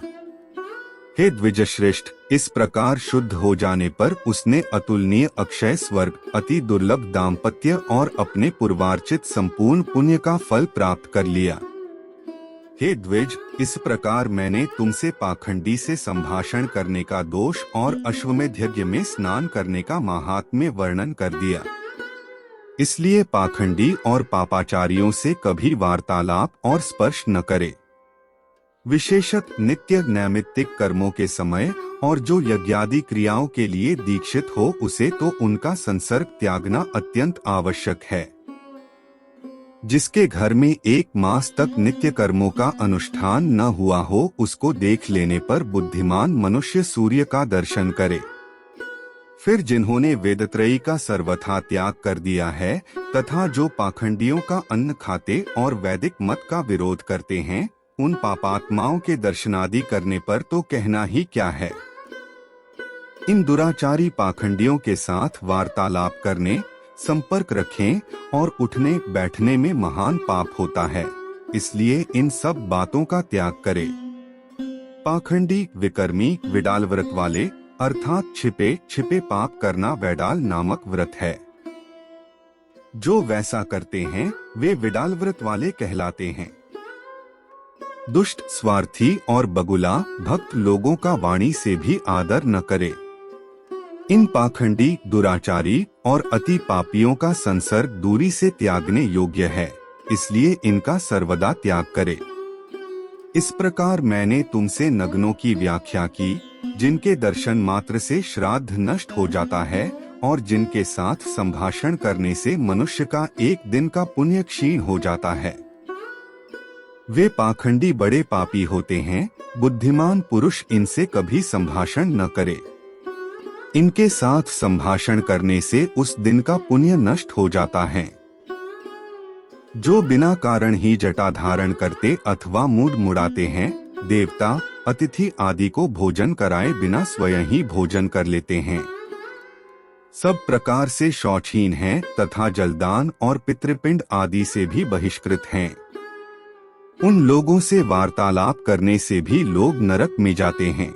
हे द्विजश्रेष्ठ, इस प्रकार शुद्ध हो जाने पर उसने अतुलनीय अक्षय स्वर्ग, अति दुर्लभ दाम्पत्य और अपने पूर्वार्जित संपूर्ण पुण्य का फल प्राप्त कर लिया। हे द्विज, इस प्रकार मैंने तुमसे पाखंडी से संभाषण करने का दोष और अश्वमेध यज्ञ में स्नान करने का महात्म्य वर्णन कर दिया। इसलिए पाखंडी और पापाचारियों से कभी वार्तालाप और स्पर्श न करे। विशेषत नित्य नैमित्तिक कर्मों के समय और जो यज्ञादि क्रियाओं के लिए दीक्षित हो उसे तो उनका संसर्ग त्यागना अत्यंत आवश्यक है। जिसके घर में 1 मास तक नित्य कर्मों का अनुष्ठान न हुआ हो उसको देख लेने पर बुद्धिमान मनुष्य सूर्य का दर्शन करे। फिर जिन्होंने वेदत्रयी का सर्वथा त्याग कर दिया है तथा जो पाखंडियों का अन्न खाते और वैदिक मत का विरोध करते हैं, उन पापात्माओं के दर्शनादि करने पर तो कहना ही क्या है। इन दुराचारी पाखंडियों के साथ वार्तालाप करने, संपर्क रखें और उठने बैठने में महान पाप होता है, इसलिए इन सब बातों का त्याग करें। पाखंडी, विकर्मी, विडाल व्रत वाले अर्थात छिपे छिपे पाप करना वैडाल नामक व्रत है। जो वैसा करते हैं वे विडाल व्रत वाले कहलाते हैं। दुष्ट, स्वार्थी और बगुला भक्त लोगों का वाणी से भी आदर न करे। इन पाखंडी, दुराचारी और अति पापियों का संसर्ग दूरी से त्यागने योग्य है, इसलिए इनका सर्वदा त्याग करे। इस प्रकार मैंने तुमसे नग्नों की व्याख्या की, जिनके दर्शन मात्र से श्राद्ध नष्ट हो जाता है और जिनके साथ संभाषण करने से मनुष्य का एक दिन का पुण्य क्षीण हो जाता है। वे पाखंडी बड़े पापी होते हैं, बुद्धिमान पुरुष इनसे कभी संभाषण न करे। इनके साथ संभाषण करने से उस दिन का पुण्य नष्ट हो जाता है। जो बिना कारण ही जटा धारण करते अथवा मूड मुड़ाते हैं, देवता, अतिथि आदि को भोजन कराए बिना स्वयं ही भोजन कर लेते हैं, सब प्रकार से शौचहीन हैं तथा जलदान और पितृपिंड आदि से भी बहिष्कृत हैं। उन लोगों से वार्तालाप करने से भी लोग नरक में जाते हैं।